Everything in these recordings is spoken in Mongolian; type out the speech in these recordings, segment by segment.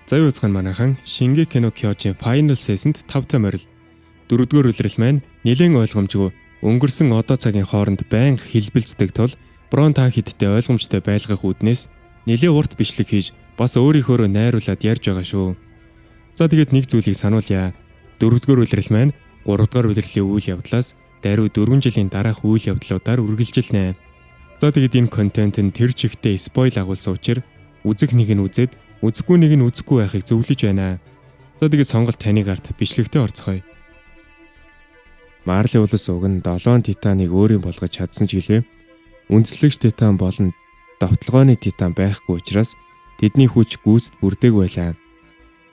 Заяа үзхэн манайхан Shingeki no Kyojin Final Season-д 5 морил. 4-р үлрэл маань нэлээд ойлгомжгүй өнгөрсөн одоо цагийн хооронд байнга хэлбэлцдэг тул Брон та хидтэй ойлгомжтой байлгах үүднээс нэлээд урт бичлэг хийж бас өөрийнхөө найруулад ярьж байгаа шүү. За тэгээд нэг зүйлийг сануулъя. 4-р үлрэл маань 3-р үлрэлийн үйл явдлаас даруй 4 жилийн дараах үйл явдлуудаар үргэлжилнэ. За тэгээд энэ контент нь тэр чигтээ спойл агуулсан учраас үзэх нэг нь үзээд үзэхгүй нэг нь үзэхгүй байхыг зөвлөж байна. За тэгээд сонголт таны гарт бичлэгтээ орцгоё. Марли улс уг нь 7 титаныг өөрийн болгож чадсан ч гэлээ. Үндэслэгч титан болон довтлогооны титан байхгүй учраас тэдний хүч гүйцэд бүрдээг байлаа.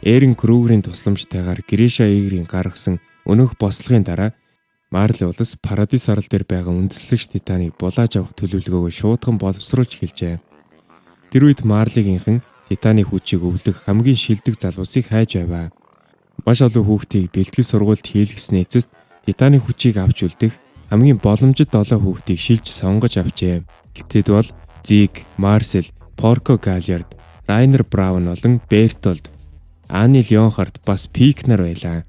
Эрен Крюгерийн тусламжтайгаар Гриша Игрийн гаргасан өнөөх бослогын дараа Марли улс Парадис арал дээр байгаа үндэслэгч титаныг булааж авах төлөвлөгөөгөө шуудхан боловсруулж эхэлжээ. Тэр үед Марлигийнхэн титаны хүчийг өвлөх хамгийн шилдэг залуусыг хайж байваа. Маш олон хүүхдийг бэлтгэл сургуульд хийлгэсний эцэст титаны хүчийг авч үлдэх хамгийн боломжит 7 хүүхдийг шилж сонгож авчээ. Тэд бол Зиг, Марсел, Порко Галиард, Райнер Браун болон Бертолд, Ани Леонхард бас Пикнер байлаа.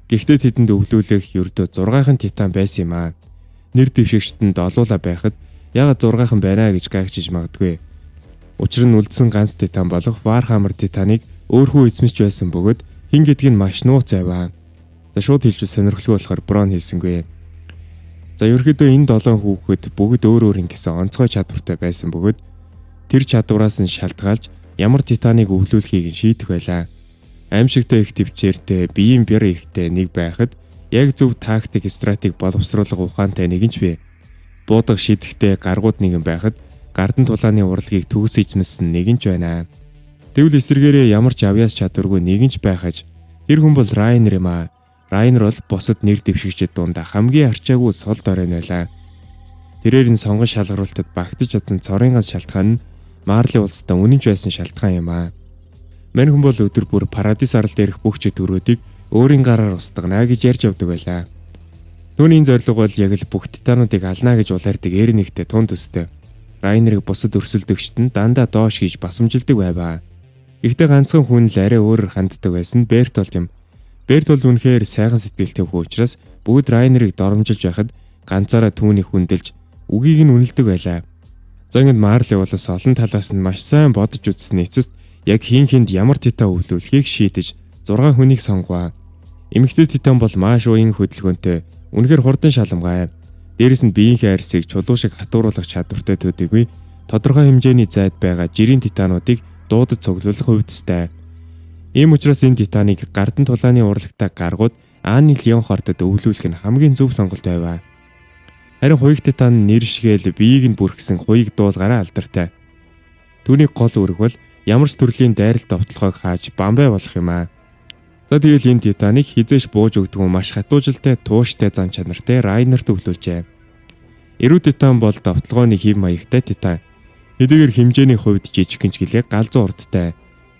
Гэхдээ тэдэнд өвлүүлэх ердөө 6хан титан байсан юм аа. Нэр дэвшигчтэнд олуула байхад ягаад 6хан байна гэж гайхаж магадгүй. Учир нь үлдсэн ганц титан болох Вархаммер титаныг өөрхөө эзэмшиж байсан бөгөөд хин гэдг нь маш нууц байваа. За шууд хэлж сонирхолтой болохоор Брон хэлсэнгүй. За ерөөдөө энэ 7 хүүхэд бүгд өөр өөр ингэсэн онцгой чадвартай байсан бөгөөд тэр чадвараас нь шалтгаалж ямар титаныг өвлүүлэхийг шийдэх байлаа. Аимшигтай их төвчээртэй биеийн бэр ихтэй нэг байхад яг зөв тактик стратеги боловсруулах ухаантай нэгэн ч бий. Буудаг шидэхтэй гаргууд нэгэн байхад гардан тулааны урлагийг төгс эзэмсэн нэгэн ч байна. Тэгвэл эсэргээрээ ямар ч авьяас чадваргүй нэгэн ч байхаж тэр хүн бол Райнер юм аа. Райнер бол бусад нэр дэвшигчид дундаа хамгийн арчаагүй сул дорой байлаа. Тэрээр нь сонгон шалгаруулалтад багтаж чадсан цорын ганц шалтгаан нь Марли улстай үнэнч байсан шалтгаан юм аа. Мань хүн бол өдөр бүр Парадис арал дээрх бүх ч төрөөдийг өөрийн гараар устгана гэж ярьж явдаг байлаа. Түүний зорилго бол яг л бүх титануудыг ална гэж улаардаг Эрен нэгтэй тун төстэй. Райнерыг бусад өрсөлдөгчд нь дандаа доош хийж басамжилдаг байваа. Гэхдээ ганцхан хүн л арай өөрөөр ханддаг байсан Бертолд юм. Бертолд үнэхээр сайхан сэтгэлтэй хүн учраас бүгд Райнерыг доромжилж байхад ганцаараа түүнийг хүндэлж үгийг нь үнэлдэг байлаа. За ингэд Марли бол олон талаас нь маш сайн бодож үзсэн эцэст яг хинхэнд ямар титан өвлүүлэхийг шийдэж 6 хүнийг сонгов. Эмэгтэй титан бол маш уян хөдөлгөөнтэй, үнэхээр хурдан шаламгай. Дээрэс нь биеийнхээ арьсыг чулуу шиг хатууруулах чадвартай төдийгүй тодорхой хэмжээний зайд байгаа жирийн титануудыг дуудаж цуглуулах хувьдастай. Ийм учраас энэ титаныг гардан тулааны урлагтай гаргууд Ани Леонхардад өвлүүлэх нь хамгийн зөв сонголт байваа. Харин хуйг титан нэр шигээл биеийг нь бүрхсэн хуйг дуулгаараа алдартай. Түүний гол үүрэг бол ямар ч төрлийн дайралт довтлогоог хааж бамбай болох юм аа. За тэгэл энэ титаныг хизээш бууж өгдөг маш хатуужилтай тууштай зан чанартай Райнерт өвлүүлжээ. Эрүү титан бол довтлогооны хэв маягтай титан. Хэдийгээр хэмжээний хувьд жижигхэн ч гэлээ галзуу урдтай.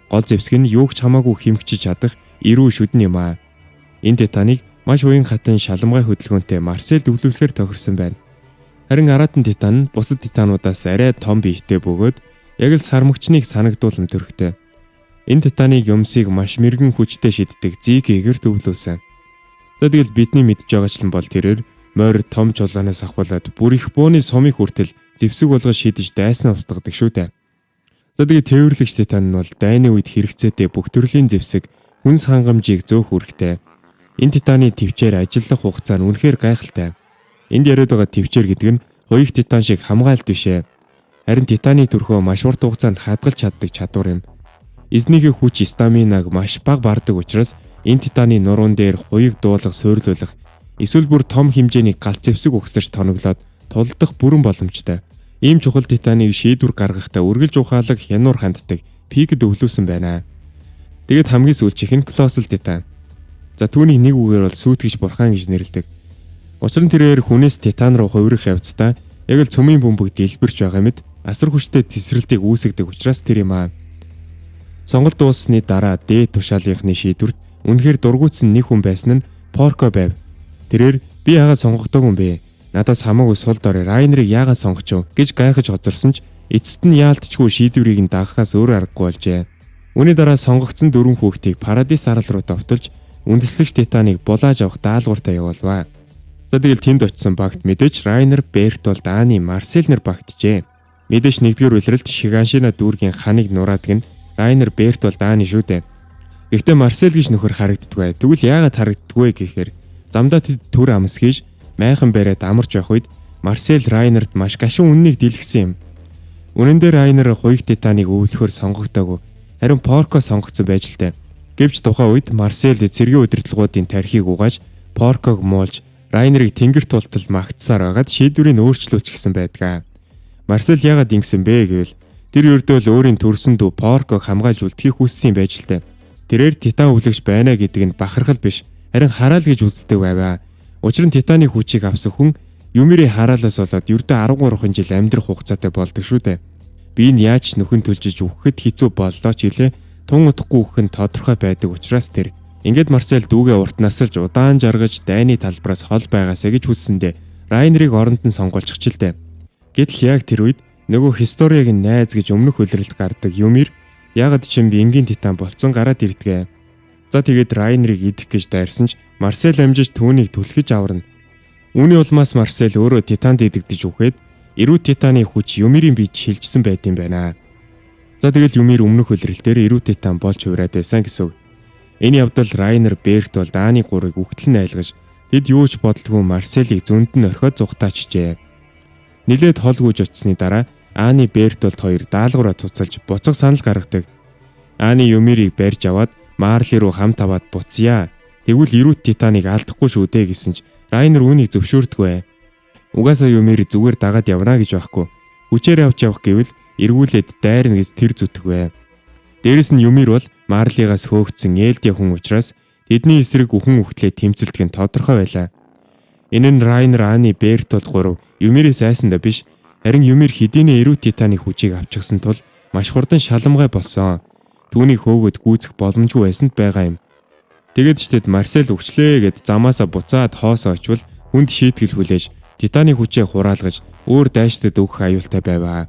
Гол зэвсэг нь юуг ч хамаагүй хэмгчиж чадах эрүү шүдэн юм аа. Энэ титаныг маш уян хатан шалмгай хөдөлгөөнтэй Марселд өвлүүлэхээр тохирсон байна. Харин аратан титан нь бусад титануудаас арай том биетэй бөгөөд яг л сармөгчнийг санагдуулам төрхтэй. Энэ титаныг юмсыг маш мэрэгэн хүчтэй шиддэг Зиг эгэрт өвлөөсөн. За тэгэл бидний мэдж байгаачлан бол тэрээр морь том чулуунаас ахуулаад бүр их бууны сумыг хүртэл зэвсэг болгож шидэж дайснаа устгадаг шүү дээ. За тэгээ тээвэрлэгч титан нь бол дайны үед хэрэгцээтэй бүх төрлийн зэвсэг хүнс хангамжийг зөөх үүрэгтэй. Энэ титаны төвчээр ажиллах хугацаа нь үнэхээр гайхалтай. Энд яриад байгаа төвчээр гэдэг нь хоёрт титан шиг хамгаалт бишээ. Харин титаны төрхөө маш урт хугацаанд хадгалж чаддаг чадвар юм. Эзнийхээ хүч стаминаг маш бага бардаг учраас энэ титаны нуруунд дээр хуйг дуулах, суйрлуулах, эсвэл бүр том хэмжээний галт зэвсэг өгсөж тоноглоод тулдах бүрэн боломжтой. Ийм чухал титаныг шийдвэр гаргахдаа үргэлж ухаалаг хянуур ханддаг Пикэд өвлөөсөн байна. Тэгэд хамгийн сүүлчийнх нь Колоссал титан. За түүнийг нэг үгээр бол сүйтгэж бурхан гэж нэрлэдэг. Учир нь тэрээр хүнээс титан руу хувирах явцдаа яг л цөмийн бөмбөг дэлбэрч байгаа мэт асар хүчтэй тесрэлтийг үүсгэдэг учраас тэр юм аа. Сонголт дууссаны дараа дээд тушаалынхны шийдвэрт үнэхээр дургуутсан нэг хүн байсан нь Порко байв. Тэрээр би яагаад сонгогдоогүй юм бэ? Надаас хамаагүй сул дорой Райнерыг яагаад сонгоч вэ гэж гайхаж хоцорсон ч эцэст нь яалтчгүй шийдвэрийг нь дагахаас өөр аргагүй болжээ. Үүний дараа сонгогдсон 4 хүүхдийг Парадис арал руу довтолж үндэслэгч Титаныг булааж авах даалгавартаа явуулваа. За тэгэл тэнд очисон багт мэдээж Райнер, Бертольд, Ани, Марсель нар багтжээ. Мэдээж 1-р улиралд Шиганшина дүүргийн ханыг нураадаг нь Райнер, Бертольд, Ани шүү дээ. Гэхдээ Марсель гэж нөхөр харагддаггүй. Тэгвэл яагаад харагддаггүй гэхээр замдаа тэд төр амс хийж майхан бариад амарч явах үед Марсель Райнерт маш гашуун үннийг дэлгэсэн юм. Үнэн дээр Райнер хуйг Титаныг өвлөхөөр сонгогдоогүй. Харин Порко сонгогдсон байж л дээ. Гэвч тухайн үед Марсель цэргийн удирдлагуудын тархийг угааж Порког муулж Райнерыг тэнгэр тултал магтсаар байгаад шийдвэрийг өөрчлөөч гэсэн байдаг. Марсель яагаад ингэсэн бэ гэвэл тэр ердөө л өөрийн төрсөн дүү Порког хамгаалж үлдэхийг хүссэн байж л дээ. Тэрээр Титан өвлөгч байна гэдэг нь бахархал биш, харин хараал гэж үздэг байваа. Учир нь Титаны хүчийг авсан хүн Юмирийн хараалаас болоод ердөө 13 жил амьдрах хугацаатай болдог шүү дээ. Би энэ яаж нөхөн төлжиж өгөхөд хэцүү боллоо ч илээ тун удахгүй өгөх нь тодорхой байдаг учраас тэр ингээд Марсель дүүгээ урт насалж удаан жаргаж дайны талбараас хол байгаасаа гэж хүссэндээ Райнерыг оронд нь сонгуулчих ч л дээ. Гэтэл яг тэр үед нөгөө Хисториагийн найз гэж өмнөх улиралд гардаг Юмир ягаад ч юм би энгийн Титан болцсон гараад ирдгээ. За тэгээд Райнерыг идэх гэж дайрсан ч Марсель амжиж түүнийг түлхэж аварна. Үүний улмаас Марсель өөрөө Титанд идэгдэж үхээд эрүү Титаны хүч Юмирийн биед шилжсэн байт юм байна. За тэгэл Юмир өмнөх улирал дээр эрүү Титан болж хувраад байсан гэсэн үг. Энэ явдал Райнер, Бертольд, Ани 3-ыг үхтэл нь айлгаж тэд юу ч бодлого Марселийг зөнд нь орхиод зүгтаачжээ. Нилээд хол гүйж очсны дараа Ани, Бертольд хоёр даалгавраа цуцалж буцах санал гаргадаг. Ани Юмирийг барьж аваад Марли руу хамт аваад буцъя. Тэгвэл эрүү Титаныг алдахгүй шүү дээ гэсэн ч Райнер үүнийг зөвшөөрдөггүй. Угаасаа Юмир зүгээр дагаад явна гэж байхгүй. Хүчээр авч явах гэвэл эргүүлээд дайрна гэж тэр зүтгэв. Дээрэс нь Юмир бол Марлигаас хөөгдсөн ээлдээ хүн учраас тэдний эсрэг үхэн үхтлээ тэмцэлдэг нь тодорхой байлаа. Энэ нь Райнер, Ани, Бертольд 3 Юмирээс айсандаа биш, харин Юмир хэдийнэ эрүү Титаны хүчийг авчихсан тул маш хурдан шаламгай болсон. Түүнийг хөөгөд гүйцэх боломжгүй байсанд байгаа юм. Тэгээд ч тэд Марсель өвчлээ гэд замаасаа буцаад хоосоо очвол хүнд шийтгэл хүлээж Титаны хүчээ хураалгаж өөр дайчдад өгөх аюултай байваа.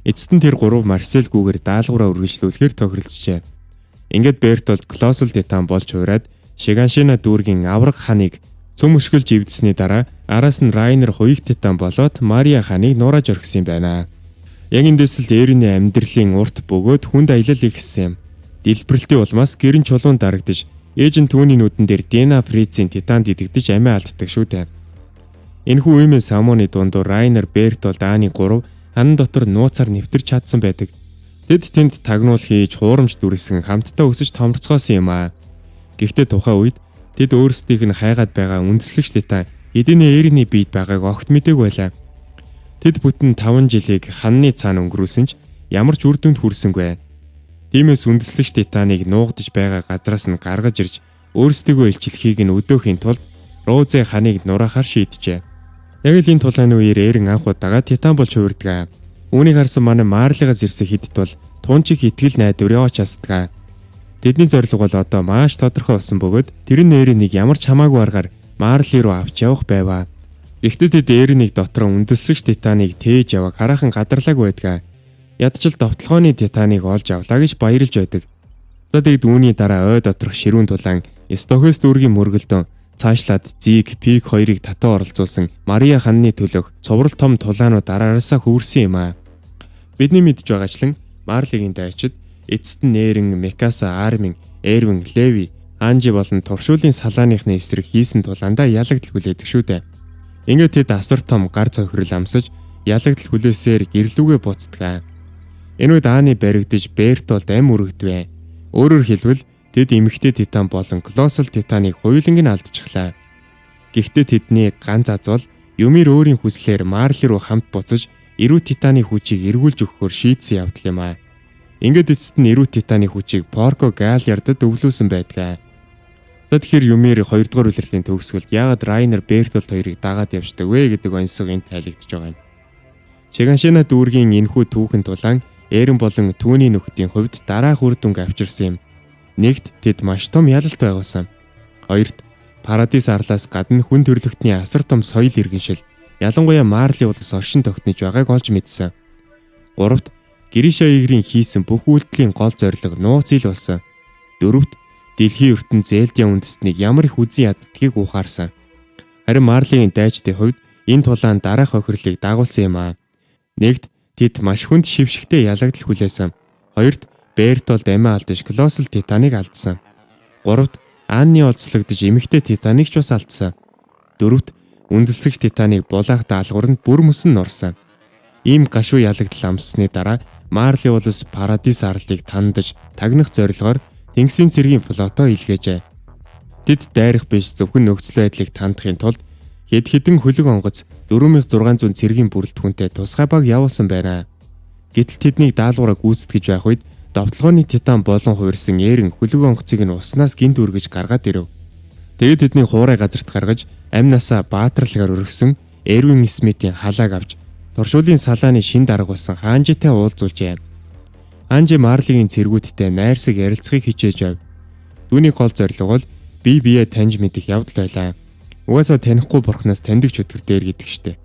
Эцэст нь тэр 3 Марсель гүүгээр даалгавраа үргэлжлүүлэхээр тохиролцжээ. Ингээд Бертольд Колоссал Титан болж хувраад Шиганшина дүүргийн авраг ханыг цөм өшгөлж ивдсэний дараа араас нь Райнер хуйг Титан болоод Мария ханыг нурааж орхисон юм байна. Яг эндээс л Эрийн амьдралын урт бөгөөд хүнд аялал ихсэн юм. Дэлбэрэлтийн улмаас гэрэн чулуун дарагдж ээж нь түүний нүдэн дээр Дена Фрицийн Титанд идэгдэж амиа алддаг шүү дээ. Энэхүү үеийн самууны дундуур Райнер, Бертольд, Ани 3 ханан дотор нууцаар нэвтэрч чадсан байдаг. Тэд тэнд тагнуул хийж хуурамч дүрсэн хамтдаа өсөж томрцгоосон юм аа. Гэхдээ тухайн үед тэд өөрсдийг нь хайгаад байгаа үндэслэгч Титан эдний Эрийн биед байгааг огт мэдээг байлаа. Тэд бүтэн 5 жилийг ханны цаана өнгөрүүлсэн ч ямар ч үр дүнд хүрсэнгүй. Тиймээс үндэслэгч Титаныг нуугдж байгаа газраас нь гаргаж ирж өөрсдийгөө илчлэхийг нь өдөөхийн тулд Розе ханыг нураахаар шийджээ. Яг л энэ тулааны үеэр Эрин анх удаага Титан болж хувирдаг. Үүнийг харсан манай Марлигаас ирсэн хэдд бол тунчиг итгэл найдвар яваач хасдаг. Тэдний зорилго бол одоо маш тодорхой болсон бөгөөд тэр нь Эринийг ямар ч хамаагүй аргаар Марли руу авч явах байваа. Гэхдээ тэд Эринийг дотроо үндэслэгч Титаныг тээж яваг хараахан гадарлаг байдаг. Ядчил довтлогооны Титаныг олж авлаа гэж баярлж байдаг. За тэгэд үүний дараа ой доторх ширүүн тулаан Стохес дүүргийн мөргөлдөн цаашлаад Зиг, Пик 2-ыг татан оролцуулсан Мария ханны төлөөх цоврал том тулаанууд дараараасаа хөвөрсөн юм аа. Бидний мэдж байгаачлан Марлигийн дайчид эцэст нь Нэрэн, Микаса, Армин, Эрвин, Леви, Анжи болон туршуулын салааныхны эсрэг хийсэн тулаандаа ялагдал хүлээдэг шүү дээ. Ингээд тэд асар том гар цохирол амсаж ялагдал хүлээсээр гэрлүүгээ буцдаг. Энэ үед Ани баригдаж Бертольд ам өргөдвэ. Өөрөөр хэлбэл тэд эмэгтэй Титан болон Колоссал Титаныг хуйланг нь алдчихлаа. Гэхдээ тэдний ганц азвал Юмир өөрийн хүслээр Марли руу хамт буцаж эрүү Титаны хүчийг эргүүлж өгөхөөр шийдсэн явдал юм аа. Ингээд эцэст нь эрүү Титаны хүчийг Порко Галиардад өвлүүлсэн байдаг. За тэгэхээр Юмир 2 дугаар улирлын төгсгөлд яагаад Райнер, Бертольд хоёрыг дагаад явждаг вэ гэдэг онцлог энд тайлэгдэж байгаа юм. Шиганшина дүүргийн энэхүү түүхэн тулаан Эрин болон түүний нөхдийн хувьд дараах үр дүнг авчирсан юм. Нэгт тэд маш том ялалт байгуулсан. Хоёрт Парадис арлаас гадна хүн төрлөختний асар том соёл иргэншил ялангуяа Марли улс оршин тогтнож байгааг олж мэдсэн. Гуравт Гриша игрийн хийсэн бүх үйлдэлийн гол зорилго нууц ил болсон. Дөрөвт дэлхийн ертөнд Зельдийн үндэстнийг ямар их үзэн яддгийг ухаарсан. Харин Марлигийн дайчдын хувьд энэ тулаан дараах охирлыг дагуулсан юм аа. Нэгт тэд маш хүнд шившигтэй ялагдал хүлээсэн. Хоёрт Бертолд амиа алдаж Колоссал Титаныг алдсан. Гуравт Анны олзлогдож эмэгтэй Титанийг ч бас алдсан. Дөрөвт үндэслэгч Титаныг булаах даалгавранд бүр мөсөн норсон. Ийм гашуу ялагдал амссны дараа Марли улс Парадис арлыг тандаж тагнах зорилгоор Тэнгисийн цэргийн флотоо илгээжээ. Тэд дайрах биш зөвхөн нөхцөл байдлыг тандахын тулд хэд хэдэн хөлөг онгоц 4600 цэргийн бүрэлдэхүүнтэй тусгай баг явуулсан байна. Гэтэл тэднийг даалгавраа гүйцэтгэж байх үед довтлогооны Титан болон хуурсан Эрен хөлөг онгоцыг нь уснаас гинт үргэж гаргаад ирэв. Тэгэд тэдний хуурай газарт гаргаж амнасаа баатарлагаар өргөсөн Эрвин Смитийн халааг авч туршуулын салааны шин дарга болсон Хаанжитай уулзуулжээ. Хаанжи Марлигийн цэргүүдтэй найрсаг ярилцахыг хичээж байв. Түүний гол зорилго бол бие биеэ таньж мэдэх явдал байлаа. Угаасаа танихгүй бурхнаас таньдаг чөтгөр дээр гэдэг штэ.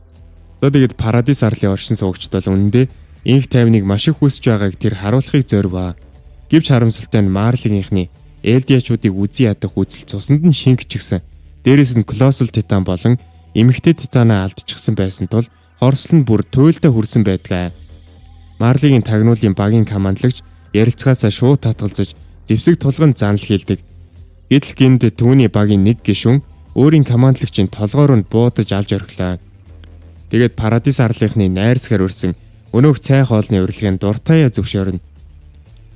За тэгэд Парадис арлын оршин суугчд бол үнэндээ инх тайвныг маш их хүсэж байгааг тэр харуулахыг зорив. Гэвч харамсалтай нь Марлигийнхны Элдиачуудыг үзий ядах үзэл цуснд нь шингэчихсэн. Дээрээс нь Колоссал Титан болон эмэгтэй Титанаа алдчихсан байсан тул хорслон бүр туйлдаа хүрсэн байдгаа. Марлигийн тагнуулын багийн командлагч ярилцгаасаа шууд татгалзаж зэвсэг тулганд занал хийлдэг. Гэтэл гинд түүний багийн нэг гишүүн өөрийн командлагчийн толгойр нь буудаж алж орхилоо. Тэгээд Парадис арлынхны найрсгаар өрсөн өнөөх цай хоолны урилгын дуртаяа зөвшөөрнө.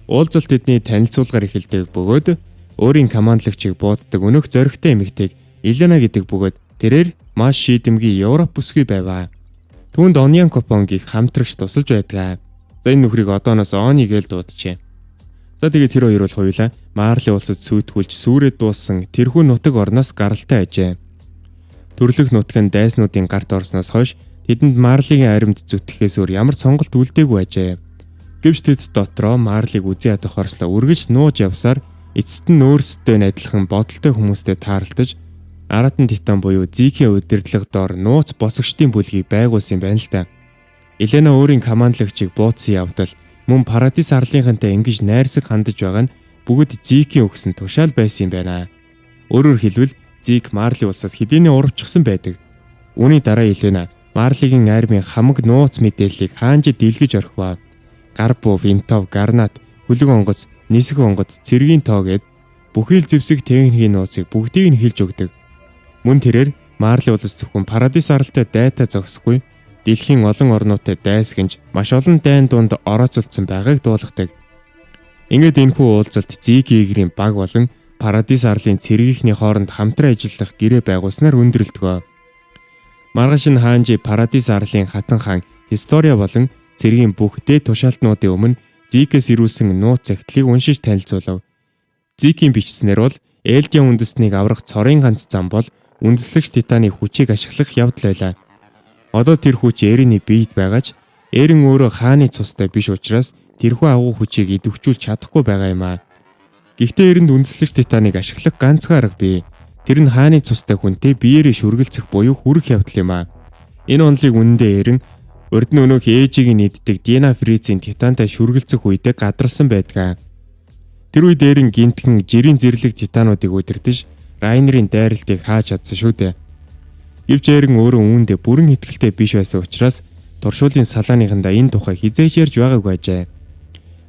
Уулзалт тэдний танилцуулгаар эхэлдэг бөгөөд өөрийн командлагчийг бууддаг өнөөх зоригтой эмэгтэйг Елена гэдэг бөгөөд тэрээр маш шийдэмгий Европ бүсгүй байваа. Түүнд Ониан Копонгийг хамтрагч тусалж байдаг. За энэ нөхрийг одооноос Оны гээл дуудчихэ. За тэгээд тэр хоёр бол хоёулаа Марли улсад сүйтгүүлж сүрээд дууссан тэрхүү нутаг орноос гаралтай ажээ. Төрлөх нутгийн дайснуудын гарт орсноос хойш тэдэнд Марлигийн аримд зүтгэхээс өөр ямар сонголт үлдээгүй ажээ. Гэвч тэд дотроо Марлиг үзий ядах хорслоо үргэж нууж явсаар эцэст нь өөрсдөө адилхан бодолтой хүмүүстэй таарлаж Аратан Титан буюу Зикийн удирдлага доор нууц босгочдын бүлгийг байгуулсан байна л да. Елена өөрийн командлагчийг буудсан явдал мөн Парадис арлынхантай ингэж найрсаг хандаж байгаа нь бүгд Зикийн өгсөн тушаал байсан юм байна. Өөрөөр хэлбэл Зик Марли улсаас хэдийнэ урвчсан байдаг. Үүний дараа Елена Марлигийн армийн хамаг нууц мэдээллийг Хаанжид дэлгэж орхив. Гарбу, Винтов, Гарнат, хөлөг онгоц, нисэх онгоц, цэргийн тоо гэд бүхий л зэвсэг техникийн нууцыг бүгдийг нь хэлж өгдөг. Мөн тэрээр Марли улс зөвхөн Парадис аралтай дайтай зогсохгүй дэлхийн олон орнуудад дайсгинж маш олон дайн дунд орооцолцсон байгааг дуулгадаг. Ингээд энэхүү уулзалт Зикийн игрийн баг болон Парадис арлын цэргийнхний хооронд хамтран ажиллах гэрээ байгуулснаар өндөрлөдгөө. Маргааш нь Хаанжи Парадис арлын хатан хаан Historia болон цэргийн бүх дээд тушаалтнуудын өмнө Зикээс ирүүлсэн нууц захидлыг уншиж танилцуулав. Зикийн бичснээр бол Элдиан үндэстнийг аврах цорын ганц зам бол үндэслэгч Титаны хүчийг ашиглах явдал байлаа. Одоо тэр хүч Эрений биед байгаач Эрен өөрөө хааны цустай биш учраас тэрхүү агуу хүчийг идэвхжүүлж чадахгүй байгаа юм аа. Гэхдээ Эренд үндэслэгч Титаныг ашиглах ганцхан арга бий. Тэр нь хааны цустай хүнтэй биеэрээ шүргэлцэх буюу хүрэх явдал юм аа. Энэ онолыг үнэндээ Эрен урд нь өнөөх ээжийг нийддэг Дина Фрицийн Титантай шүргэлцэх үедээ гадарсан байдаг. Тэр үед Эрен гинтхэн жирийн зэрлэг Титануудыг удирдах Райнерийн дайралтыг хааж чадсан шүү дээ. Гэвч Эрен өөрөө үүндээ бүрэн итгэлтэй биш байсан учраас туршуулын салааныхандаа энэ тухай хизээж ярьж байгаагүй ажээ.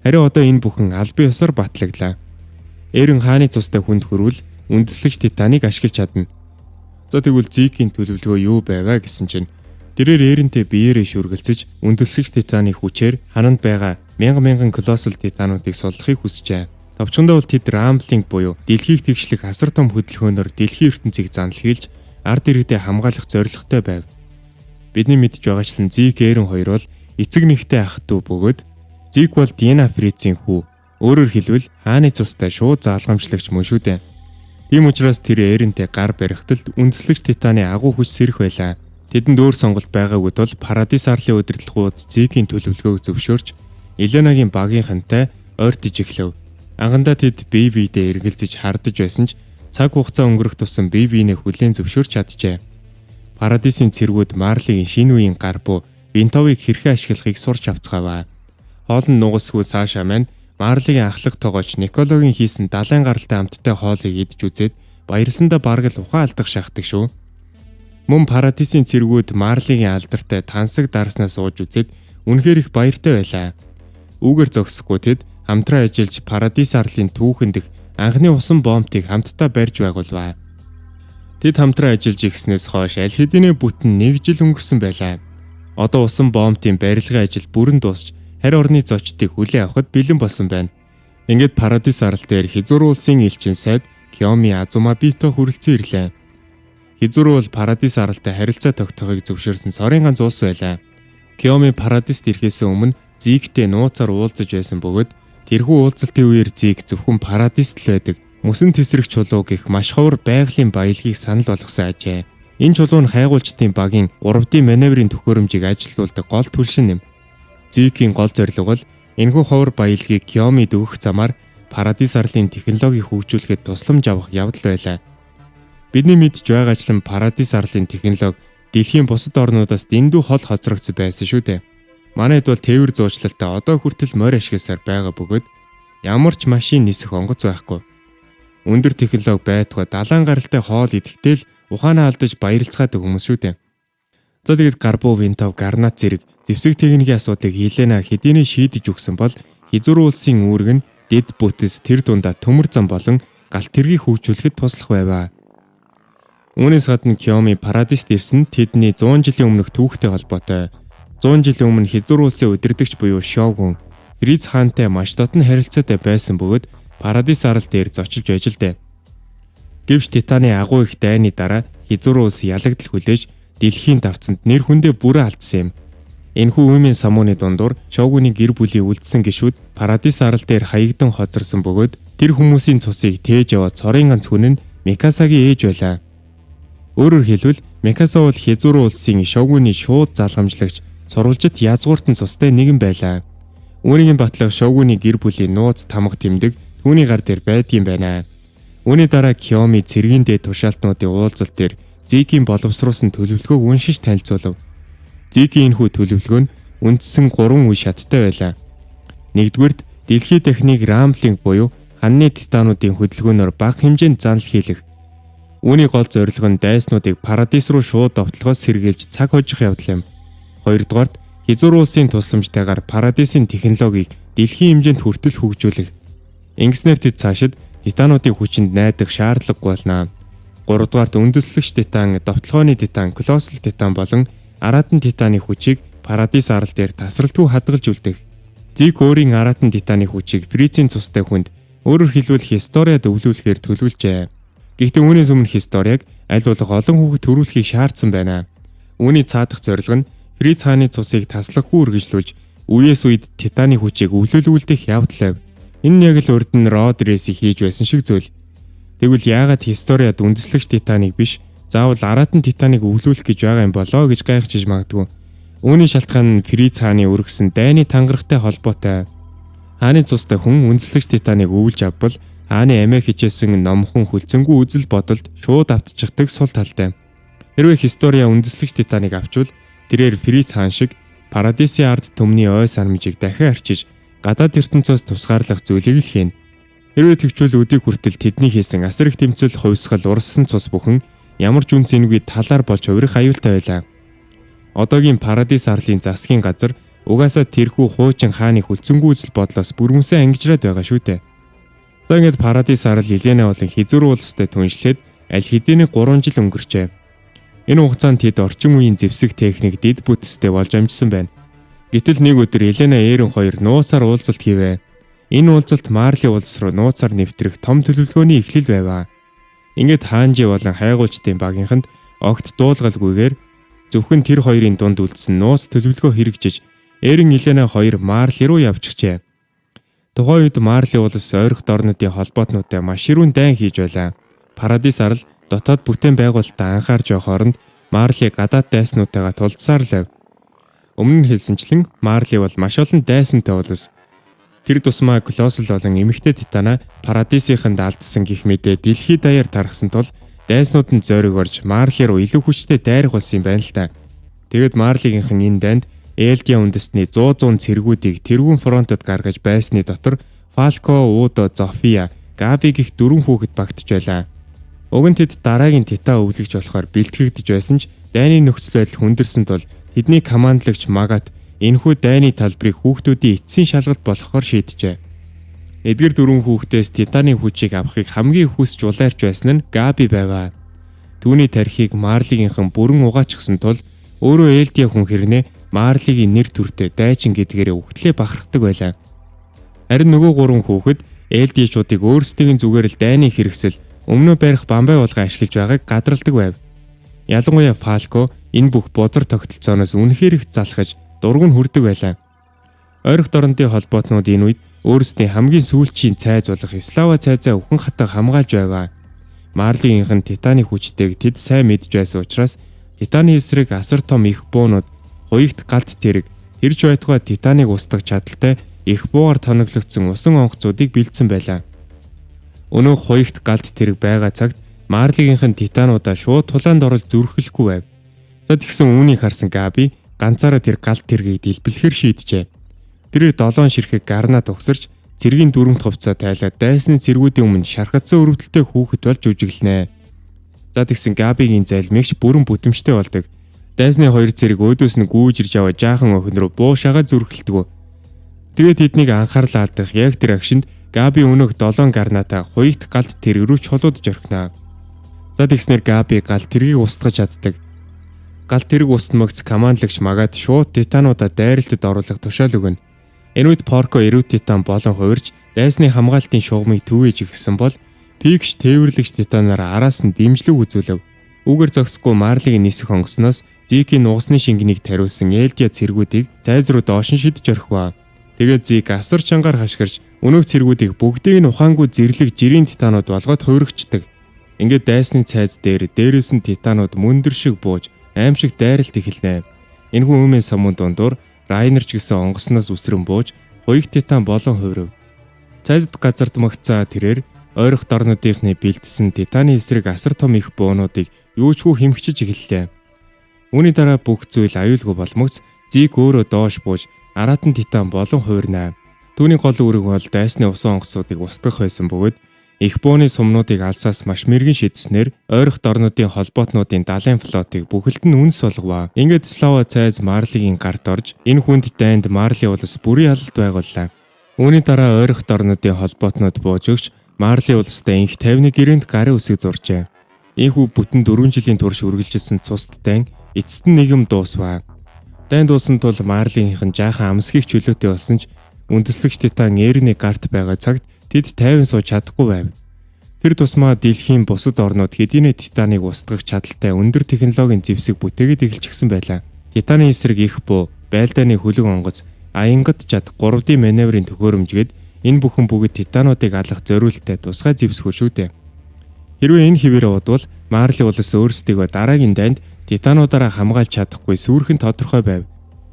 Харин одоо энэ бүхэн албан ёсоор батлагдлаа. Эрен хааны цустай хүнд хөрвөл үндэслэгч Титаныг ашиглаж чадна. За тэгвэл Зикийн төлөвлөгөө юу байваа гэсэн чинь тэрээр Эрентэй биеэрээ шүргэлцэж үндэслэгч Титаны хүчээр хананд байгаа мянган колоссал Титануудыг суллахыг хүсжээ. Товчхондоо бол тэд Рамблинг буюу дэлхийг тэгшлэх асар том хөдөлгөөнөөр дэлхийн ертөнцийг занал хийлж ард иргэдэд хамгаалах зорилготой байв. Бидний мэдж байгаачлан Зик Эрен хоёр бол эцэг нэгтэй ах дүү бөгөөд Зик бол Дина Фрицийн хүү. Өөрөөр хэлбэл хааны цустай шууд заалгамжлагч мөн шүү дээ. Тийм учраас тэр Эрентэй гар барихтал үндэслэгч Титаны агуу хүч сэрэх байлаа. Тэдэнд өөр сонголт байгаагүй тул Парадис арлын удирдлагууд Зикийн төлөвлөгөөг зөвшөөрч Еленагийн багийнхантай ойртож эхлэв. Анхандаа тэд бие биедээ эргэлзэж хардаж байсан ч цаг хугацаа өнгөрөх тусам бие биенээ хүлээн зөвшөөрч чаджээ. Парадисын цэргүүд Марлигийн шинэ үеийн гарбуу Винтовыг хэрхэн ашиглахыг сурч авцгааваа. хоол нь нугасгүй Саша маань Марлийн ахлах тогооч Никологийн хийсэн далайн гаралтай амттай хоолыг идж үзээд баярлсандаа бараг л ухаан алдах шахдаг шүү. Мөн Парадисын цэргүүд Марлийн алдартай тансаг дарснаас ууж үзээд үнэхээр их баяртай байлаа. Үүгээр зогсохгүй тэд хамтран ажиллаж Парадис арлын түүхэн дэх анхны усан бомбыг хамтдаа барьж байгуулваа. Тэд хамтран ажиллаж игснээс хойш аль хэдийн бүтэн 1 жил өнгөрсөн байлаа. Одоо усан бомбын барилгын ажил бүрэн дуусч харь орны зочдыг хүлээн авахд бэлэн болсон байна. Ингээд Парадис арал дээр Хизуру улсын элчин сайд Киоми Азумабито хүрэлцэн ирлээ. Хизуру бол Парадис аралтай харилцаа тогтоохыг зөвшөөрсөн цорын ганц улс байлаа. Киоми Парадист ирэхээс өмнө Зигтэй нууцаар уулзаж байсан бөгөөд тэрхүү уулзалтын үеэр Зиг зөвхөн Парадист л байдаг мөсөн тесрэг чулуу гэх маш ховор байгалийн баялагийг санал болгосон ажээ. Энэ чулуу нь хайгуулчдын багийн 3D маневрын төхөөрөмжийг ажилуулдаг гол түлшин юм. Зигийн гол зорилго бол энэхүү ховор баялагийг Киомид өгөх замаар Парадис арлын технологиг хөгжүүлэхэд тусламж авах явдал байлаа. Бидний мэдж байгаачлан Парадис арлын технологи дэлхийн бусад орнуудаас дэндүү хол хоцрогдсон байсан шүү дээ. Манайд бол тээвэр зуучлалтай одоо хүртэл морь ашигласаар байгаа бөгөөд ямар ч машин нисэх онгоц байхгүй. Өндөр технологи байтугай далайн гаралтай хоол идэхтэл ухаанаа алдаж баярлцгаадаг хүмүүс шүү дээ. За тэгээд Гарбу Винтов Гарнат зэрэг зэвсэг техникийн асуудлыг Елена хэдийнэ шийдэж өгсөн бол Хизуру улсын үүрэг нь дэд бүтэс тэр дундаа төмөр зам болон галт тэргийг хөгжүүлэхэд туслах байваа. Үүнээс гадна Киоми Парадист ирсэн тэдний 100 жилийн өмнөх түүхтэй холбоотой. 100 жилийн өмнө Хизуру улсын удирдагч буюу Шогун Фриц хаантай маш дотн харилцаатай байсан бөгөөд Парадис арал дээр зочилж байж л дээ. Гэвч Титаны агуу их дайны дараа Хизуру улс ялагдал хүлээж дэлхийн давцанд нэр хүндээ бүрэн алдсан юм. Энэхүү үеийн самууны дундуур Шогуны гэр бүлийн үлдсэн гишүүд Парадис арал дээр хаягдан хоцорсон бөгөөд тэр хүмүүсийн цусыг тээж яваа цорын ганц хүн нь Микасагийн ээж байлаа. Өөрөөр хэлбэл Микаса бол Хизуру улсын Шогуны шууд залгамжлагч сурвалжит язгууртан цустай нэгэн байлаа. Үүнийг батлах Шогуны гэр бүлийн нууц тамга тэмдэг түүний гар дээр байдгийн байна. Үүний дараа Киоми цэргийн дээд тушаалтнуудын уулзалт дээр Зигийн боловсруулсан төлөвлөгөөг уншиж танилцуулав. Зигийн энэхүү төлөвлөгөө нь үндсэн 3 үе шаттай байлаа. Нэгдүгээрт дэлхийн техник рамблинг буюу ханны титануудын хөдөлгөөнөөр бага хэмжээнд занал хийлэх. Үүний гол зорилго нь дайснуудыг Парадис руу шууд довтлохоос сэргийлж цаг хожих явдал юм. Хоёрдугаарт Хизуру улсын тусламжтайгаар Парадисын технологиг дэлхийн хэмжээнд хүртэл хөгжүүлэх. Ингэснээр тэд цаашид титануудын хүчинд найдах шаардлагагүй болно. Гуравдугаарт үндэслэгч титан, довтлогооны титан, колоссал титан болон аратан титаны хүчийг Парадис арал дээр тасралтгүй хадгалж үлдэх. Зиг өөрийн аратан титаны хүчийг Фрицийн цустай хүнд өөрөөр хэлбэл Хисториад өвлүүлэхээр төлөвлөжээ. Гэхдээ үүнээс өмнө Хисториаг аль болох олон хүүхэд төрүүлэхийг шаардсан байна. Үүний цаадах зорилго нь Фриц хааны цусыг таслахгүй үргэлжлүүлж үеэс үед титаны хүчийг өвлүүлүүлдэх явдал. Энэ яг л урд нь Родресийг хийж байсан шиг зүйл. Тэгвэл яагаад Хисториад үндэслэгч титаныг биш заавал аратан титаныг өвлүүлэх гэж байгаа юм болоо гэж гайхаж магадгүй. Үүний шалтгаан нь Фриц хааны өргөсөн дайны тангарагтай холбоотой. Хааны цустай хүн үндэслэгч титаныг өвлж авбал хааны амиа хичээсэн номхон хүлцэнгүй үзэл бодолд шууд автчихдаг сул талтай. Хэрвээ Хистория үндэслэгч титаныг авчвал тэрээр Фриц хаан шиг Парадисын ард түмний ой санамжийг дахин арчиж гадаад ертөнцөөс тусгаарлах зүйлийг л хийнэ. Хэрвээ тэгчвэл өдийг хүртэл тэдний хийсэн асар их тэмцэл хувьсгал урссан цус бүхэн ямар ч үн цэнгүй талаар болж хувирах аюултай байлаа. Одоогийн Парадис арлын засгийн газар угаасаа тэрхүү хуучин хааны хүлцэнгүй үзэл бодлоос бүрмөсөн ангижраад байгаа шүү дээ. За ингээд Парадис арал Елена болон Хизуру улстай түншлээд аль хэдийн 3 жил өнгөрчээ. Энэ хугацаанд тэд орчин үеийн зэвсэг техник дэд бүтцтэй болж амжсан байна. Гэтэл нэг өдөр Елена Эрен хоёр нууцаар уулзалт хийвэ. Энэ уулзалт Марли улс руу нууцаар нэвтрэх том төлөвлөгөөний эхлэл байваа. Ингээд Хаанжи болон хайгуулчдын багийнханд огт дуулгалгүйгээр зөвхөн тэр хоёрын дунд үлдсэн нууц төлөвлөгөө хэрэгжиж Эрен Елена хоёр Марли руу явчихжээ. Тухайн үед Марли улс ойрхон орнуудын холбоотнуудтай маш ширүүн дайн хийж байлаа. Парадис арал дотоод бүтээн байгуулалтаа анхаарч явах оронд Марли гадаад дайснуудтайгаа тулдсаар л байв. Өмнө нь хэлсэнчлэн Марли бол маш олон дайсантай улс. Тэр тусмаа колоссал болон эмэгтэй титана Парадисынханд алдсан гих мэдээ дэлхийд даяар тархсан тул дайснууд нь зориг орж Марли руу илүү хүчтэй дайрах болсон юм байна л та. Тэгэд Марлигийнхэн энэ дайнд Элдиа үндэстний 100 цэргүүдийг тэрүүн фронтод гаргаж байсны дотор Фалко, Удо, Зофия, Габи гэх 4 хүүхэд багтж байлаа. Уг нь тэд дараагийн Титан өвлөгч болохоор бэлтгэгдэж байсан ч дайны нөхцөл байдал хүндэрсэн тул тэдний командлагч Магат энэхүү дайны талбарыг хүүхдүүдийн эцсийн шалгалт болгохоор шийджээ. Эдгээр 4 хүүхдээс Титаны хүчийг авахыг хамгийн хүсч улайрч байсан нь Габи байваа. Түүний тархийг Марлигийнхан бүрэн угаачихсан тул өөрөө Элдиа хүн хэрнээ Марлигийн нэр төртэй дайчин гэдгээрээ үхтлээ бахархдаг байлаа. Харин нөгөө 3 хүүхэд Элдиачуудыг өөрсдийн зүгээр л дайны хэрэгсэл өмнө барих бамбай болгоо ашиглаж байгааг гадралдаг байв. Ялангуяа Фалко энэ бүх бузар тогтолцооноос үнэхээр их залхаж дург нь хүрдэг байлаа. Ойрох дорнодын холбоотнууд энэ үед өөрсдийн хамгийн сүүлчийн цайз болох Слава цайзаа өхөн хатан хамгаалж байваа. Марлигийнхэн Титаны хүчтэйг тэд сайн мэдж байсан учраас Титаны эсрэг асар том их буунууд хуягт галт тэрэг тэрж байтугай Титаныг устгах чадaltaй их буугаар тоноглогдсон усан онгоцуудыг бэлдсэн байлаа. Өнөө хуягт галт тэрэг байгаа цагт Марлигийнхэн Титануудаа шууд тулаанд орол зүрхлэхгүй байв. За тэгсэн үүнийг харсан Габи ганцаараа тэр галт тэргийг дэлбэлэхэр шийджээ. Тэрээр 7 ширхэг гарнаад угсарч цэргийн дүрмт хувцаа тайлаад дайсны цэргүүдийн өмнө шархацсан өрөвдөлтэй хүүхэд болж үжиглэнэ. За тэгсэн Габигийн залмигч бүрэн бүтэмжтэй болдог. Дайсны 2 цэрэг өөдөөс нь гүйжирж аваа жаахан охин руу буушаага зүрхэлдэг. Тэгээд тэднийг анхаарлаа алдах яг тэр агшинд Габи өнөөх 7 гарнатаа хуягт галт тэрэг рүү чулуудж орхино. За тэгснээр Габи галт тэргийг устгаж чаддаг. Галт тэрэг устмагц командлагч Магад шууд Титануудаа дайралтад оруулах тушаал өгнө. Энэ үед Порко эрүү Титан болон хувирч дайсны хамгаалтын шугамыг төвөөж игсэн бол Пикш тээвэрлэгч Титанаар араас нь дэмжлэг үзүүлв. Үүгээр зогсохгүй Марлигийн нисэх онгосноос Зикийн нугасны шингэнийг тариулсан Элдиа цэргүүдийг зайз руу доошин шидэж орхиваа. Тэгээд Зик асар чангаар хашгирч өнөөх цэргүүдийг бүгдийг нь ухаангүй зэрлэг жирийн Титанууд болгоод хувиргчдаг. Ингээд дайсны цайз дээрээс нь Титанууд мөндөр шиг бууж аимшиг дайралт эхэлнэ. Энэхүү өмнө самуун дундуур Райнерч гэсэн онгосноос үсрэн бууж хуйг Титан болон хувирв. Цайзд газарт магцаа тэрээр ойрох дорнодынхны бэлдсэн Титаны эсрэг асар том их буунуудыг юучгүй хэмхчиж эхэллээ. Үүний дараа бүх зүйл аюулгүй болмогц Зик өөрөө доош бууж аратан Титан болон хувирнаа. Түүний гол үүрэг бол дайсны усан онгоцуудыг устгах байсан бөгөөд их бууны сумнуудыг алсаас маш мэргэн шидснээр ойрох дорнодын холбоотнуудын далайн флотыг бүхэлд нь үнс болговаа. Ингээд Слава цайз Марлигийн гарт орж энэ хүнд дайнд Марли улс бүрийн алалт байгууллаа. Үүний дараа ойрох дорнодын холбоотнууд бууж өгч Марли улстай инх 51 гэрээнд гарын үсэг зуржээ. Ийхүү бүтэн 4 жилийн турш үргэлжилсэн цусд дайн эцэст нь нэгэн дуусваа. Дайн дуусан тул Марлиийнхэн жаахан амсхийг чөлөөтэй болсон ч үндэслэгч Титан Эрний гарт байгаа цагт тэд тайван сууж чадахгүй байв. Тэр тусмаа дэлхийн бусад орнууд хэдийнэ Титаныг устгах чадaltaй өндөр технологийн зэвсэг бүтээгээд эхэлчихсэн байлаа. Титаны эсрэг их буу, байлдааны хөлөг онгоц, аянгад чад 3D маневрын төхөөрөмжгээд энэ бүхэн бүгд Титануудыг алах зориулттай тусгай зэвсгүүд шүү дээ. Хэрвээ энэ хിവэрэ удвал Марли улс өөрсдийгөө дараагийн дайнд Титануудаараа хамгаалж чадахгүй сүрхэн тодорхой байв.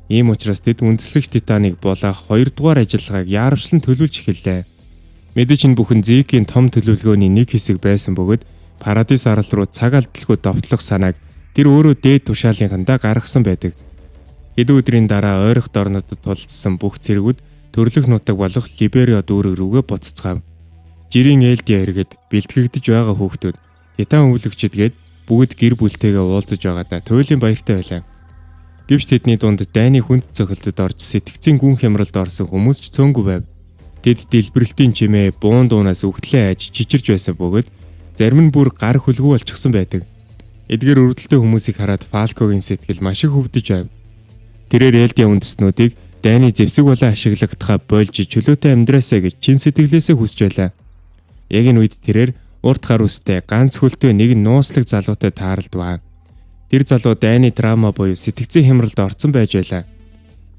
Ийм учраас тэд үндэслэгч Титаныг булаах 2 дугаар ажиллагааг яарвчлан төлөвлөж эхэллээ. Мэдээж энэ бүхэн Зикийн том төлөвлөгөөний нэг хэсэг байсан бөгөөд Парадис арал руу цаг алдалгүй довтлох санааг тэр өөрөө дээд тушаалынхандаа гаргасан байдаг. Хэдэн өдрийн дараа ойрох дорнодод тулцсан бүх цэргүүд төрлөх нутаг болох Либерио дүүрэг рүүгээ буццгаав. Жирийн Элдиа эргэд бэлтгэгдэж байгаа хүүхдүүд Титан өвлөгчдгээд бүгд гэр бүлтэйгээ уулзаж байгаадаа туйлын баяртай байлаа. Гэвч тэдний дунд дайны хүнд цохилтод орж сэтгцийн гүн хямралд орсон хүмүүс ч цөөнгүй байв. Тэд дэлбэрэлтийн чимээ буун дуунаас үхтлээ аж чичирж байсан бөгөөд зарим нь бүр гар хөлгөө болчихсон байдаг. Эдгээр өрөвдөлтөй хүмүүсийг хараад Фалкогийн сэтгэл маш их хөвдөж байв. Тэрээр Элдиа үндэстнүүдийг дайны зэвсэг болон ашиглагдахаа болж чөлөөтэй амьдраасаа гэж чин сэтгэлээсээ хүсэж байлаа. Яг энэ үед тэрээр урт гар үстэй ганц хөлтэй нэг нууцлаг залуутай таарлдваа. Тэр залуу дайны драма буюу сэтгцийн хямралд орсон байж байлаа.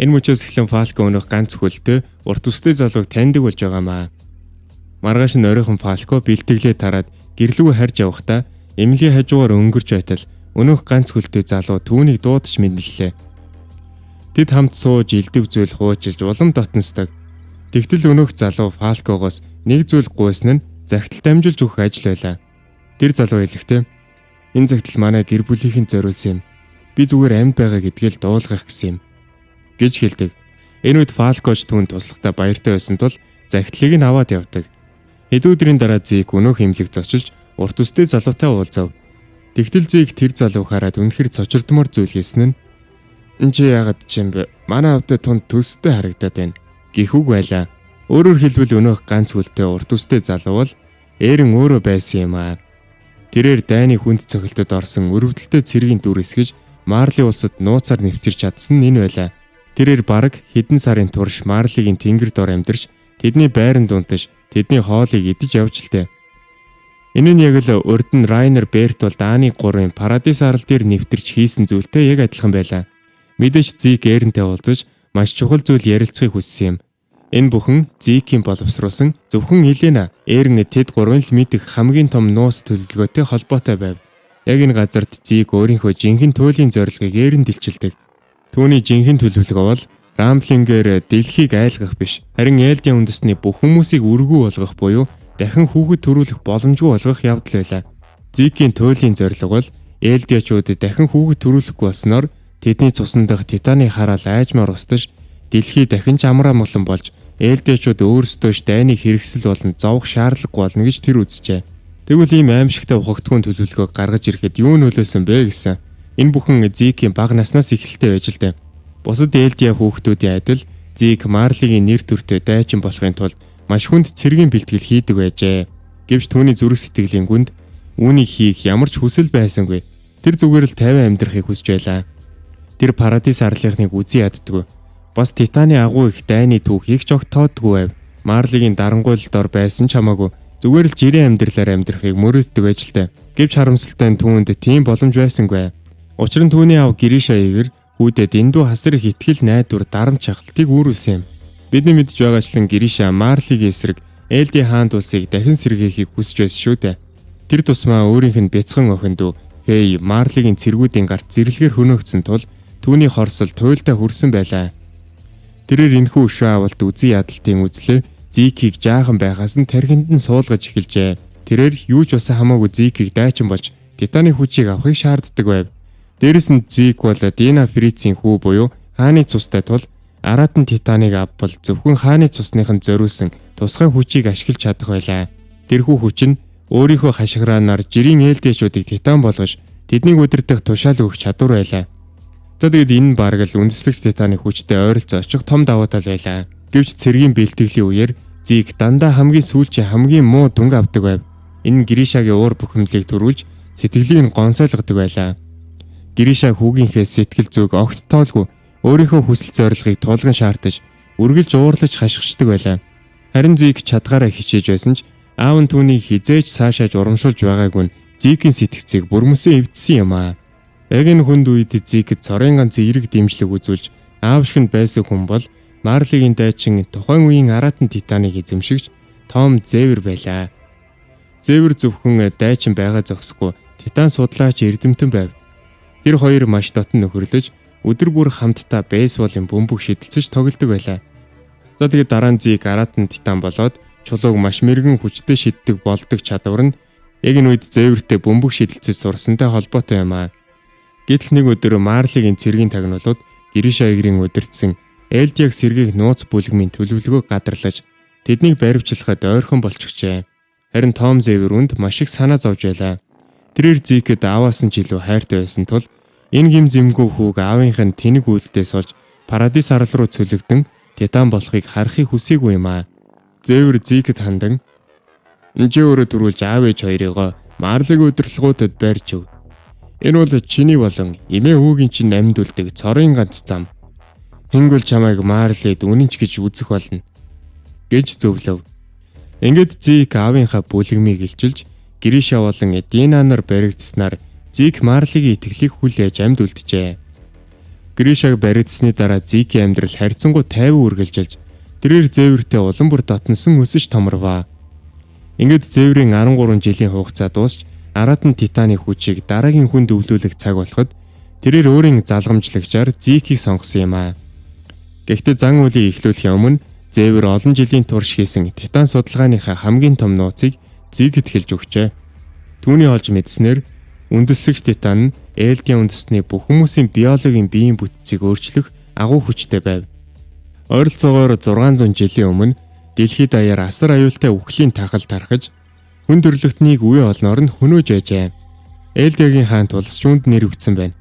Энэ мөчөөс эхлэн Фалко өнөх ганц хөлтэй урт үстэй залууг таньдаг болж байгаамаа. Маргааш нь оройхон Фалко бэлтгэлээ тараад гэрлүүг харж явахдаа эмнэлгийн хажуугаар өнгөрч байтал өнөх ганц хөлтэй залуу түүнийг дуудаж мэдлэлээ. Тэд хамт сууж илдэв зүйл хуучилж улам дотносдог. Тэгтэл өнөх залуу Фалкогоос нэг зүйл гуйсан нь загтал дамжуулж өгөх ажил байлаа. Тэр залуу хэлэхдээ энэ загтал манай гэр бүлийнхэн зориулсан юм. Би зүгээр амьд байгаа гэдгээл дуулгах гэсэн юм гэж хэлдэг. Энэ үед Фалкоч түүнд туслахтаа баяртай байсан тул захидлыг нь аваад явдаг. Хэд өдрийн дараа Зик өнөө хэмлэг зочилж урт үстэй залуутай уулзав. Тэгтэл Зик тэр залууг хараад үнэхэр цочирдмор зүйл хийсэн нь "Энд чи яагаад чим бэ? Манай авдаа тунд төстэй харагдаад байна" гэх үг байлаа. Өөрөөр хэлбэл өнөөх ганц хүлтэй урт үстэй залуу бол Эрен өөрөө байсан юм аа. Тэрээр дайны хүнд цохилтод орсон өрөвдөлтөй цэргийн дүр эсгэж Марли улсад нууцаар нэвчирч чадсан нь энэ байлаа. Тэрээр бараг хэдэн сарын турш Марлигийн тэнгэр дор амьдарч тэдний байранд унтаж тэдний хоолыг идэж явж лтэй. Энэ нь яг л урд нь Райнер Берт бол Дааны 3-ын Парадис арал дээр нэвтэрч хийсэн зүйлтэй яг адилхан байлаа. Мэдээж Зик Эрентэй уулзаж маш чухал зүйл ярилцахыг хүссэн юм. Энэ бүхэн Зикийн боловсруулсан зөвхөн Елена, Эрен тэд 3 л мэдэх хамгийн том нуус төлөвлөгөөтэй холбоотой байв. Яг энэ газарт Зик өөрийнхөө жинхэнэ туйлын зорилгыг Эренд илчилдэг. Түүний жинхэнэ төлөвлөгөө бол Рамблингээр дэлхийг айлгах биш, харин Элдийн үндэсний бүх хүмүүсийг үргүү болгох буюу дахин хүүхэд төрүүлэх боломжгүй болгох явдал байлаа. Зикийн туйлын зорилго бол Элдиачуудад дахин хүүхэд төрүүлэхгүй болсноор тэдний цусан дахь Титаны хараал айжмаар устж дэлхий дахин ч амраа молон болж Элдиачууд өөрсдөө дайныг хэрэгсэл болон зовох шаардлагагүй болно гэж тэр үзжээ. Тэгвэл ийм аимшигтай ухагтгуун төлөвлөгөө гаргаж ирэхэд юу нөлөөсөн бэ гэсэн. Энэ бүхэн Зикийн бага наснаас эхэлтэй байж л дээ. Бусад Элдиа хүүхдүүдийн адил Зик Марлигийн нэр төртэй дайчин болохын тулд маш хүнд цэргийн бэлтгэл хийдэг байжээ. Гэвч түүний зүрх сэтгэлийн гүнд үүнийг хийх ямар ч хүсэл байсангүй. Тэр зүгээр л 50 амьдрахыг хүсэж байлаа. Тэр Парадис арлынхныг үзий яддгүй. Бас Титаны агуу их дайны түүхийг ч огт тоодгүй байв. Марлигийн дарангуйлалд ор байсан ч хамаагүй зүгээр л жирийн амьдралаар амьдрахыг мөрөөддөг ажилтай. Гэвч харамсалтай нь түүнд тийм боломж байсангүй. Учир нь түүний аав Гриша игэр хүйдэд эндүү хасар их итгэл найдвар дарамт шахалтыг үүрүүлсэн юм. Бидний мэдж байгаачлан Гриша Марлигийн эсрэг Элди хаанд улсыг дахин сэргээхийг хүсэж байсан шүү дээ. Тэр тусмаа өөрийнх нь бяцхан охин дүү Фэй Марлигийн цэргүүдийн гарт зэрлэгээр хөнөөгдсөн тул түүний хорсол туйлдаа хүрсэн байлаа. Тэрээр энэхүү өшөө авалт үзий ядалтын үзлээ Зикийг жаахан байхаас нь тархинд нь суулгаж эхэлжээ. Тэрээр юу ч басан хамаагүй Зикийг дайчин болж Титаны хүчийг авахыг шаарддаг байв. Дээрэс нь Зик бол Дина Фрицийн хүү буюу хааны цустай тул Аратан Титаныг авбал зөвхөн хааны цусныхан зориулсан тусгай хүчийг ашиглаж чадах байлаа. Тэрхүү хүч нь өөрийнхөө хашгираанаар жирийн Элдиачуудыг Титан болгож тэднийг удирдах тушаал өгөх чадвар байлаа. За тэгэд энэ бараг л үндэслэгч Титаны хүчтэй ойролцоо очих том давуу тал байлаа. Гэвч цэргийн бэлтгэлийн үеэр Зик дандаа хамгийн сүүлчийн хамгийн муу дүнг авдаг байв. Энэ Гришагийн уур бухимдлыг төрүүлж сэтгэлийг нь гонсойлгодог байлаа. Гриша хүүгийнхээ сэтгэл зүг огт тоолгүй өөрийнхөө хүсэл зорилгыг тулган шаардаж үргэлж уурлаж хашгичдаг байлаа. Харин Зик чадгаараа хичээж байсан ч аав нь түүнийг хизээж цаашааж урамшуулж байгаагүй нь Зикийн сэтгцийг бүрмөсөн эвдсэн юм аа. Яг энэ хүнд үед Зикэд цорын ганц эерэг дэмжлэг үзүүлж аав шиг нь байсан хүн бол Марлигийн дайчин тухайн үеийн Аратан Титаныг эзэмшигч Том Зевер байлаа. Зевер зөвхөн дайчин байгаа зогсохгүй Титан судлаач эрдэмтэн байв. Тэр хоёр маш дотн нөхөрлөж өдөр бүр хамтдаа бейсболын бөмбөг шидэлцэж тоглодог байлаа. За тэгээд дараа нь Зик Аратан Титан болоод чулууг маш мэрэгэн хүчтэй шиддэг болдог чадвар нь яг энэ үед Зевертэй бөмбөг шидэлцэж сурсантай холбоотой юм аа. Гэтэл нэг өдөр Марлигийн цэргийн тагнуулууд Гриша игрийн удирдсан Элдиаг сэргээх нууц бүлгмийн төлөвлөгөөг гадарлаж тэднийг баривчлахад ойрхон болчихжээ. Харин Том Зевер үнд маш их санаа зовж байлаа. Тэрээр Зикэд ааваас нь ч илүү хайртай байсан тул энэ гим зэмгүй хүүг аавынх нь тэнэг үйлдэлээс олж Парадис арал руу цөлөгдөн Титан болохыг харахыг хүсээгүй юм аа. Зевер Зикэд хандан "Энд өөрөө төрүүлж аав ээж хоёрыгоо Марлиг удирдлагуудад байрч өг. Энэ бол чиний болон эмээ хүүгийн чинь амьд үлдэг цорын ганц зам. Хэнгүүл чамайг Марлид үнэнч гэж үзэх болно" гэж зөвлөв. Ингээд Зик аавынхаа бүлэгмийг илчилж Гриша болон Динанаар баригдсанаар Зик Марлигийн итгэлийг хүлээж амьд үлджээ. Гришаг баригдсны дараа Зикийн амьдрал харьцангуй тайван үргэлжилж тэрээр Зевертэй улам бүр дотносон өсөж томорваа. Ингээд Зеверийн 13 жилийн хугацаа дуусч Аратан Титаны хүчийг дараагийн хүнд өвлүүлэх цаг болоход тэрээр өөрийн залгамжлагчаар Зикийг сонгосон юм аа. Гэхдээ зан үйлийг эхлүүлэхийн өмнө Зевер олон жилийн турш хийсэн Титан судалгааныхаа хамгийн том нууцыг Зикэд хэлж өгчээ. Түүний олж мэдснээр үндэслэгч Титан нь Элдийн үндэсний бүх хүмүүсийн биологийн биеийн бүтцийг өөрчлөх агуу хүчтэй байв. Ойролцоогоор 600 жилийн өмнө дэлхийд даяар асар аюултай үхлийн тахал тархаж хүн төрлөختнийг үе олноор нь хөнөөж байжээ. Элдиагийн хаан тулс юунд нэр өгсөн байна.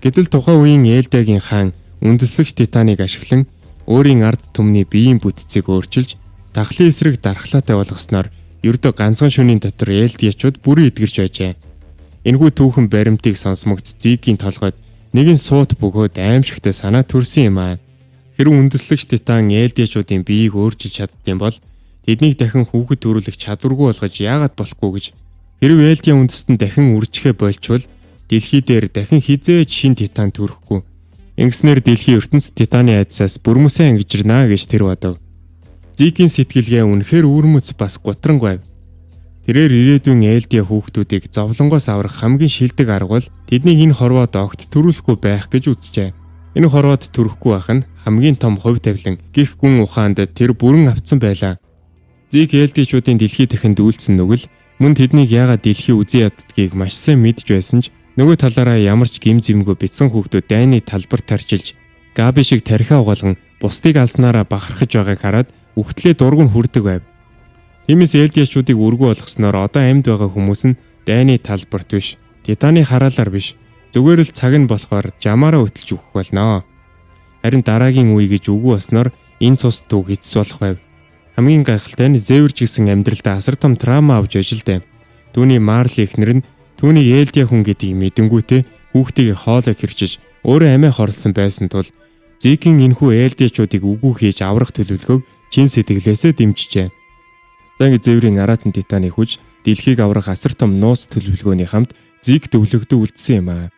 Гэтэл тухайн үеийн Элдиагийн хаан үндэслэгч Титаныг ашиглан өөрийн ард түмний биеийн бүтцийг өөрчилж тахлын эсрэг дархлаатай болгосноор ердөө ганцхан шөнийн дотор Элдиачууд бүрэн эдгэрч байжээ. Энэхүү түүхэн баримтыг сонсмогц Зигийн толгойд нэгэн суут бөгөөд аимшигтай санаа төрсөн юм аа. Хэрвээ үндэслэгч Титан Элдиачуудын биеийг өөрчилж чаддсан бол тэднийг дахин хүүхэд төрүүлэх чадваргүй болгож яагаад болохгүй гэж хэрвээ Элдиа үндэстэн дахин үржихэ болчвол дэлхий дээр дахин хизээж шин Титан төрөхгүй. Ингэснээр дэлхийн ертөнц Титаны айдсаас бүрмөсөө ангижирнаа гэж тэр бодов. Зигийн сэтгэлгээ үнэхээр үүрмэц бас гутран байв. Тэрээр ирээдүйн Элдиа хүүхдүүдийг зовлонгоос аврах хамгийн шилдэг арга бол тэднийг энэ хорвоод огт төрүүлэхгүй байх гэж үзжээ. Энэ хорвоод төрөхгүй байх нь хамгийн том хувь тавилан гих гүн ухаанд тэр бүрэн автсан байлаа. Зиг Элдиачуудын дэлхий дахинд үйлдсэн нүгэл мөн тэднийг яагаад дэлхий үзэн яддгийг маш сайн мэдж байсан ч нөгөө талаараа ямар ч гим зэмгүй битсэн хүүхдүүд дайны талбар тарчилж Габи шиг тархиа угаалган бусдыг алснараа бахархаж байгааг хараад үхтлээ дургуун хүрдэг байв. Тиймээс Элдиачуудыг үргүү болгосноор одоо амьд байгаа хүмүүс нь дайны талбарт биш, Титаны хараалаар биш, зүгээр л цаг нь болохоор жамаараа өтөлж өгөх болно. Харин дараагийн үе гэж үгүй болсноор энэ цус дүүг эцэс болох байв. Хамгийн гайхалтай нь Зэвэрч гисэн амьдралдаа асар том траума авч ажилдаа. Түүний Марли эхнэр нь түүний Элдиа хүн гэдгийг мэдэнгүүтээ хүүхдийг хоолой хэрчиж өөрөө амиа хорлсон байсан тул Зигийн энхүү Элдиачуудыг үгүй хийж аврах төлөвлөгөөг чин сэтгэлээсээ дэмжижээ. За ингэ Зэврийн аратан Титаны хүч дэлхийг аврах асар том нууц төлөвлөгөөний хамт Зиг төвлөгдөө үлдсэн юм аа.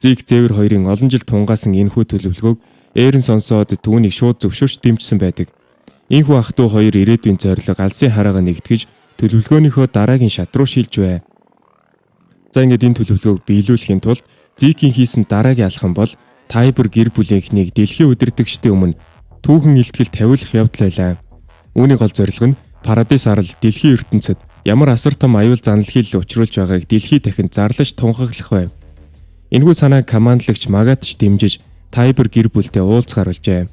Зиг Зэвэр хоёрын олон жил тунгаасан энхүү төлөвлөгөөг Эрен сонсоод түүнийг шууд зөвшөөрч дэмжсэн байдаг. Энхүү ах トゥ хоёр ирээдүйн зорилго алсын хараагаа нэгтгэж төлөвлөгөөнийхөө дараагийн шат руу шилж байв. За ингээд энэ төлөвлөгөөг биелүүлэхийн тулд Зигийн хийсэн дараагийн алхам бол Тайбер гэр бүлийнхнийг дэлхийн удирдагчдын өмнө түүхэн илтгэл тавиулах явдал байлаа. Үүний гол зорилго нь Парадис арал дэлхийн ертөнцид ямар асар том аюул занал хийл учруулж байгааг дэлхий дахинд зарлаж тунхаглах байв. Энэхүү санааг командлагч Магатч дэмжиж Тайбер гэр бүлтэй уулзгааруулжээ.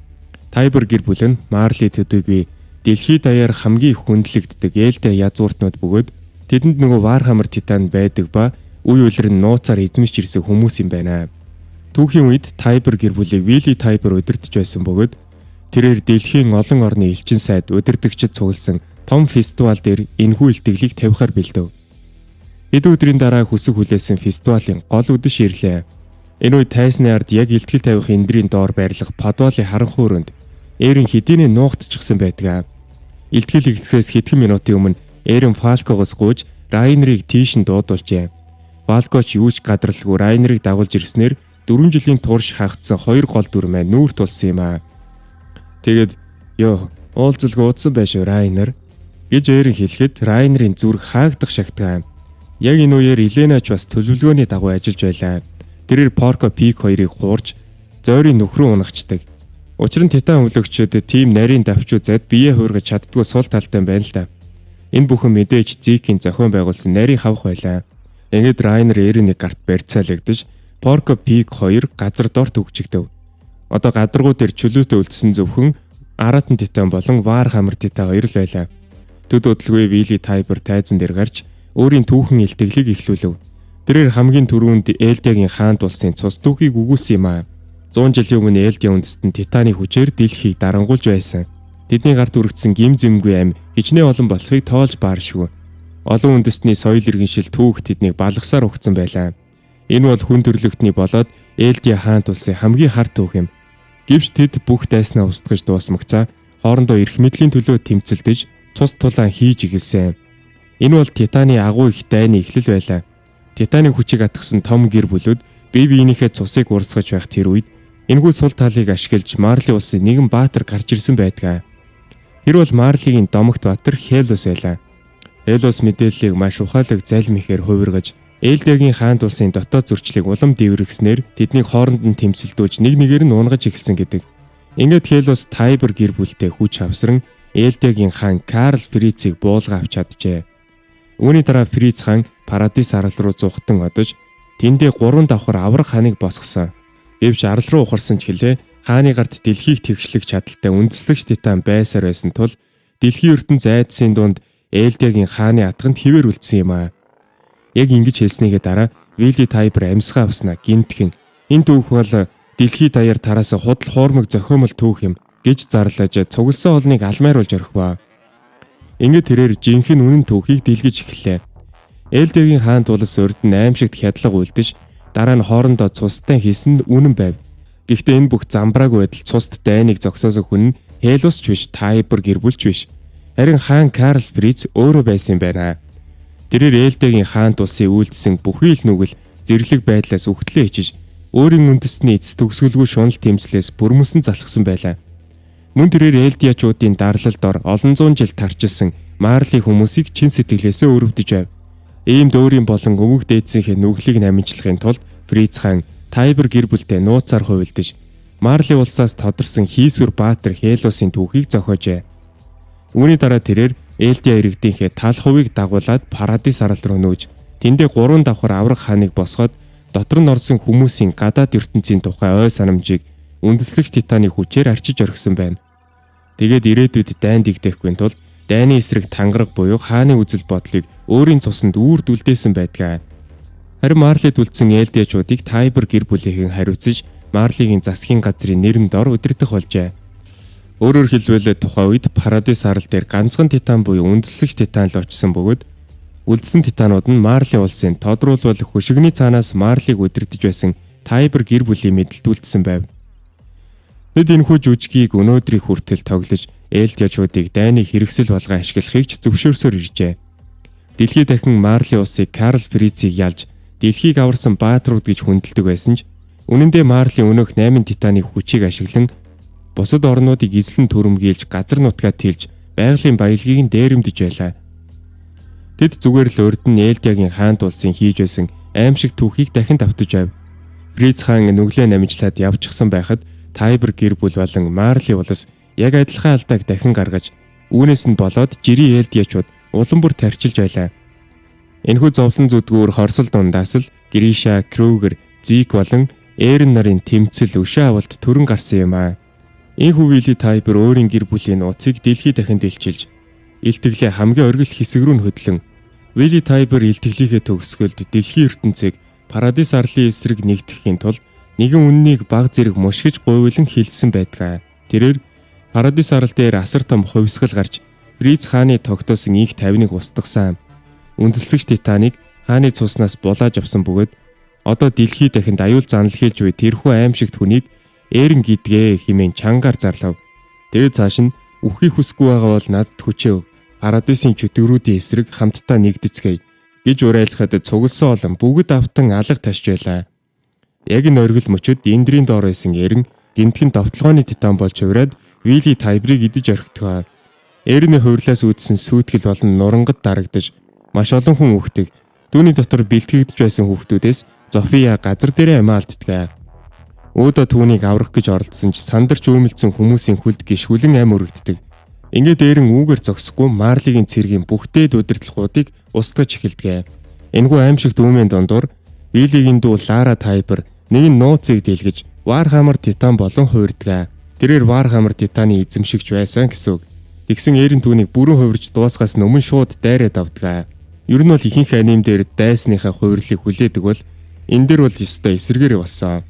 Тайбер гэр бүл нь Марли төдийгүй дэлхийд даяар хамгийн их хүндлэгддэг Элдиа язгууртнууд бөгөөд тэдэнд нөгөө Вархаммер Титан байдаг ба үе үлрэн нууцаар эзэмшиж ирсэн хүмүүс юм байна. Түүхийн үед Тайбер гэр бүлийг Вилли Тайбер удирдах байсан бөгөөд тэрээр дэлхийн олон орны элчин сайд удирдагчид цугласан том фестивал дээр энэхүү илтгэлийг тавихаар бэлдэв. Эд өдрийн дараа хүсэг хүлээсэн фестивалийн гол үдэш ирлээ. Энэ үед тайсны ард яг илтгэл тавих эндрийн доор байрлах Падвали харанхуй өрөөнд Эрен хэдийнэ нуугдчихсан байдаг. Илтгэл эхлэхээс хэдхэн минутын өмнө Эрен Фалкогоос гуйж Райнерыг тийш нь дуудуулжээ. Фалкоч юу ч гадралгүй Райнерыг дагуулж ирснээр 4 жилийн турш хаагцсан 2 гол дүрмээ нүүр тулсан юм аа. Тэгэд ёо уулзалгүй удсан байш уу Райнер гэж Эрен хэлэхэд Райнерын зүрх хаагдах шагтгаан. Яг энэ үеэр Еленач бас төлөвлөгөөний дагуу ажиллаж байлаа. Тэрээр Порко Пик хоёрыг хуурж зойрын нөхрөө унагчдаг. Учир нь Титан хөвлөгчд тим нарийн давчуудад бие хуургаж чаддгүй сул талтай байна л да. Энэ бүхэн мэдээж Зигийн зохион байгуулсан нарийн хавх байлаа. Ингээд Райнер Эренийг гарт барьцаалагдаж Порко Пик 2 газар дорт өгчигдэв. Одоо гадаргуу дээр чөлөөтэй үлдсэн зөвхөн Аратан Титан болон Вархаммер Титан хоёр л байлаа. Төд удалгүй Вилли Тайбер тайзан дээр гарч өөрийн түүхэн илтгэлийг эхлүүлв. Тэрээр хамгийн түрүүнд Элдиагийн хаант улсын цус дүүхийг үгүйсэн юм аа. 100 жилийн өмнө Элдиа үндэстэн Титаны хүчээр дэлхийг дарангуйлж байсан. Тэдний гарт үргэжсэн гим зэмгүй ам хичнээн олон болохыг тоолж бааршгүй. Олон үндэстний соёл иргэншил түүх тэднийг балгасаар өгсөн байлаа. Энэ бол хүн төрлөختний болоод Элдиа хаант улсын хамгийн харт түүх юм. Гэвч тэд бүх дайснаа устгаж дуусмагцаа хоорондоо эрх мэдлийн төлөө тэмцэлдэж цус тулаан хийж игэлсэн. Энэ бол Титаны агуу их дайны эхлэл байлаа. Титаны хүчийг атгсан том гэр бүлүүд бие биенийхээ цусыг урсгаж байх тэр үед энэхүү сул талыг ашиглаж Марли улсын нэгэн баатар гарч ирсэн байдаг. Тэр бол Марлигийн домогт баатар Хелос байлаа. Хелос мэдээллийг маш ухаалаг залим ихээр хувиргаж Элдиагийн хаант улсын дотоод зөрчлийг улам дэврэгснээр тэдний хооронд нь тэмцэлдүүлж нэг нэгээр нь унгаж эхэлсэн гэдэг. Ингээд Хелос Тайбер гэр бүлтэй хүч авсран Элдиагийн хаан Карл Фрицийг буулга авч чаджээ. Үүний дараа Фриц хаан Парадис арал руу зугтан одож тэндээ 3 давхар аврах ханыг босгосон. Гэвч арал руу ухарсан ч хэлээ хааны гарт дэлхийг тэгшлэх чадaltaй үндэслэгч титан байсаар байсан тул дэлхийн ертөнц айдсын дунд Элдиагийн хааны атганд хിവэр үлдсэн юм аа. Яг ингэж хэлснийгээ дараа Вилли Тайбер амьсгаа авснаа гинтхэн энэ түүх бол дэлхий даяар тараас худал хуурмаг зохиомол түүх юм гэж зарлаж цугласан олныг алмайруулж орхиваа. Ингээд тэрээр жинхэнэ үнэн түүхийг дэлгэж эхэллээ. Элдиагийн хаанд улс урд нь аимшигт хядлага үлдэж дараа нь хоорондоо цустай хийсэн нь үнэн байв. Гэхдээ энэ бүх замбраагүй байдал цуст дайныг зогсоосон хүн нь Хелос ч биш, Тайбер гэр бүлч биш. Харин хаан Карл Фриц өөрөө байсан юм байна. Тэрээр Элдиагийн хаант улсын үйлдэлсэн бүхий л нүгэл зэрлэг байдлаас үхтлээ хичиж өөрийн үндэсний эцэс төгсгөлгүй шунал тэмцлээс бүрмөсөн залхсан байлаа. Мөн тэрээр Элдиачуудын дарлалд ор олон зуун жил тарчилсан Марли хүмүүсийг чин сэтгэлээсээ өрөвдөж байв. Ийм дөөрийн болон өвөг дээдсийнхээ нүглийг намжлахын тулд Фриц хаан Тайбер гэр бүлтэй нууцаар хувилдаж Марли улсаас тодорсон хийсвэр баатар Хелосын түүхийг зохиожээ. Үүний дараа тэрээр Элдиа иргэдийнхээ тал хувийг дагуулад Парадис арал руу нүүж тэндээ 3 давхар аврах хааныг босгоод дотор нь орсон хүмүүсийн гадаад ертөнцийн тухай ой санамжийг үндэслэгч титаны хүчээр арчиж орхисон байна. Тэгээд ирээдүйд дайн дэгдэхгүй тул дайны эсрэг тангараг буюу хааны үзэл бодлыг өөрийн цуснд үрд үлдээсэн байдгаа. Харин Марлид үлдсэн Элдиачуудыг Тайбер гэр бүлийнхэн хариуцж Марлигийн засгийн газрын нэрэн дор удирдах болжээ. Өөрөөр хэлбэл тухайн үед Парадис арал дээр ганцхан титан буюу үндэслэгч титан л очсон бөгөөд үлдсэн титанууд нь Марли улсын тодруулбал хөшигний цаанаас Марлиг удирдах байсан Тайбер гэр бүлийн мэдлэлд үлдсэн байв. Бид энэхүү жүжигийг өнөөдрийн хүртэл тоглож Элдиачуудыг дайны хэрэгсэл болгон ашиглахыг ч зөвшөөрсөөр иржээ. Дэлхий дахин Марли улсыг Карл Фрицийг ялж дэлхийг аварсан бааtruуд гэж хүндэлдэг байсан ч үнэн дээр Марли өнөөх 8 титаны хүчийг ашиглан бусад орнуудыг эзлэн түрэмгийлж газар нутгаа тэлж байгалийн баялагийг нь дээрэмдэж байлаа. Тэд зүгээр л урд нь Элдиагийн хаант улсын хийж байсан аимшиг түүхийг дахин давтаж байв. Фриц хаан нүглээ намжлаад явчихсан байхад Тайбер гэр бүл болон Марли улс яг адилхан алдааг дахин гаргаж үүнээс нь болоод жирийн Элдиачууд улам бүр тарчилж байлаа. Энэхүү зовлон зүдгүүр хорсол дундаас л Гриша, Крюгер, Зик болон Эрен нарын тэмцэл өшөө авалт төрөн гарсан юм аа. Энэхүү Вилли Тайбер өөрийн гэр бүлийн нууцыг дэлхий дахин дэлчилж илтгэлээ хамгийн оргил хэсэг рүү нь хөдлөн Вилли Тайбер илтгэлийнхээ төгсгөлд дэлхийн ертөнцийг Парадис арлын эсрэг нэгтгэхийн тулд нэгэн үннийг баг зэрэг мушгиж гуйлан хилсэн байдгаа. Тэрээр Парадис арал дээр асар том хувьсгал гарч Фриц хааны тогтоосон их тавныг устгасан. Үндэслэгч титаныг хааны цуснаас булааж авсан бөгөөд одоо дэлхий дахинд аюул занал хийж буй тэрхүү аимшигт хүнийг Эрен гэдгээ хэмээн чангаар зарлав. Тэгээд цааш нь үххийг хүсгүй байгаа бол надад хүчээ өг. Парадисын чөтгөрүүдийн эсрэг хамтдаа нэгдэцгээе гэж уриалахад цугласан олон бүгд автан алга ташж байлаа. Яг энэ оргил мөчөд эндрийн доор байсан Эрен гинтгэн довтлогооны титан болж хувраад Вилли Тайберыг идэж орхитгоо. Эрний хувирлаас үүдсэн сүйтгэл болон нурангад дарагдаж маш олон хүн үхдэг. Түүний дотор бэлтгэгдэж байсан хүүхдүүдээс Зофия газар дээрээ амиа алддаг. Өөдөө түүнийг аврах гэж оролдсон ч сандарч үүмэлцэн хүмүүсийн хүлд гიშгүлэн ам өргөддөг. Ингээд Эрен үүгээр зогсохгүй Марлигийн цэргийн бүхтэй удирдлагуудыг устгаж эхэлдэг. Энэхүү аимшигт үүмийн дундуур Виллигийн дүү Лара Тайбер нэгэн нууцыг дэлгэж Вархаммер титан болон хуурдаг. Тэрээр Вархаммер титаны эзэмшигч байсан гэсэн үг. Тэгсэн Эрен түүнийг бүрэн хувирж дуусгаас өмнө шууд дайраад авдаг. Ер нь бол ихэнх аним дээр дайсныхаа хувирлыг хүлээдэг бол энэ дээр бол ёстой эсэргээр болсон.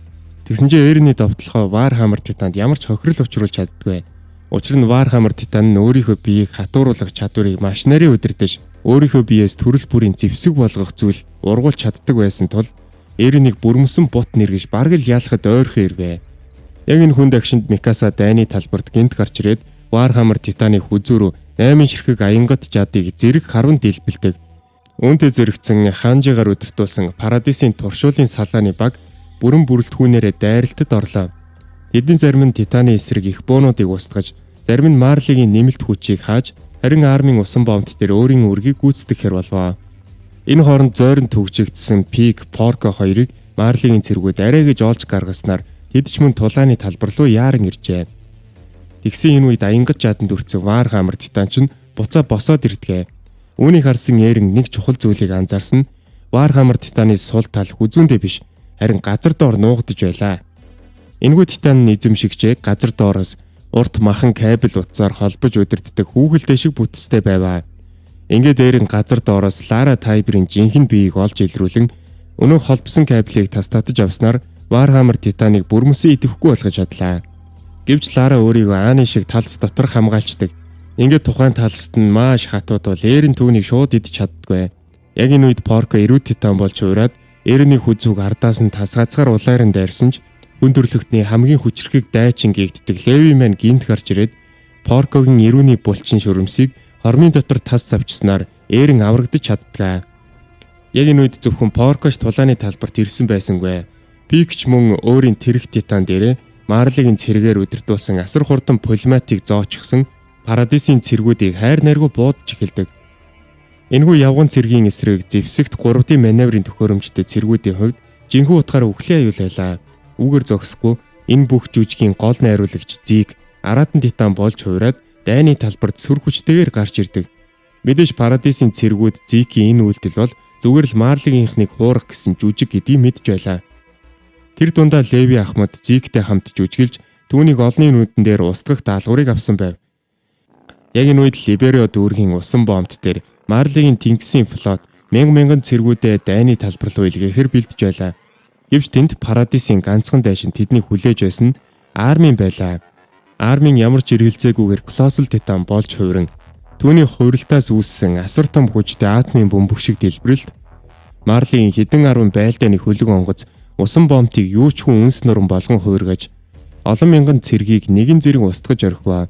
Тэгсэн чинь Эренний довтлохоо Вархаммер титанд ямар ч хохирол учруулж чаддгүй. Учир нь Вархаммер титан нь өөрийнхөө биеийг хатууруулах чадварыг маш нарийн удирдах, өөрийнхөө биеэс төрөл бүрийн зэвсэг болгох зүйл ургуулж чаддаг байсан тул Эреннийг бүрмөсөн бут нэргэж бараг л яалахад ойрхон ирвэ. Яг энэ хүнд агшинд Микаса дайны талбарт гинт гарч ирээд Вархаммер титаны хүзүүрүү 8 ширхэг аянгат жадыг зэрэг харван дэлбэлдэг. Үүнтэй зэрэгцэн хаанжигаар өдөртүүлсэн Парадисын туршуулын салааны баг бүрэн бүрэлдэхүүнээрээ дайралтад орлоо. Тэдний зарим нь титаны эсрэг их буунуудыг устгаж, зарим нь Марлигийн нэмэлт хүчийг хааж, харин армийн усан бомбт дээр өөрийн үргийг гүйцэтгэх хэр болвоо. Энэ хооронд зойрон төгжигдсэн Пик, Порко хоёрыг Марлигийн цэргүүд арай гэж олж гаргаснаар тэд ч мөн тулааны талбар руу яаран иржээ. Тэгсэн энэ үед аянгат жаданд өрцөг Вархаммер титан ч буцаа босоод ирдэг. Үүнийг харсан Эрен нэг чухал зүйлийг анзаарсан нь Вархаммер титаны сул тал хүзүүндээ биш, харин газар доор нуугдж байлаа. Энэхүү титан нь эзэмшигчээ газар доороос урт махан кабель утсаар холбож удирддаг хүүгэлдэй шиг бүтцтэй байваа. Ингээд дээрэн газар доороос Лара Тайберийн жинхэнэ биеийг олж илрүүлэн өнөө холбосон кабелийг тас татаж авснаар Вархаммер титаныг бүрмөсөн идэвхгүй болгож чадлаа. Гэвч Лара өөрийгөө ааны шиг талс дотор хамгаалцдаг. Ингээд тухайн талст нь маш хатууд бол Эрен түүнийг шууд идэж чаддгүй. Яг энэ үед Порко эрүүт титан болж хуураад Эрений хүзүүг ардаас нь тасгаацгаар улайран дайрсан ч хүндрэлтний хамгийн хүчрхэг дайчин гэгддэг Леви маань гинт гарч ирээд Поркогийн эрүүний булчин шүрмсийг хормын дотор тас завчснаар Эрен аврагдаж чаддгаа. Яг энэ үед зөвхөн Поркош тулааны талбарт ирсэн байсангүй. Пикч мөн өөрийн тэрэг титан дээрээ Марлигийн цэргээр удирдуулсан асар хурдан пулематыг зоочгсон Парадисын цэргүүдийг хайр найргүй буудаж эхэлдэг. Энэхүү явган цэргийн эсрэг зэвсэгт 3D маневрын төхөөрөмжтэй цэргүүдийн хувьд жинхэнэ утгаараа үхлийн аюулайлаа. Үүгээр зогсохгүй энэ бүх жүжигийн гол найруулагч Зиг Аратан титан болж хуураад дайны талбарт сүр хүчтэйгээр гарч ирдэг. Мэдээж Парадисын цэргүүд Зигийн энэ үйлдэл бол зүгээр л Марлигийнхнийг хуурах гэсэн жүжиг гэдгийг мэдж байлаа. Тэр дундаа Леви Ахмад Зигтэй хамт жүжиглж түүнийг олонний нүдэн дээр устгах даалгаврыг авсан байв. Яг энэ үед Либерио дүүргийн усан бомбт дээр Марлигийн Тэнгисийн флот мянган цэргүүдээ дайны талбар руу илгээхээр бэлдэж байлаа. Гэвч тэнд Парадисын ганцхан дайшин тэднийг хүлээж байсан армийн байлаа. Армийн ямар ч эргэлзээгүйгээр Колоссал титан болж хууран түүний хууралтаас үүссэн асар том хүчтэй атомын бөмбөг шиг дэлбэрэлт Марлигийн хэдэн 10 байлдааны хөлөг онгоц усан бомбтыг юу ч хүн үнс нуран болгон хуургаж олон мянган цэргийг нэгэн зэрэг устгаж орхиваа.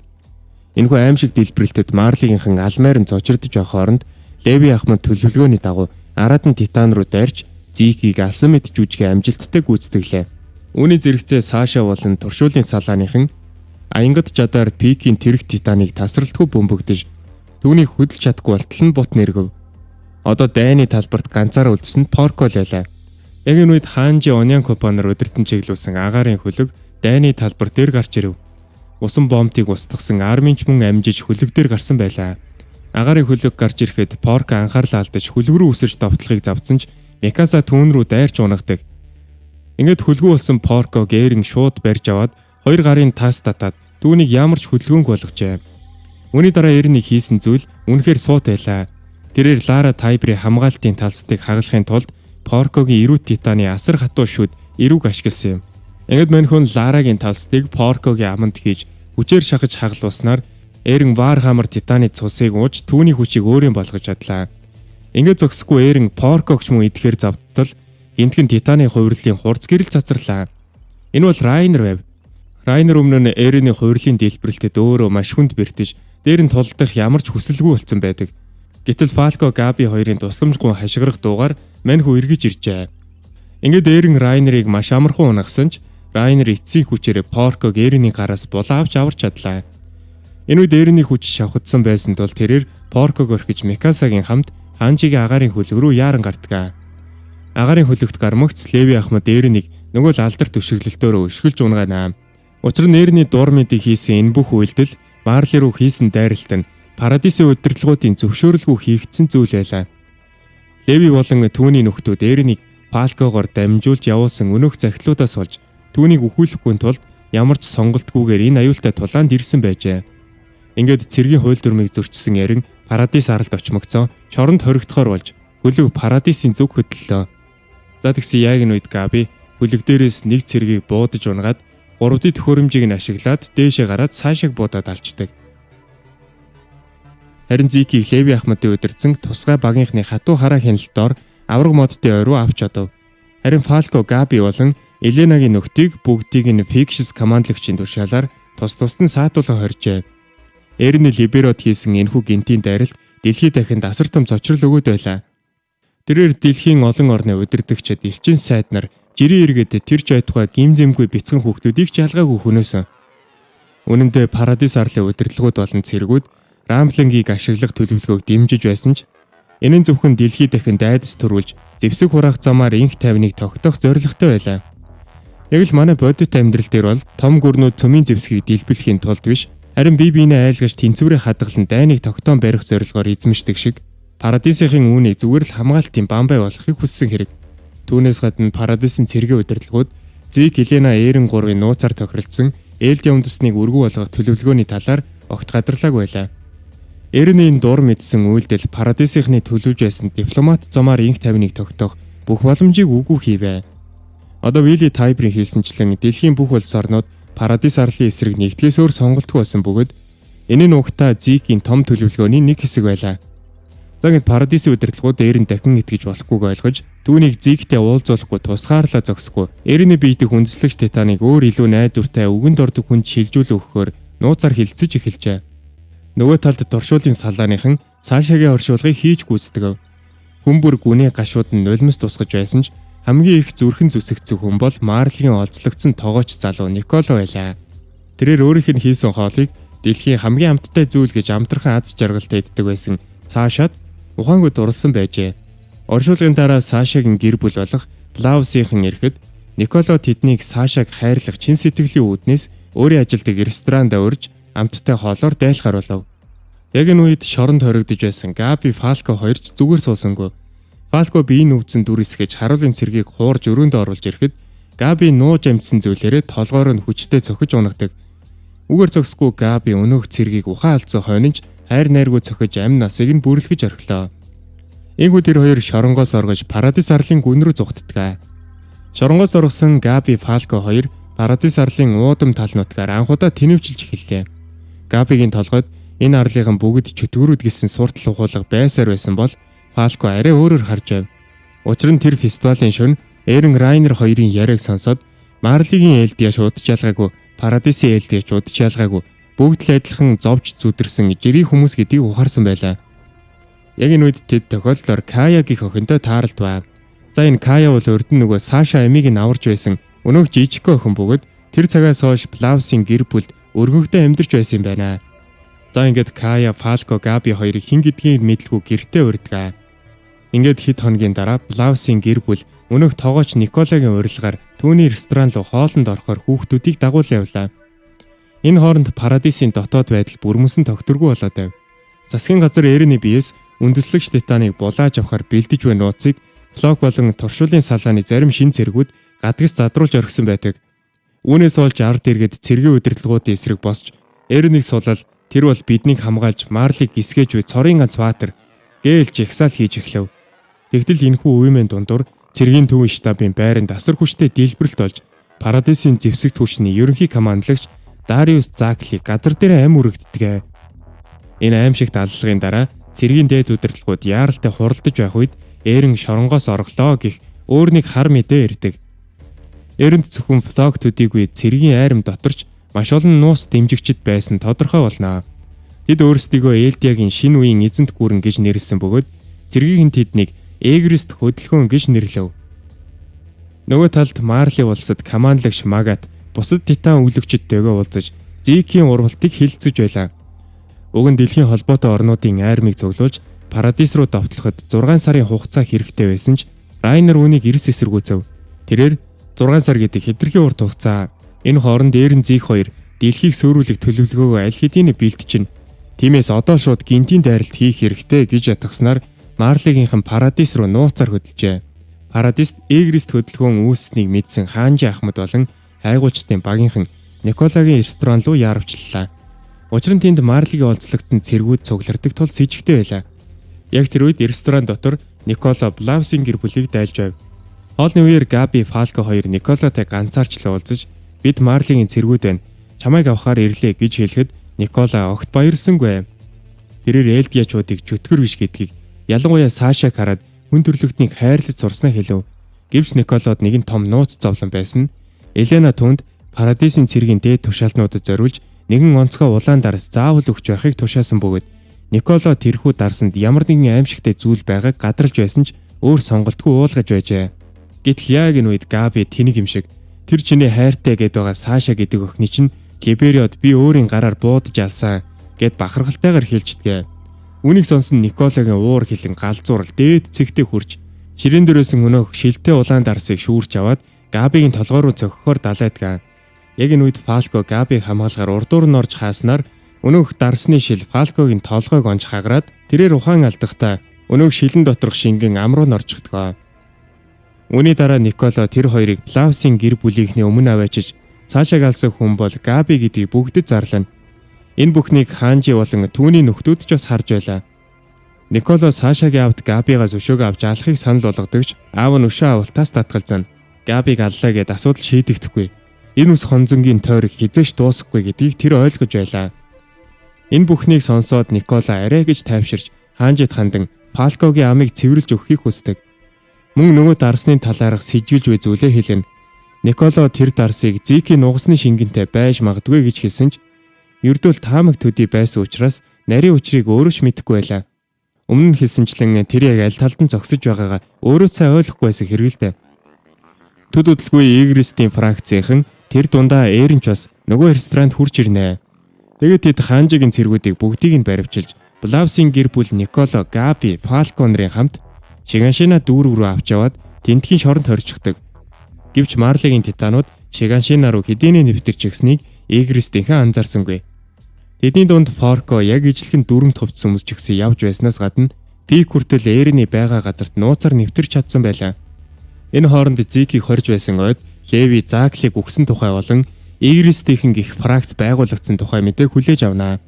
Энэхүү аимшиг дэлбэрэлтэд Марлигийнхан алмайран цочирдож байх хооронд Леви Ахмад төлөвлөгөөний дагуу Аратан титан руу дайрч Зигийг алсан мэд жүжигээ амжилттай гүйцэтгэлээ. Үүний зэрэгцээ Саша болон туршуулын салааныхан аянгад жадаар Пикийн тэрэг титаныг тасралтгүй бөмбөгдөж түүнийг хөдөлж чадахгүй болтол нь бут нэргэв. Одоо дайны талбарт ганцаараа үлдсэн Порко байлаа. Яг энэ үед Ханжи Онянкопанаар удирдан чиглүүлсэн агаарын хөлөг дайны талбар дээр гарч ирэв. Усан бомбтыг устгасан арминч мөн амжиж хөлөг дээр гарсан байлаа. Агаарын хөлөг гарч ирэхэд Порко анхаарлаа алдаж хөлөг рүү үсэж товтлохыг завдсан ч Микаса түүн рүү дайрч унагдаг. Ингээд хөлгөө болсон Порко Гэрин шууд барьж аваад хоёр гарын тас татаад түүнийг ямар ч хөдөлгөөнг болгожээ. Үүний дараа Эрений хийсэн зүйл үнэхээр суут байлаа. Тэрээр Лара Тайберийн хамгаалтын талцдыг хагалахын тулд Поркогийн эрүүт титаны асар хатуу шүд эрүүг ашигласан юм. Ингээд маньхон Ларагийн талцдыг Поркогийн аманд хийж хүчээр шахаж хагалуулснаар Эрен Вархаммер титаны цусыг ууж түүний хүчийг өөрийн болгож чадлаа. Ингээд зогсохгүй Эрен Поркогч мөн идэхээр завдтал гинтгэн титаны хувирлын хурц гэрэл цацарлаа. Энэ бол Райнер байв. Райнер өмнө нь Эрений хувирлын дэлбэрэлтэд өөрөө маш хүнд бэртэж дээр нь тулдах ямар ч хүсэлгүй болсон байдаг. Гэтэл Фалко Габи хоёрын тусламжгүй хашгирах дуугаар маньхүү эргэж иржээ. Ингээд Эрен Райнерыг маш амархан унагсан ч Райнер эцсийн хүчээр Порког Эрений гараас булаавч аварч чадлаа. Энэ үед Эрений хүч шавхагдсан байсан тул тэрээр Порког орхиж Микасагийн хамт Ханжигийн агаарын хөлөг рүү яаран гардгаа. Агаарын хөлөгт гармагц Леви Ахмад Эренийг нөгөө л алдар төшөглөлтөөр өшгөлж унгаанаа. Учир нь Эрений дур мэдийг хийсэн энэ бүх үйлдэл Марли руу хийсэн дайралт нь Парадисын удирдлагуудын зөвшөөрөлгүй хийгдсэн зүйл байлаа. Леви болон түүний нөхдүүд Эренийг Фалкогоор дамжуулж явуулсан өнөөх захидлуудаас болж түүнийг өхүүлэхгүй тулд ямар ч сонголтгүйгээр энэ аюултай тулаанд ирсэн байжээ. Ингээд цэргийн хууль дүрмийг зөрчсөн Эрен Парадис аралд очмогцсон чоронд хоригдохоор болж хөлөг Парадисын зүг хөдлөлөө. За тэгсэн яг энэ үед Габи хөлөг дээрээс нэг цэргийг буудаж унгаад 3D төхөөрөмжийг нь ашиглаад дээшээ гараад цаашааг буудаад алчдаг. Харин Зикийг Леви Ахмадын удирдсан тусгай багийнхны хатуу хараа хяналтаар авраг модтой оруу авч одов. Харин Фалко Габи болон Эленагийн нөхдийг бүгдийг нь Фикшс командлагчийн тушаалаар тус-тусад нь саатуулан хоржээ. Эрен Либерод хийсэн энэхүү гинтийн дайралт дэлхийд дахинд асар том цочрол өгöd байлаа. Тэрээр дэлхийн олон орны удирдагчид элчин сайд нар жирийн иргэд тэр жайтугай гимзэмгүй бяцхан хүүхдүүдийг ч ялгаагүй хөнөөсөн. Үнэн дээр Парадис арлын удирдлагууд болон цэргүүд Рамплингийг ашиглах төлөвлөгөөг дэмжиж байсан ч энэ нь зөвхөн дэлхийд дахинд айдас төрүүлж зэвсэг хураах замаар инх тайвныг тогтоох зорилготой байлаа. Яг л манай бодит амьдрал дээр бол том гүрнүүд цөмийн зэвсгийг дэлбэлэхийн тулд биш, харин бие биенээ айлгаж тэнцвэрийн хадгалан дайныг тогтоон барих зорилгоор эзэмшдэг шиг Парадисийн үүнийг зүгээр л хамгаалтын бамбай болохыг хүссэн хэрэг. Түүнээс гадна Парадисын цэргийн удирдлагууд Зик Елена Эрен 3-ын нууцаар тохиролцсон ээлжийн үндэснийг өргүү болгох төлөвлөгөөний талаар огт гадарлаг байлаа. Эрений дур мэдсэн үйлдэл Парадисийнхны төлөвж байсан дипломат замаар инх тавныг тогтоох бүх боломжийг үгүй хийвэ. Одоо Вилли Тайбрийн хэлсэнчлэн дэлхийн бүх улс орнууд Парадис арлын эсрэг нэгдгээс өөр сонголтгүй болсон бөгөөд энэ нь угтаа Зикийн том төлөвлөгөөний нэг хэсэг байлаа. За ингээд Парадисын удирдлагууд Эрен дахин итгэж болохгүйг ойлгож түүнийг Зиктэй уулзуулахгүй тусгаарлаа зогсохгүй. Эрений биедэх үндэслэгч Титаныг өөр илүү найдвартай өгөнд ордог хүнд шилжүүлэх өгөхөөр нууцаар хилцэж эхэлжээ. Нөгөө талд туршуулын салааныхан Сашагийн оршуулгыг хийж гүйцэтгэв. Хүмүүр гүний гашууд нь нулимс тусгаж байсан ч хамгийн их зүрхэн зүсэгцэх хүн бол Марлийн олзлогдсон тоогооч залуу Николо байлаа. Тэрээр өөрийнх нь хийсэн хоолыг дэлхийн хамгийн амттай зүйл гэж амтрхан аз жаргалтай иддэг байсан Сашад ухаангүй дурлсан байжээ. Оршуулгын дараа Сашагийн гэр бүл болох Плаусийнхан ирэхэд Николо тэднийг Сашаг хайрлах чин сэтгэлийн үүднээс өөрийн ажилдаг ресторанд урьж амттай хоолоор дайлахаар болов. Яг энэ үед шоронд хоригдож байсан Габи Фалко хоёрч зүгээр суусангүй. Фалко биеийн өвдсөн дүр эсгэж харуулын цэргийг хуурж өрөөндө оруулж ирэхэд Габи нууж амжсан зүйлээрээ толгойр нь хүчтэй цохиж унагадаг. Үгээр зогсгүй Габи өнөөх цэргийг ухаан алдсан хойнож хайр найргүй цохиж амь насыг нь бүрлгэж орхилоо. Энгүү тэр хоёр шоронгоос оргож Парадис арлын гүн рүү зүгтдэг. Шоронгоос оргосон Габи Фалко хоёр Парадис арлын уудам тал нутгаар анхудаа тэнэвчилж эхэллээ. Габигийн толгойд энэ арлынхан бүгд чөтгөрүүд гисэн суртал ухуулга байсаар байсан бол Фалко арай өөрөөр харж байв. Учир нь тэр фестивалийн шөнө Эрен Райнер хоёрын яриаг сонсоод Марлигийн ээлдээ шуудж ялгаагүй, Парадисын ээлдээ шуудж ялгаагүй бүгд л адилхан зовж зүдэрсэн жирийн хүмүүс гэдгийг ухаарсан байлаа. Яг энэ үед тэд тохиолдлоор Каягийн охинтой тааралд байв. За энэ Кая бол урд нь нөгөө Саша амийг нь аварж байсан өнөөх жижигхэн охин бөгөөд тэр цагаас хойш Плаусын гэр бүлд өргөгтэй амьдарч байсан юм байна. За ингээд Кая, Фалко, Габи хоёрыг хин гэдгийг мэдлгүй гэртээ урьдгаа. Ингээд хэд хоногийн дараа Плаусын гэр бүл өнөөх тоогооч Николагийн урилгаар түүний ресторан руу хоолнд орохоор хүүхдүүдийг дагуулсан явлаа. Энэ хооронд Парадисын дотоод байдал бүрмөсөн тогтворгүй болоод байв. Засгийн газар Эрений биеэс үндэслэгч Титаныг булааж авахар бэлдэж буй нууцыг Флок болон туршуулын салааны зарим шин цэргүүд гадагш задруулж орхисон байдаг. Үүнээс олж ард иргэд цэргийн удирдлагуудын эсрэг босч Эренийг суулал тэр бол биднийг хамгаалж Марлиг гисгэж буй цорын ганц баатар гэлж ихсаал хийж эхлэв. Тэгтэл энэхүү үеийн дундуур цэргийн төвийн штабын байранд асар хүчтэй дийлбэрэлт болж Парадисын зэвсэгт хүчний ерөнхий командлагч Дариус Закли газар дээр ам үрэгддэг. Энэ аимшигт аллагын дараа цэргийн дээд удирдлагууд яаралтай хуралдаж байх үед Эрен шоронгоос ороглоо гэх өөр нэг хар мэдээ ирдэг. Эренд зөвхөн Флок төдийгүй цэргийн айрам доторч маш олон нуус дэмжигчд байсан тодорхой болно. Тэд өөрсдийгөө Элдиагийн шинэ үеийн эзэнт гүрэн гэж нэрлсэн бөгөөд цэргийн тэднийг Эгрист хөдөлгөөн гэж нэрлэв. Нөгөө талд Марли улсад командлагч Магат бусад Титан үлэгчдтэйгээ уулзаж Зикийн урвалтыг хилцэж байлаа. Уг нь дэлхийн холбоотой орнуудын айрмыг цуглуулж Парадис руу довтлоход 6 сарын хугацаа хэрэгтэй байсан ч Райнер үүнийг эрс эсэргүүцэв. Тэрээр 6 сар гэдэг хэтэрхий урт хугацаа. Энэ хооронд Эрен Зик хоёр дэлхийг сөөрүүлэх төлөвлөгөөгөө аль хэдийн бэлтжин. Тиймээс одоо шууд гинтийн дайралт хийх хэрэгтэй гэж ятгахснаар Марлигийнхан Парадис руу нууцаар хөдөлжээ. Парадист Эгрист хөдөлгөөн үүсснийг мэдсэн Хаанжи Ахмад болон хайгуулчдын багийнхан Николагийн ресторан руу яарвчлаа. Учир нь тэнд Марлигийн олзлогдсон цэргүүд цуглардаг тул с ิจ гтэй байлаа. Яг тэр үед ресторан дотор Николо Плаусын гэр бүлийг дайлж байв. Хоолны үеэр Габи Фалко хоёр Николотой ганцаарчлаа уулзаж бид Марлигийн цэргүүд байна. Чамайг авахаар ирлээ гэж хэлэхэд Николо огт баярлсангүй. Тэрээр Элдиачуудыг чөтгөр биш гэдгийг ялангуяа Сашаг хараад хүн төрлөختнийг хайрлаж сурснаа хэлв. Гэвч Николод нэгэн том нууц зовлон байсан. Елена түнд Парадисын цэргийн дээд тушаалтнуудад зориулж нэгэн онцгой улаан дарс заавал өгч байхыг тушаасан бөгөөд Николо тэрхүү дарсанд ямар нэгэн аимшигтай зүйл байгааг гадарлаж байсан ч өөр сонголтгүй уулгаж байжээ. Гэтэл яг энэ үед Габи тэнэг юм шиг тэр чиний хайртай гэд байгаа Саша гэдэг охины чинь Либериод би өөрийн гараар буудаж алсан гэд бахархалтайгаар хэлждэг. Үнийг сонсон Николагийн уур хилэн галзуурал дээд цэгтээ хурж ширээн дээрээсэн өнөөх шилтэй улаан дарсыг шүүрч аваад Габигийн толгой руу цохихоор далайдгаа. Яг энэ үед Фалко Габи хамгаалгаар урдуур нь орж хааснаар өнөөх дарсны шил Фалкогийн толгойг онж хагараад тэрээр ухаан алдахтаа өнөөх шилэн доторх шингэн ам руу норчихдгоо. Үүний дараа Николо тэр хоёрыг Плавсын гэр бүлийнхний өмнө аваачиж цаашаа галсан хүн бол Габи гэдгийг бүгдэд зарлана. Энэ бүхнийг Ханжи болон түүний нөхдүүд ч бас харж байлаа. Николо Сашагийн авд Габигаас өшөөгөө авч алахыг санал болгодогч аав нь өшөө авалтаас татгалзана. Габиг аллаа гэд асуудал шийдэгдэхгүй. Энэ ус хонзонгийн тойрог хизээш дуусахгүй гэдгийг тэр ойлгож байлаа. Энэ бүхнийг сонсоод Николо арай гэж тайвширч Ханжид хандан Фалкогийн амийг цэвэрлж өгөхийг хүсдэг. Мөн нөгөө дарсны талаарх сэжгэлж буй зүйлээ хэлнэ. Николо тэр дарсыг Зикийн нугасны шингэнтэй байж магадгүй гэж хэлсэн ч ердөө таамаг төдий байсан учраас нарийн учрыг өөрөө ч мэдэхгүй байлаа. Өмнө нь хэлсэнчлэн тэр яг аль талд нь зогсож байгаагаа өөрөө сайн ойлгохгүй байсан хэрэгэлдэ. Төд хөдөлгөөний Игристийн фракцийнхан тэр дундаа Эренч бас нөгөө ресторанд хурж ирнэ. Тэгээд тэд Ханжигийн цэргүүдийг бүгдийг нь баривчилж Плавсын гэр бүл Николо, Габи, Фалко нарын хамт Шиганшина дүүрэг рүү авч яваад тентхийн шоронд хорчихдог. Гэвч Марлигийн титанууд Шиганшина руу хэдийнэ нэвтэрч гиснийг Игристийнхэн анзаарсангүй. Тэдний дунд Форко яг ижилхэн дүрмд хувцсан хүмүүс ч гэсэн явж байснаас гадна пик хүртэл Эрений байгаа газарт нууцаар нэвтэрч чадсан байлаа. Энэ хооронд Зикийг хорж байсан ойд Леви Заклиг үгсэн тухай болон Игристийнхэн гих фракц байгуулагдсан тухай мэдээг хүлээж авнаа.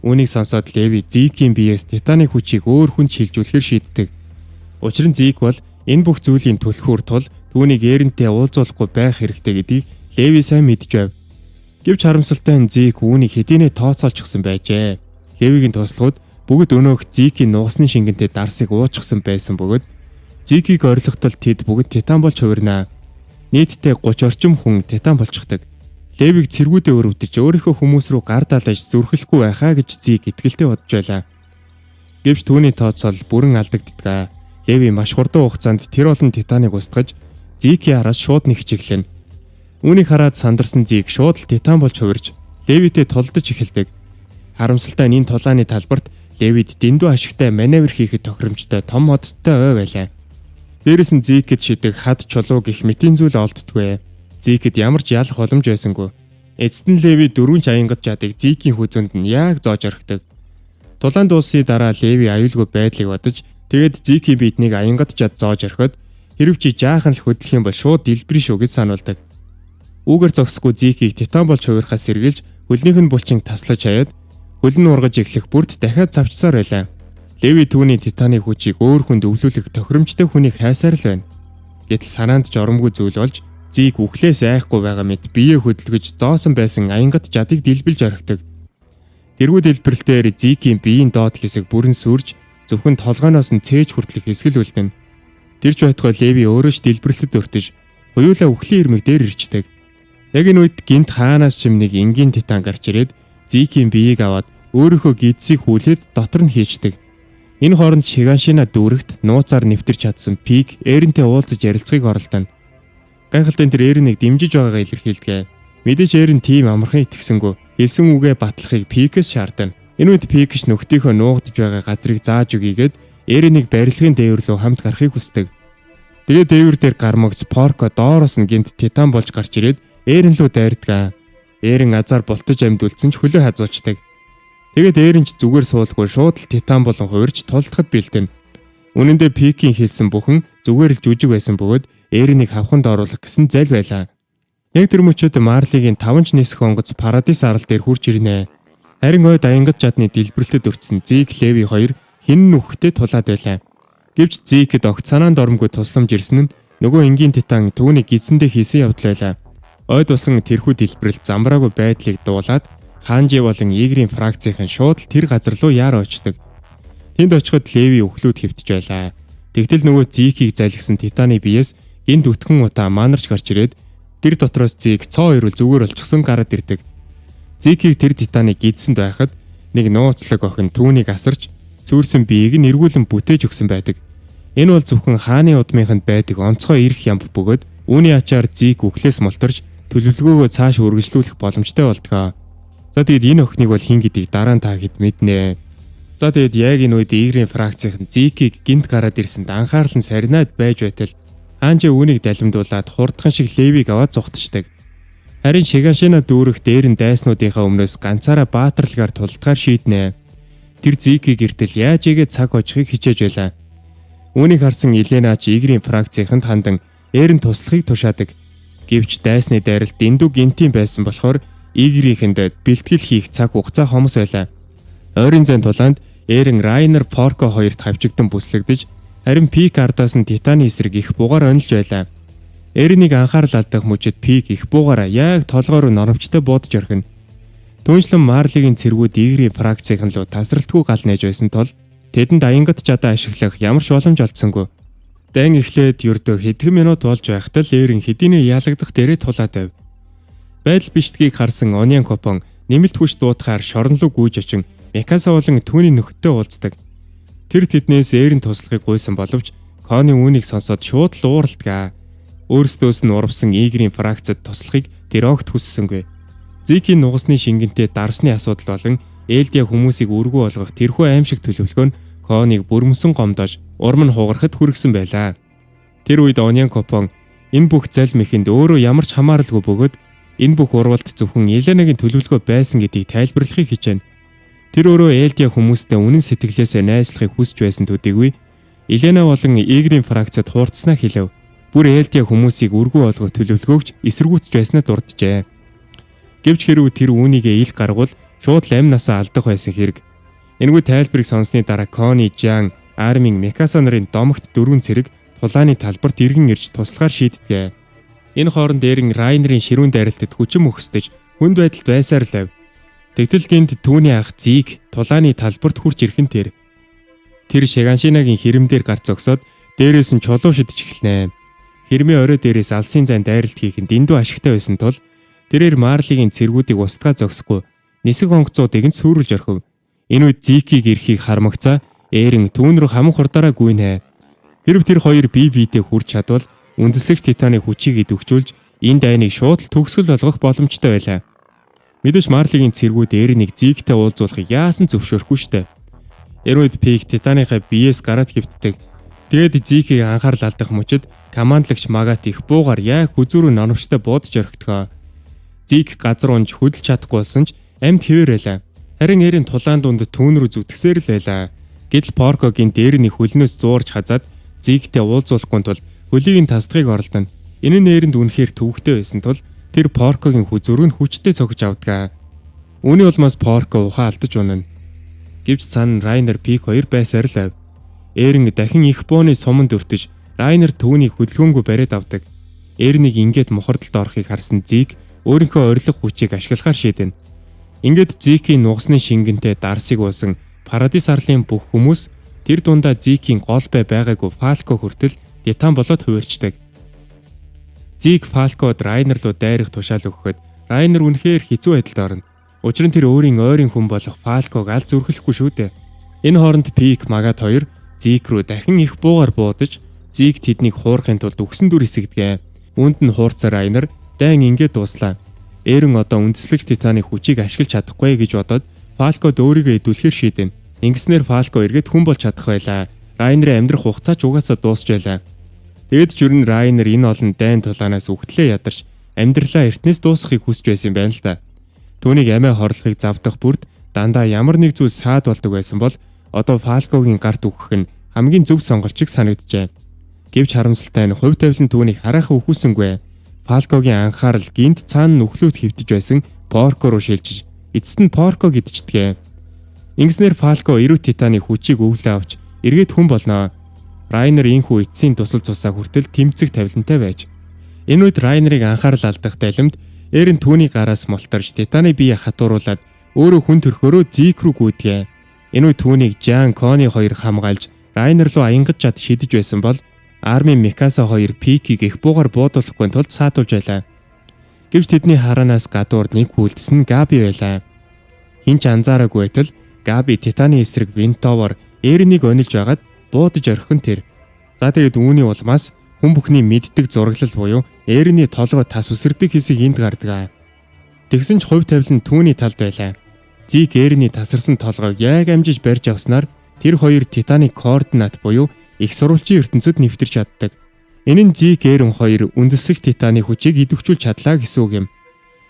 Үүнийг сонсоод Леви Зикийн биеэс титаны хүчийг өөр хүнд шилжүүлэхээр шийддэг. Учир нь Зик бол энэ бүх зүйлийн түлхүүр тул түүнийг Эрентэй уулзуулахгүй байх хэрэгтэй гэдгийг Леви сайн мэдж байв. Гэвч харамсалтай нь Зик үүнийг хэдийнэ тооцоолчихсан байжээ. Левигийн туслахуд бүгд өнөөх Зикийн нугасны шингэнтэй дарсыг уучсан байсан бөгөөд Зикийг орилготол тэд бүгд титан болж хувирнаа. Нийтдээ 30 орчим хүн титан болчихдог. Левиг цэргүүдээ өрөвдөж өөрийнхөө хүмүүс рүү гар далаж зүрхлэхгүй байхаа гэж Зик итгэлтэй бодож байлаа. Гэвч түүний тооцоол бүрэн алдагддаг. Леви маш хурдан хугацаанд тэр олон титаныг устгаж Зикийн араас шууд нэгчиглэнэ. Үүнийг хараад сандарсан Зик шууд л титан болж хувирж Левитэй тулдаж эхэлдэг. Харамсалтай нь энэ тулааны талбарт Левид дэндүү ашигтай маневр хийхэд тохиромжтой том модтой ой байлаа. Дээрээс нь Зикэд шидэг хад чулуу гих мэтийн зүйл олддгүй. Зикэд ямар ч ялах боломж байсангүй. Эцэст нь Леви дөрвөн аянгат жадыг Зикийн хүзүүнд нь яг зоож орхидог. Тулаан дуусны дараа Леви аюулгүй байдлыг бодож тэгээд Зикийн биднийг аянгат жад зоож орхиод хэрв чи жаахан л хөдлөх юм бол шууд дэлбэрэн шүү гэж сануулдаг. Үүгээр зогсохгүй Зикийг титан болж хувирахаас сэргийлж хөлнийх нь булчин таслаж хаяад хөл нь ургаж эхлэх бүрд дахиад завчсаар байлаа. Леви түүний титаны хүчийг өөр хүнд өвлүүлэх тохиромжтой хүнийг хайсаар л байна. Гэтэл санаанд жоромгүй зүйл болж Зик үхлээс айхгүй байгаа мэт биеэ хөдөлгөж зоосон байсан аянгат жадыг дэлбэлж орхидог. Тэргүй дэлбэрэлтээр Зикийн биеийн доод хэсэг бүрэн сүрж зөвхөн толгойноос нь цээж хүртэлх хэсгэл үлдэнэ. Тэр ч байтугай Леви өөрөө ч дэлбэрэлтэд өртөж хоёулаа үхлийн ирмэг дээр ирчдэг. Яг энэ үед гинт хаанаас ч нэг энгийн титан гарч ирээд Зикийн биеийг аваад өөрийнхөө гидсийг хүлээд дотор нь хийждэг. Энэ хооронд Шиганшина дүүрэгт нууцаар нэвтэрч чадсан Пик Эрентэй уулзаж ярилцахыг оролдоно. Гайхалтай тэр Эренийг дэмжиж байгаагаа илэрхийлдэг. Мэдээж Эрен тийм амархан итгэсэнгүү хэлсэн үгээ батлахыг Пикээс шаардана. Энэ үед Пикш нөхдийнхөө нуугдж байгаа газрыг зааж өгийгээд Эренийг барилгын дээвэр рүү хамт гарахыг хүсдэг. Тэгээд дээвэр дээр гармагц Порко доороос нь гинт титан болж гарч ирээд Эрен рүү дайрдаг. Эрен азар бултаж амьдулсан ч хөлөө хазуулцдаг. Тэгээд Эрен ч зүгээр суулгүй шууд л титан болон хувирч тулдахад бэлдэнэ. Үнэн дээр Пикийн хэлсэн бүхэн зүгээр л жүжиг байсан бөгөөд Эренийг хавханд оруулах гэсэн зал байлаа. Яг тэр мөчөд Марлигийн 5 нисэх онгоц Парадис арал дээр хурж ирнэ. Харин ойд аянгат жадны дэлбэрэлтэд өртсөн Зик Леви хоёр хин нүхтэй тулаад байлаа. Гэвч Зикэд огт санаанд оромгүй тусламж ирсэн нь нөгөө энгийн титан түүний гидсэндээ хийсэн явдал байлаа. Ойд усан тэрхүү дэлбэрэлт замбраагүй байдлыг дуулаад Ханжи болон Игрийн фракцийнхэн шууд л тэр газар руу яар очдог. Тэнд очиход Леви өхлүүд хэвтэж байлаа. Тэгтэл нөгөө Зикийг залгисан титаны биеэс гинт өтгөн удаа манарч гарч ирээд тэр дотроос Зик цоо ирүүл зүгээр болчихсон гараад ирдэг. Зикийг тэр титаны гидсэнд байхад нэг нууцлаг охин түүнийг асарч сүрсэн биеийг нь эргүүлэн бүтээж өгсөн байдаг. Энэ бол зөвхөн хааны удмынханд байдаг онцгой эрх ямб бөгөөд үүний ачаар Зик үхлээс мултарч төлөвлөгөөгөө цааш үргэлжлүүлэх боломжтой болдгоо. За тэгэд энэ охиныг бол хин гэдгийг дараа нь та хэд мэднэ. За тэгэд яг энэ үед Игрийн фракцийнхэн Зикийг гинт гараад ирсэнд анхаарал нь сарнаад байж байтал Ханжи үүнийг далимдуулаад хурдхан шиг Левиг аваад зүхтждаг. Харин Шиганшина дүүрэх дээрэн дайснуудынхаа өмнөөс ганцаараа баатарлагаар тулдгаар шийднэ. Тэр Зикийг гэртэл яаж игээд цаг хожихыг хичээж байлаа. Үүнийг харсан Елена ч Игрийн фракцийнхэнд хандан Эйр нь туслахыг тушаадаг. Гэвч дайсны дайралт дэндүү гинтийн байсан болохоор Игрийнхэнд бэлтгэл хийх цаг хугацаа хомос байлаа. Ойрын зайн тулаанд Эйрэн Райнер Порко хоёрт хавчигдан бүслэгдэж, харин Пик ардаас нь Титаны эсрэг их бугаар онилж байлаа. Эйрнийг анхаарал алдах мужид Пик их бугаараа яг толгой руу норомчтой буудаж орхино. Түүнчлэн Марлигийн цэргүүд Игрийн фракцийн руу тасралтгүй гал нээж байсан тул тэдэнд аянгат жадаа ашиглах ямар ч боломж олдсонгүй. Дайн эхлээд ердөө хэдхэн минут болж байхад л Эйрэн хэдийнэ ялагдах дээрээ тулаад байв. Байдал биштгийг харсан Ониан Копон нэмэлт хүч дуутахаар шорон руу гүйж очин Микаса болон түүний нөхөдтэй уулздаг. Тэр тэднээс Эйрэн туслахыг гуйсан боловч Коны үүнийг сонсоод шууд л ууралдгаа. Өөрсдөөс нь урвсан Игрийн фракцид туслахыг тэр огт хүссэнгүй. Зикийн нугасны шингэнтэй дарсны асуудал болон Элдиа хүмүүсийг үргүү болгох тэрхүү аимшиг төлөвлөгөө нь Коныг бүрмөсөн гомдоож урам нь хугарахад хүргэсэн байлаа. Тэр үед Ониан Копон энэ бүх залм ихэнд өөрөө ямар ч хамааралгүй бөгөөд энэ бүх урвалт зөвхөн Еленагийн төлөвлөгөө байсан гэдгийг тайлбарлахыг хичээнэ. Тэр өөрөө Элдиа хүмүүстэй үнэн сэтгэлээсээ найзлахыг хүсэж байсан төдийгүй Елена болон Игрийн фракцид хуурцснаа хэлэв. Бүр Элдиа хүмүүсийг үргүү болгох төлөвлөгөөгч эсэргүүцэж байснаа дурджээ. Гэвч хэрвээ тэр үүнийгээ ил гаргуул шууд л амь насаа алдах байсан хэрэг. Энэгүй тайлбарыг сонссны дараа Кони, Жан, Армин, Микаса нарын домогт 4 цэрэг тулааны талбарт иргэн ирж туслахаар шийддэг. Энэ хооронд Эйрэн Райнерын ширүүн дайралтад хүчин мөхсдөж хүнд байдалд байсаар л байв. Тэгтэл гинт түүний ах Зиг тулааны талбарт хурж ирэхэн тэр Шиганшинагийн хэрэмдээр гарц зогсоод дээрээс нь чулуу шидэж эхэлнэ. Хэрмээ орой дээрээс алсын зайн дайралт хийх нь дэндүү ашигтай байсан тул тэрээр Марлигийн цэргүүдийг устгаа зогсохгүй нисэг онгоцуудыг нь сүрүүлж орхив. Энэ үед Зикийг ирэхийг хармагцаа Эйрэн түүн рүү хамаг хурдаараа гүйнэ. Хэрв тэр хоёр бие биедээ хүрч чадвал үндэслэгч Титаны хүчийг идэвхжүүлж энэ дайныг шууд л төгсгөл болгох боломжтой байлаа. Мэдээж Марлигийн цэргүүд Эйрэнийг Зигтэй уулзуулахыг яасан зөвшөөрөхгүй штэ. Энэ үед Пик Титаныхаа биеэс гараад хөвддөг. Тэгээд Зикийг анхаарал алдах мөчид командлагч Магат их буугаар яг хүзүүрүү номчтой буудаж орхидгоо. Зиг газар унж хөдөлж чадахгүй болсон ч амьд хэвээрэлээ. Харин Эйрэн тулаан дунд түүн рүү зүтгэсээр л байлаа. Гэтэл Поркогийн Эйрэний хөлнөөс зуурж хазаад Зигтэй уулзуулахгүй тул хөлийг нь тасдагыг оролдоно. Энэ нь Эйрэнд үнэхээр төвөгтэй байсан тул тэр Поркогийн хүзүүрийг нь хүчтэй цогж авдаг. Үүний улмаас Порко ухаан алдаж унана. Гэвч цаана Райнер Пик хоёр байсаар л байв. Эйрэн дахин их бооны суманд өртөж Райнер түүнийг хөдөлгөөнгүй бариад авдаг. Эйрнийг ингээд мухардалд орохыг харсан Зиг өөрийнхөө орилго хүчийг ашиглахаар шийдэнэ. Ингээд Зикийн нугасны шингэнтэй Дарсиг уусан Парадис арлын бүх хүмүүс тэр дундаа Зикийн гол бай байгаагүй Фалко хүртэл Титан болоод хувирчдаг. Зиг Фалкод Райнер руу дайрах тушаал өгөхөд Райнер үнэхээр хэцүү байдалд орно. Учир нь тэр өөрийн ойрын хүн болох Фалког аль зүрхлэхгүй шүү дээ. Энэ хооронд Пик Магат хоёр Зиг рүү дахин их буугаар буудаж Зиг тэднийг хуурахын тулд үгсэн дүр хэсэгдэгэ. Үүнд нь хуурцаа Райнер дайн ингээд дууслаа. Эйрэн одоо үндэслэгч Титаны хүчийг ашиглаж чадахгүй гэж бодоод Фалкод өөрийгөө идүүлэхээр шийдэнэ. Ингэснээр Фалко эргээд хүн болж чадах байлаа. Райнерын амьдрах хугацаа ч угаасаа дуусч байлаа. Тэгэд жирэн Райнер энэ олон дайн тулаанаас үхтлээ ядарч амьдралаа эртнээс дуусгахыг хүсэж байсан юм байна л да. Түүнийг амиа хорлохыг завдах бүрд дандаа ямар нэг зүйл саад болдог байсан бол одоо Фалкогийн гарт үхэх нь хамгийн зөв сонголт шиг санагджээ. Гэвч харамсалтай нь хувь тавилан түүнийг хараахан үхүүлсэнгүй. Фалкогийн анхаарал гинт цаана нүхлүүд хөвтөж байсан Порко руу шилжиж эцэст нь Порко гэдчихдэг. Ингэснээр Фалко эрүү Титаны хүчийг өвлөө авч эргээд хүн болно. Райнер инхүү эцсийн тусал цусаа хүртэл тэмцэх тавилантай байж. Энэ үед Райнерыг анхаарал алдах далимд Эйрэн түүний гараас мултарж Титаны бие хатууруулад өөрөө хүн төрхөөрөө Зик рүү гүйдэгэ. Энэ үед түүнийг Жан, Кони хоёр хамгаалж Райнер руу аянгаж чад шидэж байсан бол Армин, Микаса хоёр Пикийг их буугаар буудуулахгүй тулд саатуулж байлаа. Гэвч тэдний хараанаас гадуур нэг хүлдсэн Габи байлаа. Хинч анзаараагүй байтал Габи Титаны эсрэг Винтовор Эйрэнийг онилж байгаад буудаж орхин тэр. За тэгээд үүний улмаас хүн бүхний мэддэг зураглал буюу Эйрэний толгой тас үсэрдэг хэсэг энд гардаг. Тэгсэн ч хувь тавилан түүний талд байлаа. Зиг Эйрэний тасарсан толгойг яг амжиж барьж авснаар тэр хоёр Титаны координат буюу их сурвалжийн ертөнцид нэвтэрч чаддаг. Энэ нь Зиг Эйрэн хоёр үндэслэх Титаны хүчийг идэвхжүүлж чадлаа гэсэн үг юм.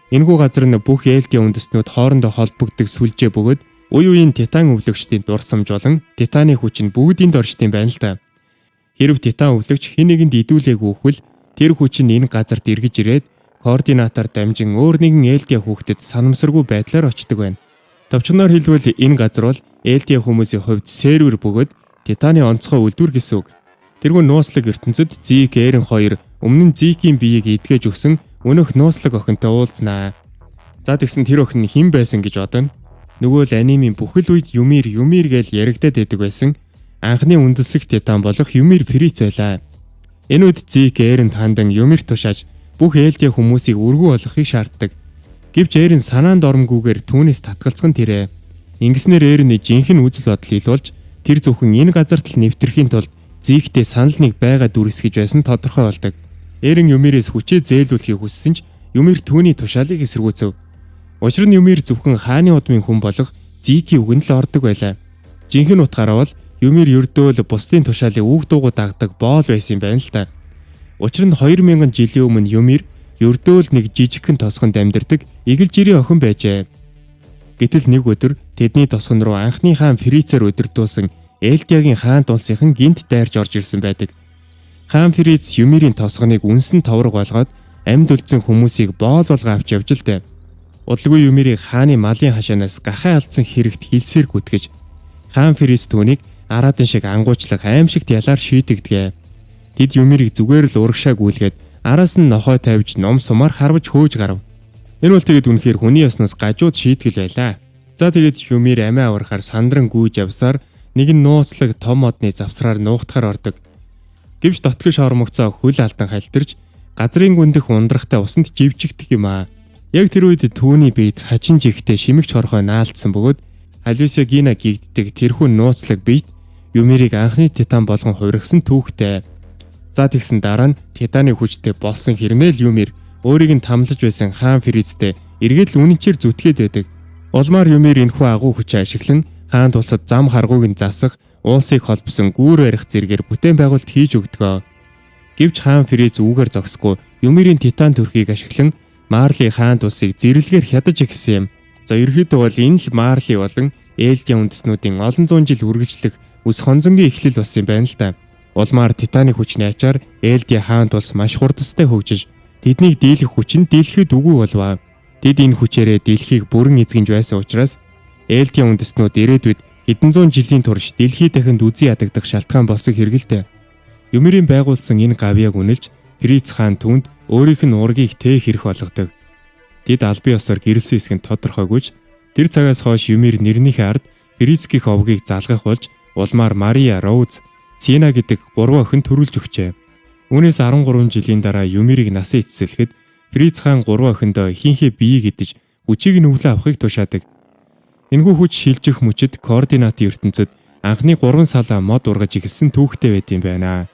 Энэхүү газар нь бүх Элдиа үндэстнүүд хоорондоо холбогддог сүлжээ бөгөөд үе үеийн Титан өвлөгчдийн дурсамж болон Титаны хүч нь бүгдийн дорчдын байна л да. Хэрв Титан өвлөгч хэн нэгэнд идүүлээг үхвэл Тэр хүчин энэ газарт эргэж ирээд координатаар дамжин өөр нэгэн Элдиа хүүхдэд санамсаргүй байдлаар очдог байна. Товчгоноор хэлбэл энэ газар бол Элдиа хүмүүсийн хувьд сервер бөгөөд Титаны онцгой үлдвэр гэсэн үг. Тэргүй нууцлаг ертөнцид Зик Эрен хоёр өмнө нь Зикийн биеийг эдгэж өгсөн өнөөх нууцлаг охинтой уулзнаа. За тэгсэн тэр охин хэн байсан гэж бодоно. Нөгөө л анимын бүхэл үед Юмир гэж яригадаад байдаг байсан анхны үндэслэх Титан болох Юмир Фриц байлаа. Энэ үед Зик Эрен тандан Юмир тушааж бүх Элдиа хүмүүсийг өргөө болгохыг шаарддаг. Гэвч Эрен санаанд оромгүйгээр түүнээс татгалзах нь тэрэ. Ингэснээр Эренний жинхэнэ үзэл бодол илуулж тэр зөвхөн энэ газарт л нэвтрэхийн тулд Зиктэй санал нэг байгаа дүрсгэж байсан тодорхой болдог. Эрен Юмирээс хүчээ зээлүүлэхийг хүссэн ч Юмир түүний тушаалыг эсэргүүцэв. Учир нь Юмир зөвхөн хааны удмын хүн болох Зикийн үгэнд л ордог байлаа. Жинхэнэ утгаараа бол Юмир ердөө л бусдын тушаалыг үг дуугүй дагдаг боол байсан юм байна л та. Учир нь 2000 жилийн өмнө Юмир ердөө л нэг жижигхэн тосгонд амьдардаг игэл жирийн охин байжээ. Гэтэл нэг өдөр тэдний тосгон руу анхны хаан Фрицээр удирдуулсан Элдиагийн хаан тулсынхан гинт дайрж орж ирсэн байдаг. Хаан Фриц Юмирийн тосгоныг үнсэн товрог болгоод амьд үлдсэн хүмүүсийг боол болго авч явж л дээ. Удалгүй Юмирийг хааны малын хашаанаас гахаа алдсан хэрэгт хилсээр гүтгэж хаан Фриц түүнийг араадан шиг ангуучлах аимшигт ялаар шийтэгдэгэ. Тэд Юмирийг зүгээр л урагшаа гүйлгээд араас нь нохой тавьж ном сумаар харваж хөөж гарав. Энэ бол тэгээд үнэхээр хүний яснаас гажууд шийтгэл байлаа. За тэгээд Юмир амиа аврахаар сандран гүйж явсаар нэг нь нууцлаг том модны завсраар нуугдахаар ордог. Гэвч дотгош ормогцоо хөл алдан халтарч газрын гүндэх ундрахтай усанд живжигдэх юм аа. Яг тэр үед түүний биед хачин жигтэй шимэгч хорхой наалдсан бөгөөд Алюсия Гина гигддэг тэрхүү нууцлаг биед Юмирийг анхны Титан болгон хувиргасан түүхтэй. За тэгсэн дараа нь Титаны хүчтэй болсон хэрмээл Юмир өөрийг нь тамлаж байсан хаан Фрицтэй эргээд л үнэнчээр зүтгээд байдаг. Улмаар Юмир энэхүү агуу хүчээ ашиглан хаан тулсад зам харгууг нь засах, уулсыг холбосон гүүр барих зэргээр бүтээн байгуулалт хийж өгдөг. Гэвч хаан Фриц үүгээр зогсохгүй Юмирийн Титан төрхийг ашиглан Марли хаан тулсыг зэрлэгээр хядаж игсэн юм. За ерөөдөө бол энэ л Марли болон Элдиа үндэснүүдийн олон зуун жил үргэлжлэх үс хонзонгийн эхлэл болсон юм байна л да. Улмаар Титаны хүчний ачаар Элдиа хаан тулс маш хурдастай хөгжиж тэднийг дийлэх хүч нь дийлэхэд үгүй болваа. Тэд энэ хүчээрээ дэлхийг бүрэн эзэгж байсан учраас Элдиа үндэстнүүд ирээдүйд хэдэн зуун жилийн турш дэлхий дахинд үзий ядагдах шалтгаан болсон хэргэлтэй. Юмирийн байгуулсан энэ гавьяаг үнэлж Фриц хаан түүнд өөрийнх нь ургийг тээх хэрэг болгодог. Тэд албан ёсоор гэрэлсэн хэсэг нь тодорхойгүйж тэр цагаас хойш Юмир нэрнийхээ ард Фрицкийн овгийг залгах болж улмаар Мария, Роуз, Сина гэдэг 3 охин төрүүлж өгчээ. Үүнээс 13 жилийн дараа Юмирийг насаа эцэслэхэд Фриц хаан 3 охиндоо ихэнхээ биеийг идэж хүчийг нь өвлө авахыг тушаадаг. Энэхүү хүч шилжих мөчид координатын ертөнцид анхны 3 салаа мод ургаж эхэлсэн түүхтэй байт юм байна.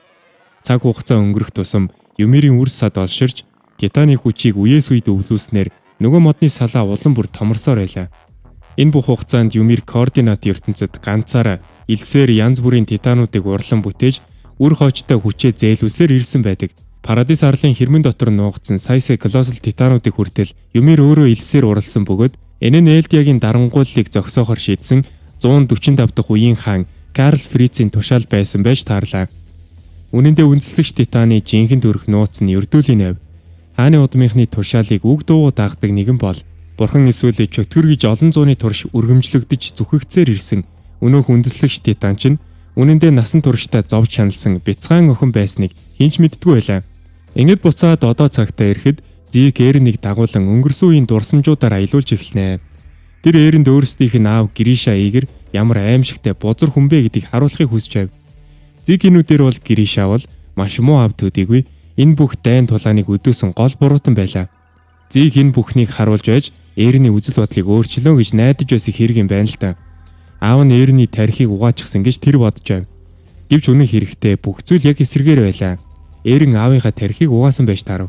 Цаг хугацаа өнгөрөх тусам Юмирийн үр сад олширч Титаны хүчийг үеэс үед өвлүүлснээр нөгөө модны салаа улам бүр томорсоор байлаа. Энэ бүх хугацаанд Юмир координатын ертөнцид ганцаараа элсээр янз бүрийн Титануудыг урлан бүтээж үр хоочтой хүчээ зээлүүлсээр ирсэн байдаг. Парадис арлын хэрмэн дотор нуугдсан сая колоссал Титануудыг хүртэл Юмир өөрөө элсээр уралсан бөгөөд энэ нь Элдиагийн дарангууллыг зогсоохоор шийдсэн 145 дахь үеийн хаан Карл Фрицийн тушаал байсан байж таарлаа. Үнэн дээр үндэслэгч Титаны жинхэнэ төрх нууц нь ердөөлийн 50. Хааны удмынхны тушаалыг үг дуугүй дагдаг нэгэн бол Бурхан эсвэл чөтгөр гэж олон зууны турш үргэлжлэгдэж зүхэгцээр ирсэн өнөөх үндэслэгч Титан чинь үнэн дээр насан туршдаа зовж чаналсан бяцхан охин байсныг хинч мэддэггүй байлаа. Ингээд буцаад одоо цагтаа ирэхэд Зик Эрнийг дагуулan өнгөрсөн үеийн дурсамжуудаар аялуулж эхэлнэ. Тэр Эрэнд өөрсдийнх нь аав Гриша Игэр ямар аимшигтай бузар хүн бэ гэдгийг харуулахыг хүсэж байв. Зикинүүдээр бол Гриша бол маш муу аав төдийгүй энэ бүх дайн тулааныг өдөөсөн гол буруутан байлаа. Зик энэ бүхнийг харуулж байж Эрний үзэл бодлыг өөрчлөө гэж найдаж байсан хэрэг юм байна л да. Аав нь Эрний тарихыг угаачихсан гэж тэр бодож байв. Гэвч үнэн хэрэгтээ бүх зүйл яг эсрэгээр байлаа. Эрен аавынхаа тарихыг угаасан байж таарав.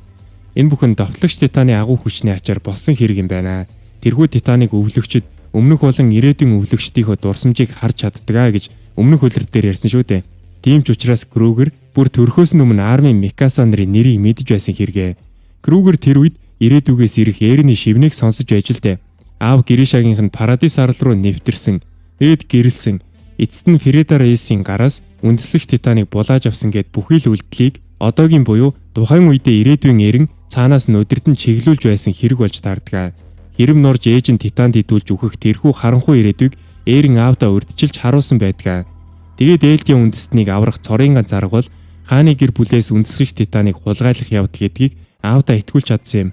Энэ бүхэн довтлогч Титаны агуу хүчний ачаар болсон хэрэг юм байна. Тэрхүү Титаныг өвлөгчд өмнөх болон ирээдүйн өвлөгчдийнхөө дурсамжийг харж чаддгаа гэж өмнөх хөлөр дээр ярьсан шүү дээ. Тийм ч учраас Крүгер бүр төрхөөс нь өмнө армийн Микаса нарын нэрийг мэдж байсан хэрэгэ. Крүгер тэр үед ирээдүгээс ирэх Эрний шивнийг сонсож байж л дээ. Аав Гришагийнх нь Парадис арал руу нэвтэрсэн. Тэгэд гэрэлсэн. Эцэст нь Фрида Рейсийн гараас үндэслэгч Титаныг булааж авсан гэд бүхий л үйлдэлийг одоогийн буюу Тухайн үедээ ирээдүйн эрен цаанаас нь удирдан чиглүүлж байсан хэрэг болж таардаг. Хэрэв норж ээж нь Титанд идүүлж өгөх тэрхүү харанхуй ирээдүйг Эрин аавдаа урьдчилж харуулсан байдаг. Тэгээд ээлжийн үндэстнийг аврах цорын ганц арга бол хааны гэр бүлээс үндэслэгч Титаныг хулгайлах явдал гэдгийг аавдаа итгүүлж чадсан юм.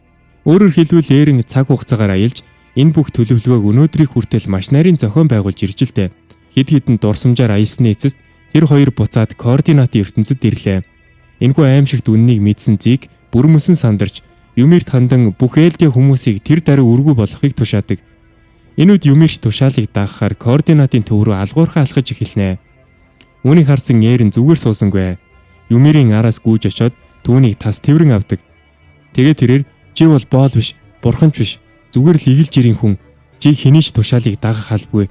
Өөрөөр хэлбэл Эрин цаг хугацаагаар аялж энэ бүх төлөвлөгөөг өнөөдрийг хүртэл маш нарийн зохион байгуулж ирж л дээ. Хэд хэдэн дурсамжаар аялсны эцэст тэр хоёр буцаад координатын ертөнцид ирлээ. Энэхүү аимшигт үннийг мэдсэн Зиг бүр мөсөн сандарч Юмирт хандан бүх ээлжийн хүмүүсийг тэр даруй үргүү болохыг тушаадаг. Энэ үед Юмирч тушаалыг дагахаар координатын төв рүү алгуурхаа алхаж эхэлнэ. Үүнийг харсан Эрин зүгээр суусангүй. Юмирийн араас гүйж очоод түүнийг тас тэрэн авдаг. Тэгээд тэрээр чи бол боол биш, бурхан ч биш. Зүгээр л игэлж ирийн хүн. Чи хинийч тушаалыг дагах албагүй.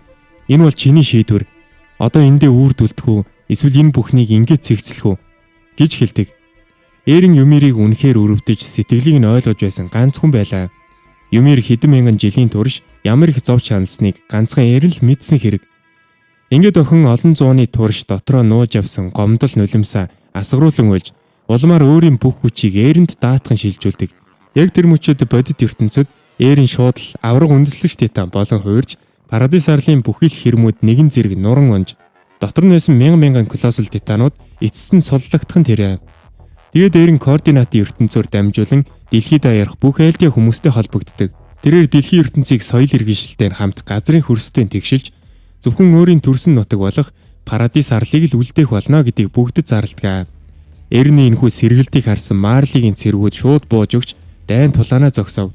Энэ бол чиний шийдвэр. Одоо эндээ үрдүүлдэх үү? Эсвэл энэ бүхнийг ингэж цэгцлэх үү? гэж хэлдэг. Эрин Юмирийг үнэхээр өрөвдөж сэтгэлийг нь ойлгож байсан ганц хүн байлаа. Юмир хэдэн мянган жилийн турш ямар их зов чаналсныг ганцхан Эрин л мэдсэн хэрэг. Ингээд охин олон зууны турш дотроо нууж явсан гомдол нулимсаа асгаруулan уйлж улмаар өөрийн бүх хүчийг Эринд даатхан шилжүүлдэг. Яг тэр мөчөд бодит ертөнцид Эрин шууд л авраг үндэслэгч Титан болон хуурж Парадис арлын бүхэл хэрмүүд нэгэн зэрэг нуран унж дотор нь байсан мянган колоссал Титанууд эцэст нь суллагдах нь тэрэ. Тэгээд Эрин координатын ертөнцөөр дамжуулан дэлхийд аярах бүх айлдын хүмүүстэй холбогддог. Тэрээр дэлхийн ертөнцийг соёл иргэншилтэйг хамт газрын хөрстэй тэгшилж зөвхөн өөрийн төрсөн нутаг болох Парадис арлыг л үлдээх болно гэдгийг бүгдэд зарладаг. Эрний энэхүү сэргэлтийг харсан Марлигийн цэргүүд шууд бууж өгч дайн тулаанаа зогсов.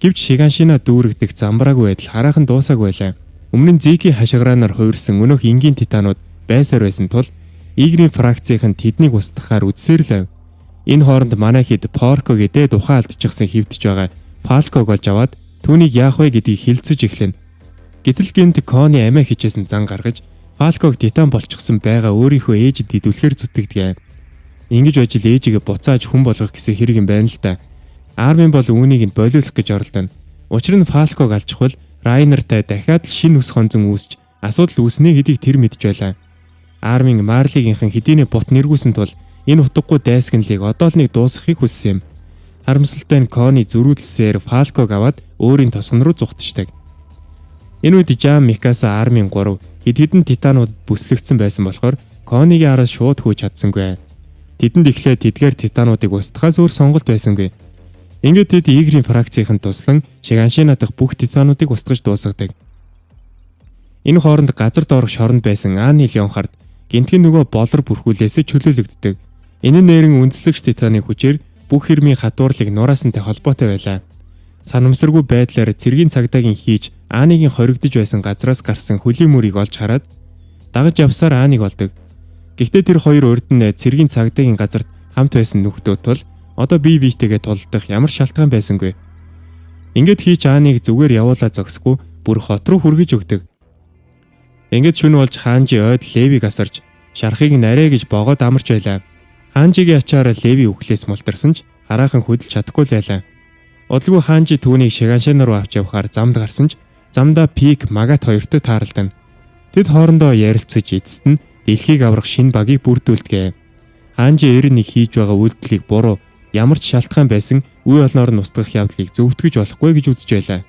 Гэвч Шиганшина дүүрэгдэх замбраагүй байдал хараахан дуусаагүй байлаа. Өмнө нь Зигийн хашгираанаар хувирсан өнөөх энгийн Титанууд байсаар байсан тул Игрийн фракцийнх нь тэднийг устгахаар үдсээр л байв. Энэ хооронд манай хэд Порко гэдэг тухайн алдчихсан хөвдөж байгаа Фалког олж аваад түүнийг яах вэ гэдгийг хэлцэж эхлэнэ. Гэтэл гинт Кони амиа хичээсэн зан гаргаж Фалког Титан болчихсон байгаа өөрийнхөө ээжид дидүүлэхээр зүтгэдэг. Ингэж ажил ээжигээ буцааж хүн болгох гэсэн хэрэг юм байна л да. Армин бол үүнийг нь болиулах гэж оролдоно. Учир нь Фалког алчихвал Райнертай дахиад л шинэ үс хонзон үүсч асуудал үүснэ гэдгийг тэр мэдж байлаа. Армин Марлигийнхэн хэдийнэ бут нэргүүлсэн тул энэ утгагүй дайсагналыг одоо л нэг дуусгахыг хүссэн юм. Харамсалтай нь Кони зөрүүлсээр Фалког аваад өөрийн тосгон руу зүхтждаг. Энэ үед Жам Микаса армийн 3 хэд хэдэн Титанууд бүслэгдсэн байсан болохоор Конигийн араас шууд хөөж чадсангүй. Тэдэнд эхлээд тэдгээр Титануудыг устгахаас өөр сонголт байсангүй. Ингээд тэд Игрийн фракцийнхэн туслан Шиганшина дахь бүх Титануудыг устгаж дуусгадаг. Энэ хооронд газар доорх шоронд байсан Ани Леонхард гинтхэн нөгөө болор бүрхүүлээс чөлөөлөгддөг. Энэ нь нэрэн үндэслэгч Титаны хүчээр бүх хэрмийн хадуурлыг нураасантай холбоотой байлаа. Санамсаргүй байдлаар цэргийн цагдаагийн хийж Анигийн хоригдож байсан газраас гарсан хөлийн мөрийг олж хараад дагаж явсаар Аниг олдог. Гэхдээ тэр хоёр урд нь цэргийн цагдаагийн газарт хамт байсан нөхдөө тул одоо бие биетэйгээ тулдах ямар шалтгаан байсангүй. Ингээд хийж Аниг зүгээр явуулаа зогсохгүй бүр хот руу хүргэж өгдөг. Ингээд шөнө болж Хаанжи ойд Левиг асарч шархыг нарэ гэж богоод амарч байлаа. Хаанжигийн ачаар Леви үхлээс мултарсан ч хараахан хөдөлж чадахгүй л байлаа. Удалгүй Хаанжи түүнийг Шиганшина руу авч явахаар замд гарсан ч замдаа Пик Магат хоёртой тааралдан. Тэд хоорондоо ярилцаж эцэст нь дэлхийг аврах шинэ багийг бүрдүүлдэг. Хаанжи Эринийг хийж байгаа үйлдэлийг буруу ямар ч шалтгаан байсан үе олноор нь устгах явдлыг зөвтгөж болохгүй гэж үзэж байлаа.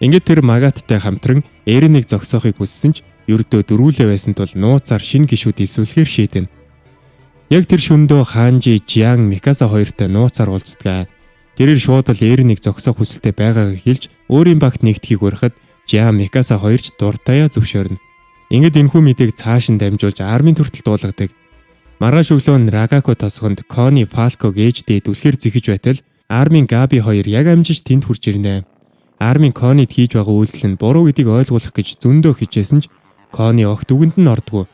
Ингээд тэр Магаттай хамтран Эринийг зогсоохыг хүссэн ч ердөө дөрвүүлээ байсан тул нууцаар шинэ гишүүд илсүүлэхээр шийдэнэ. Яг тэр шөндөө Хаанжи Жиан Микаса хоёртой нууцаар уулздаг. Тэрээр шууд л Эринийг зогсоох хүсэлтэй байгааг хэлж өөрийн багт нэгдэхийг урахад Жиан Микаса хоёрч дуртаяа зөвшөөрнө. Ингээд энэхүү мэдээг цааш нь дамжуулж армийн төртөл дуулгадаг. Маргааш өглөө нь Рагако тосгонд Кони Фалког ээждээ дүлхээр зэхэж байтал армийн Габи хоёр яг амжиж тэнд хурж ирнэ. Армийн Конид хийж байгаа үйлдэл нь буруу гэдгийг ойлгуулах гэж зөндөө хичээсэн ч Кони огт үгэнд нь ордгоо.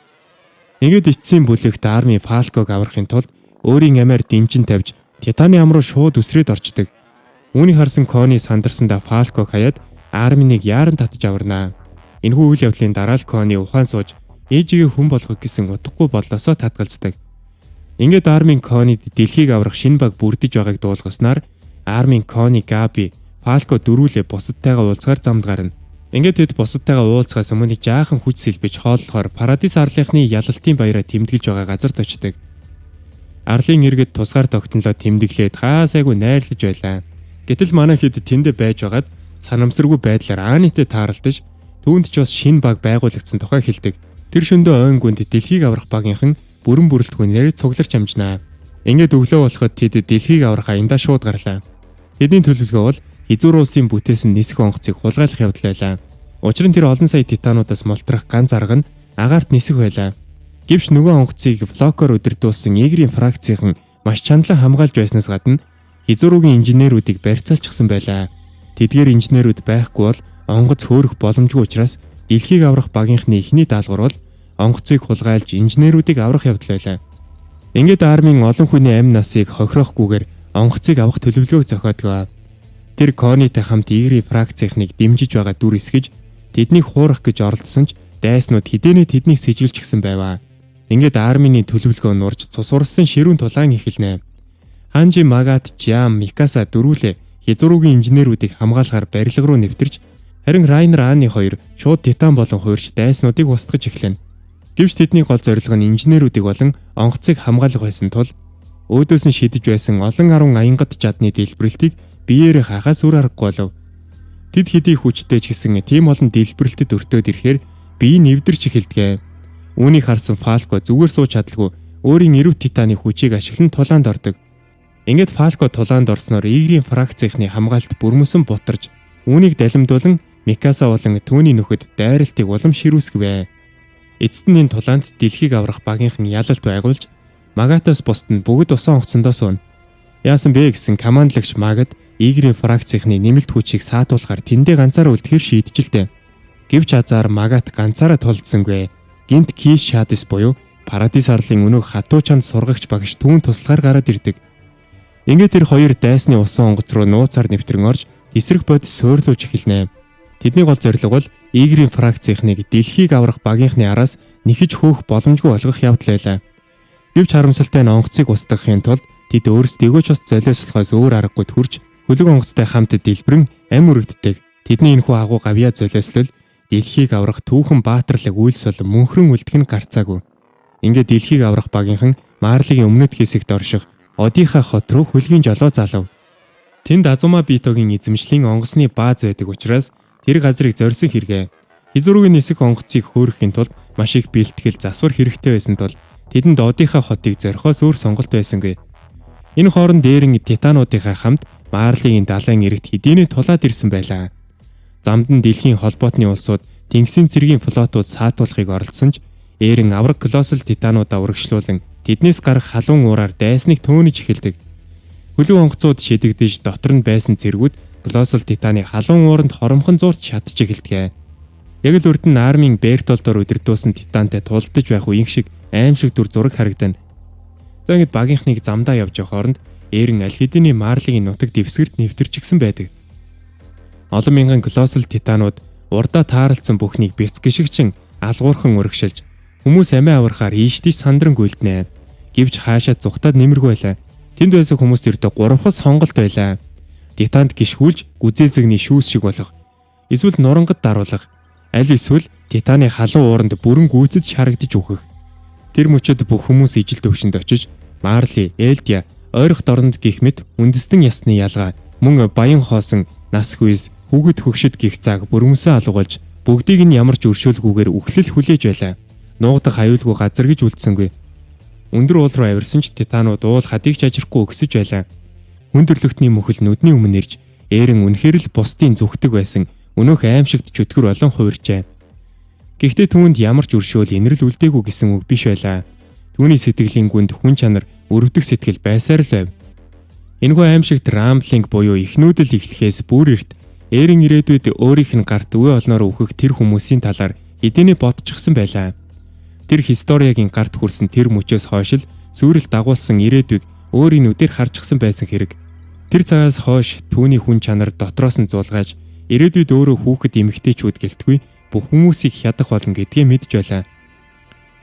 Ингээд эцсийн бүлэгт армийн Фалког аврахын тулд өөрийн амиар дэмжин тавьж Титаны ам руу шууд үсрээд орчдөг. Үүнийг харсан Кони сандарсандаа Фалког хаяад арминыг яаран татж аварнаа. Энэхүү үйл явдлын дараа л Кони ухаан сууж ээжигээ хүн болгох гэсэн утгагүй боллосоо татгалздаг. Ингээд армийн Конид дэлхийг аврах шинэ баг бүрдэж байгааг дуулгаснаар армийн Кони Габи Фалко дөрүүлээ бусадтайгаа уулзгаар замд гарна. Ингээд тэд бусадтайгаа уулзахаас өмнө жаахан хүч сэлбэж хооллохоор Парадис арлынхны ялалтын баяраа тэмдэглэж байгаа газарт очдог. арлын иргэд тусгаар тогтнолоо тэмдэглээд хаасайгүй найрлаж байлаа. Гэтэл манай хэд тэндэ байж байгаад санамсаргүй байдлаар Анитай тааралдаж түүнд ч бас шинэ баг байгуулагдсан тухай хэлдэг. Тэр шөндөө ойн гүнд дэлхийг аврах багийнхан бүрэн бүрэлдэхүүнээр цугларч амжнаа. Ингээд өглөө болоход тэд дэлхийг аврах аяндаа шууд гарлаа. Тэдний төлөвлөгөө бол Хизуур улсын бүтээсэн нисэх онгоцыг хулгайлах явдал байлаа. Учир нь тэр олон сая титануудаас мултрах ганц арга нь агаарт нисэх байлаа. Гэвч нөгөө онгоцыг флокоор удирдуулсан Игрийн фракцийнхан маш чандлан хамгаалж байснаас гадна Хизууругийн инженерүүдийг барьцаалчихсан байлаа. Тэдгээр инженерүүд байхгүй бол онгоц хөөрөх боломжгүй учраас дэлхийг аврах багийнхны эхний даалгавар бол онгоцыг хулгайлж инженерүүдийг аврах явдал байлаа. Ингээд армийн олон хүний амь насыг хохирохгүйгээр онгоцыг авах төлөвлөгөө зохиодгоо. Тэр Конитэй хамт Игрийн фракцийнхныг дэмжиж байгаа дүр эсгэж тэднийг хуурах гэж оролдсон ч дайснууд хэдийнэ тэднийг сэжүүлчихсэн байваа. Ингээд армийн төлөвлөгөө нурж цусурсан ширүүн тулаан эхэлнэ. Ханжи Магат Жам Микаса дөрвөлээ Хизууругийн инженерүүдийг хамгаалахаар барилга руу нэвтэрч харин Райнер Аны хоёр шууд титан болон хуурч дайснуудыг устгаж эхлэв. Гэвч тэдний гол зорилго нь инженерүүдийг болон онгоцыг хамгаалах байсан тул өөдөөс нь шидэж байсан олон 10 аянгат чадны дэлбэрэлтийг биеэрээ хахаас үр аргагүй болов. Тэд хэдий хүчтэй ч гэсэн тийм олон дэлбэрэлтэд өртөөд ирэхээр бие нэвдэрч эхэлдэг. Үүнийг харсан Фалко зүгээр сууж чадалгүй өөрийн эрүү титаны хүчийг ашиглан тулаанд ордог. Ингээд Фалко тулаанд орсноор Игрийн фракцийнхны хамгаалалт бүрмөсөн бутарж үүнийг далимдуулан Микаса болон түүний нөхөд дайралтыг улам ширүүсгэв. Эцэст нь энэ тулаанд дэлхийг аврах багийнхан ялалт байгуулж Магатаас бусд нь бүгд усан онгоцондоо сууна. Яасан бэ гэсэн командлагч Магат Игрийн фракцийнхны нэмэлт хүчийг саатуулахаар тэндээ ганцаараа үлдэхэр шийдчихлээ. Гэвч азар Магат ганцаараа тулдсангүй. Гинт Киш Шадис буюу Парадис арлын өнөөх хатуу чанд сургагч багш түүн туслахаар гараад ирдэг. Ингээд тэр хоёр дайсны усан онгоц руу нууцаар нэвтрэн орж эсрэг бодис суурлуулж эхэлнэ. Тэдний гол зорилго бол Игрийн фракцийнхныг дэлхийг аврах багийнхны араас нэхэж хөөх боломжгүй болгох явдал байлаа. Гэвч харамсалтай нь онгоцыг устгахын тулд тэд өөрсдийгөө ч бас золиослохоос өөр аргагүй төрж хөлөг онгоцтой хамт дэлбэрэн ам өргөддөг. Тэдний энэхүү агуу гавьяа золиослол дэлхийг аврах түүхэн баатарлаг үйлс бол мөнхрөн үлдэх нь гарцаагүй. Ингээд дэлхийг аврах багийнхан Марлийн өмнөд хэсэгт орших Одиха хот руу хөлгийн жолоо залав. Тэнд Азума Битогийн эзэмшлийн онгоцны бааз байдаг учраас тэр газрыг зорьсон хэрэгэ. Хизууругийн нисэх онгоцыг хөөрөхийн тулд маш их бэлтгэл засвар хэрэгтэй байсан тул тэдэнд Одиха хотыг зорихоос өөр сонголт байсангүй. Энэ хооронд дээрэн титануудынхаа хамт Марлийн далайн иргэд хэдийнэ тулаад ирсэн байлаа. Замд нь дэлхийн холбоотны улсууд тэнгисийн цэргийн флотууд саатуулахыг оролдсон ч Эрен авраг колоссал титануудаа урагшлуулан тэднээс гарах халуун уураар дайсныг төөнөж эхэлдэг. Хөлөг онгоцууд шидэгдэж дотор нь байсан цэргүүд колоссал титаны халуун ууранд хоромхон зуурч шатж эхэлдэг. Яг л урд нь армийн Бертолдоор удирдуулсан титантай тулдаж байх үеийн шиг аимшиг дүр зураг харагдана. За ингэж багийнхныг замдаа явж явах хооронд Эрен аль хэдийн Марлийн нутаг дэвсгэрт нэвтэрчихсэн байдаг. Олон мянган колоссал титанууд урдаа тааралцсан бүхнийг бяц гიშгчин алгуурхан урагшилж хүмүүс амиа аврахаар ийшдий сандран гүйлдэнэ. Гэвч хаашаа зүхтаад нэмэргүй байлаа. Тэнд байсан хүмүүст ердөө 3 хос сонголт байлаа. Титанд гიშгүүлж гүзээзэгний шүүс шиг болох, эсвэл нурангад даруулах, аль эсвэл титаны халуун ууранд бүрэн гүйцэд шарагдаж үхэх. Тэр мөчөд бүх хүмүүс ижил төвшөнд очиж Марли, Элдия, ойрох дорнод гих мэт үндэстэн ясны ялгаа, мөн баян хоосон, нас хүйс, хүүгэд хөгшөд гих цаг бүрмөсөө алгуулж бүгдийг нь ямар ч өршөөлгүйгээр үхлэл хүлээж байлаа. Нуугдах аюулгүй газар гэж үлдсэнгүй. Өндөр уул руу авирсан ч титанууд уул хадыг чажрахгүй өгсөж байлаа. Хүндрэлтний мөхөл нүдний өмнө ирж Эрен үнэхээр л бусдын зүгтэг байсан өнөөх аимшигт чөтгөр болон хувирчээ. Гэхдээ түүнд ямар ч өршөөл инэрл үлдээгүй гэсэн үг биш байлаа. Түүний сэтгэлийн гүнд хүн чанар өрөвдөх сэтгэл байсаар л байв. Энэхүү аимшигт рамблинг буюу ихнүүдэл эхлэхээс бүр эрт Эрен ирээдүйд өөрийнх нь гарт үе олноор үхэх тэр хүмүүсийн талаар эдэнэ бодчихсан байлаа. Тэр Хисториагийн гарт хүрсэн тэр мөчөөс хойш л сүрэл дагуулсан ирээдүйг өөрийн нүдээр харчихсан байсан хэрэг. Тэр цагаас хойш түүний хүн чанар дотроос нь зулгаж ирээдүйд өөрөө хүүхэд эмэгтэйчүүд гэлтгүй бүх хүмүүсийг хядах болно гэдгээ мэдж байлаа.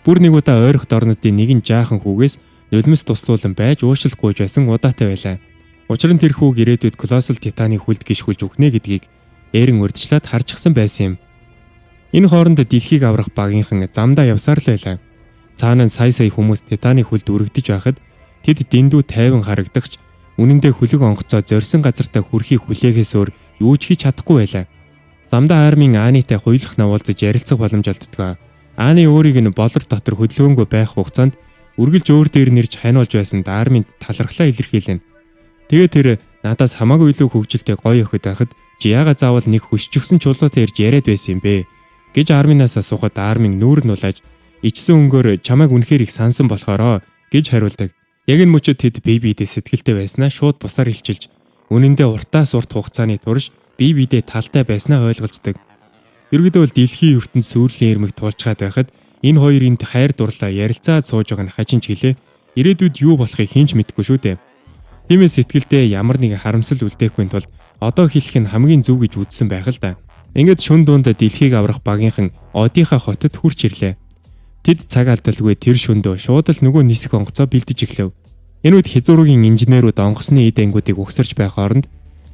Бүр нэг удаа ойрох дорнодын нэгэн жаахан хүүгээс нулимс туслуулан байж уушлах гуйж байсан удаатай байлаа. Учир нь тэр хүүг ирээдүйд колоссал титаны хүлд гიშгүүлж өгнө гэдгийг Эрен урьдчилаад харчихсан байсан юм. Энэ хооронд дэлхийг аврах багийнхан замдаа явсаар л байлаа. Цаана нь сая хүмүүс титаны хүлд үрэгдэж байхад Тэд дэндүү тайван харагдахч үнэндээ хөлөг онгоцоо зорьсон газартаа хүрэхийг хүлээгээс өөр юу ч хийж чадахгүй байлаа. Замдаа армийн Анитай хуйлах навуулзаж ярилцах боломж олддгоо. Ани өөрийг нь болор дотор хөдөлгөөнгүй байх хугацаанд үргэлж өөр дээр нэрж ханиулж байсанд арминд талархлаа илэрхийлнэ. Тэгээ тэр надаас хамаагүй илүү хөвгөлтэй гоё охид байхад чи яагаад заавал нэг хөшчгсөн чулуутай ирж яриад байсан юм бэ гэж арминаас асуухад армин нүүр нулааж ичсэн өнгөөр чамайг үнэхээр их сансан болохоороо гэж хариулдаг. Яг энэ мөчөд тэд бие биедээ сэтгэлтэй байснаа шууд бусаар илчилж үнэндээ уртаас урт хугацааны турш бие биедээ талтай байснаа ойлголцдог. Ерөнхийдөө бол дэлхийн ертөнд сүрлийн ирмэг тулчгаад байхад энэ хоёрын хайр дурлаа ярилцаад сууж байгаа нь хажин ч гэлээ ирээдүйд юу болохыг хинч мэдэхгүй шүү дээ. Тиймээс сэтгэлдээ ямар нэгэн харамсал үлдээхгүй тул одоо хэлэх нь хамгийн зөв гэж үзсэн байх л да. Ингээд шүн дунд дэлхийг аврах багийнхан одынхаа хотод хурч ирлээ. Тэд цаг алдалгүй тэр шөндөө шууд л нөгөө нисэх онгоцоо бэлдэж эхлэв. Энэ үед хязуургийн инженерүүд онгоцны эд ангиудыг угсарч байх хооронд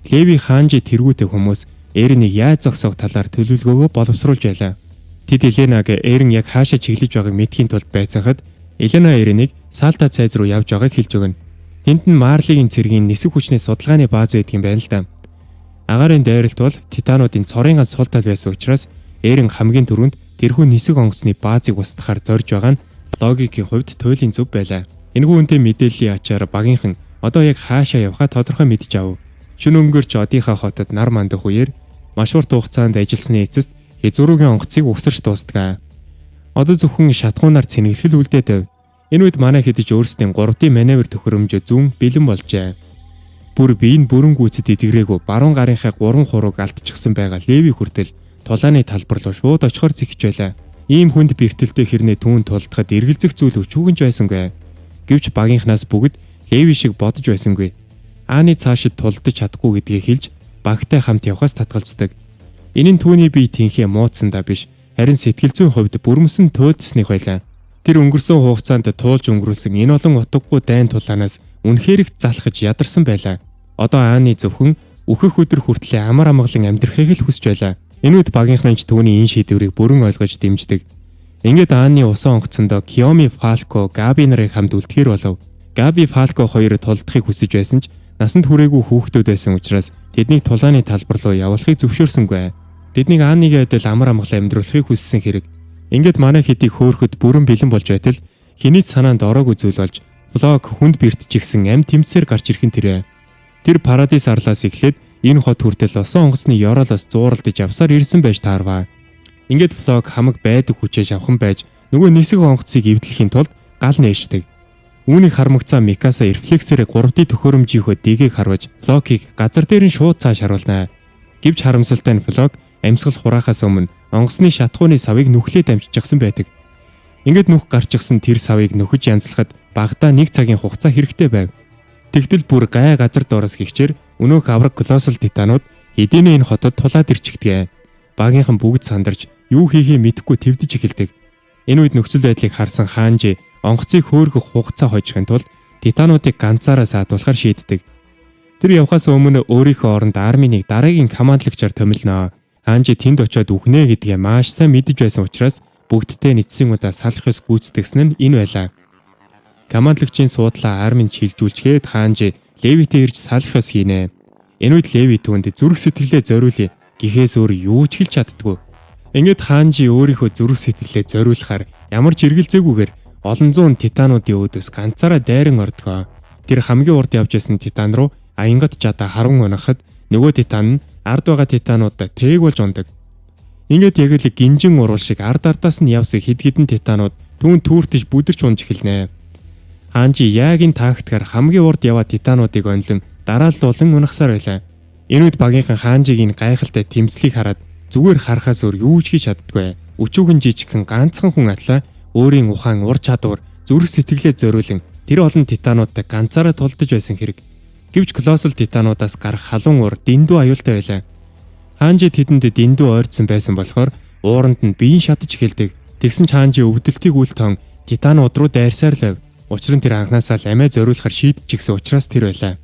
Леви хаанжи тэргүүтэй хүмүүс Эренийг яаж зогсоох талаар төлөвлөгөөгөө боловсруулж байлаа. Тэд Еленаг Эрен яг хаашаа чиглэж байгааг мэдхийн тулд байцаахад Елена Эренийг Салта цайз руу явж байгааг хэлж өгнө. Тэнд нь Марлигийн цэргийн нисэх хүчний судалгааны бааз байдаг юм байна л да. Агаарын дайралт бол титануудын цорын ганц сул тал байсан учраас Эрен хамгийн түрүүнд тэрхүү нисэх онгоцны баазыг устгахаар зорж байгаа нь логикийн хувьд туйлын зөв байлаа. Энэхүү үнэтэй мэдээллийн ачаар багийнхан одоо яг хаашаа явхаа тодорхой мэдж ав. Шөнө өнгөрч одынхаа хотод нар мандах үеэр маш урт хугацаанд ажилласны эцэст хязуургийн онгоцыг угсарч дуустгаа. Одоо зөвхөн шатхуунаар цэнэглэл үлдээдэв. Энэ үед манай хэдэж өөрсдийн 3D маневр төхөөрөмж зүүн бэлэн болжээ. Бүр биеийн бүрэн гүйцэд идэврээгүй баруун гарынхаа 3 хурууг алдчихсан байгаа Леви хүртэл тулааны талбар руу шууд очихоор зихэж байлаа. Ийм хүнд бэртэлтэй хэрнээ түүн тулдахад эргэлзэх зүйл өчүүгэнж байсангүй. Гэвч багийнхнаас бүгд Леви шиг бодож байсангүй. Ани цаашид тулдаж чадахгүй гэдгийг хэлж багтай хамт явхаас татгалздаг. Энэ нь түүний бие тэнхээ муудсандаа биш, харин сэтгэл зүйн хувьд бүрмөсөн төөдснийх байлаа. Тэр өнгөрсөн хугацаанд туулж өнгөрүүлсэн энэ олон утгагүй дайн тулаанаас үнэхээр их залхаж ядарсан байлаа. Одоо Ани зөвхөн өөхөх өдөр хүртлээр амар амгалан амьдрахыг л хүсэж байлаа. Энэ үед багийнхнаач түүний энэ шийдвэрийг бүрэн ойлгож дэмждэг. Ингээд Ани усан онгоцондоо Киоми Фалко, Габи нарыг хамт үлдэхэр болов. Габи Фалко хоёр тулдахыг хүсэж байсан ч насанд хүрээгүй хүүхдүүд байсан учраас тэднийг тулааны талбар руу явуулахыг зөвшөөрсөнгүй. Тэднийг Аниг адил амар амгалан амьдруулахыг хүссэн хэрэг. Ингээд манай хэдийг хөөхөд бүрэн бэлэн болж байтал хэний санаанд ороогүй зүйл болж влог хүнд бэртчихсэн амь тэмцээр гарч ирхэн тэрэ. Тэр парадис арлаас эхлээд энэ хот хүртэл усан онгоцны ёроолоос зууралдаж явсаар ирсэн байж таарваа. Ингээд влог хамаг байдаг хүчээ шавхан байж нөгөө нисэх онгоцыг эвдлэхийн тулд гал нээшдэг. Үүнийг хармагцаа Микаса рефлексээр 3D төхөөрөмжийнхөө дэгийг харваж влогийг газар дээр нь шууд цааш харуулнаа. Гэвч харамсалтай нь влог амьсгал хураахаас өмнө онгоцны шатхууны савыг нүхлээд амжчихсан байдаг. Ингээд нүх гарчихсан тэр савыг нөхөж янзлахад багадаа 1 цагийн хугацаа хэрэгтэй байв. Тэгтэл бүр гай газар доороос гихчээр өнөөх авраг колоссал титанууд хэдийнэ энэ хотод тулаад ирчихдэг. Багийнхан бүгд сандарч юу хийхээ мэдэхгүй твдэж эхэлдэг. Энэ үед нөхцөл байдлыг харсан хаанжи онгоцыг хөөргөх хугацаа хожихын тулд титануудыг ганцаараа саадуулахар шийддэг. Тэр явхаас өмнө өөрийнхөө оронд арминыг дараагийн командлагчаар томилноо. Хаанжи тэнд очиод үхнэ гэдгээ маш сайн мэдэж байсан учраас бүгдтэй нийцсэн удаа салах ёс гүйцэтгсэн нь энэ байлаа. Командлагчийн суудлаа армин чилжүүлчгээд хаанжи Левитэй ирж салах ёс хийнэ. Энэ үед Леви түүнд зүрх сэтгэлээ зориулъя гэхээс өөр юу ч хэлж чаддгүй. Ингээд хаанжи өөрийнхөө зүрх сэтгэлээ зориулахаар ямар ч эргэлзээгүйгээр олон зуун титануудын өөдөөс ганцаараа дайран ордгоо. Тэр хамгийн урд явж исэн титан руу аянгат жада харан унахад нөгөө титан нь ард байгаа титануудад тээг болж ундаг. Ингээд яг л гинжин уруул шиг ард ардаас нь явсан хэд хэдэн титанууд түүн түүртэж бүдэрч унж эхэлнэ. Хаанжи яг энэ тактикаар хамгийн урд яваа титануудыг онлон дарааллуулан унахсаар байлаа. Энэ үед багийнхан хаанжигийн гайхалтай тэмцлийг хараад зүгээр харахаас өөр юу ч хийж чаддгүй. Өчүүгэн жижигхэн ганцхан хүн атлаа өөрийн ухаан ур чадвар зүрх сэтгэлээ зориулан тэр олон титануудтай ганцаараа тулдаж байсан хэрэг. Гэвч колоссал титануудаас гарах халуун ур дэндүү аюултай байлаа. Хаанжи тэдэнд дэндүү ойрцсон байсан болохоор ууранд нь биеийн шатаж эхэлдэг. Тэгсэн ч хаанжи өвдөлтийг үл тоон титанууд руу дайрсаар л байв. Учир нь тэр анхнаасаа л амиа зориулахар шийдчихсэн учраас тэр байлаа.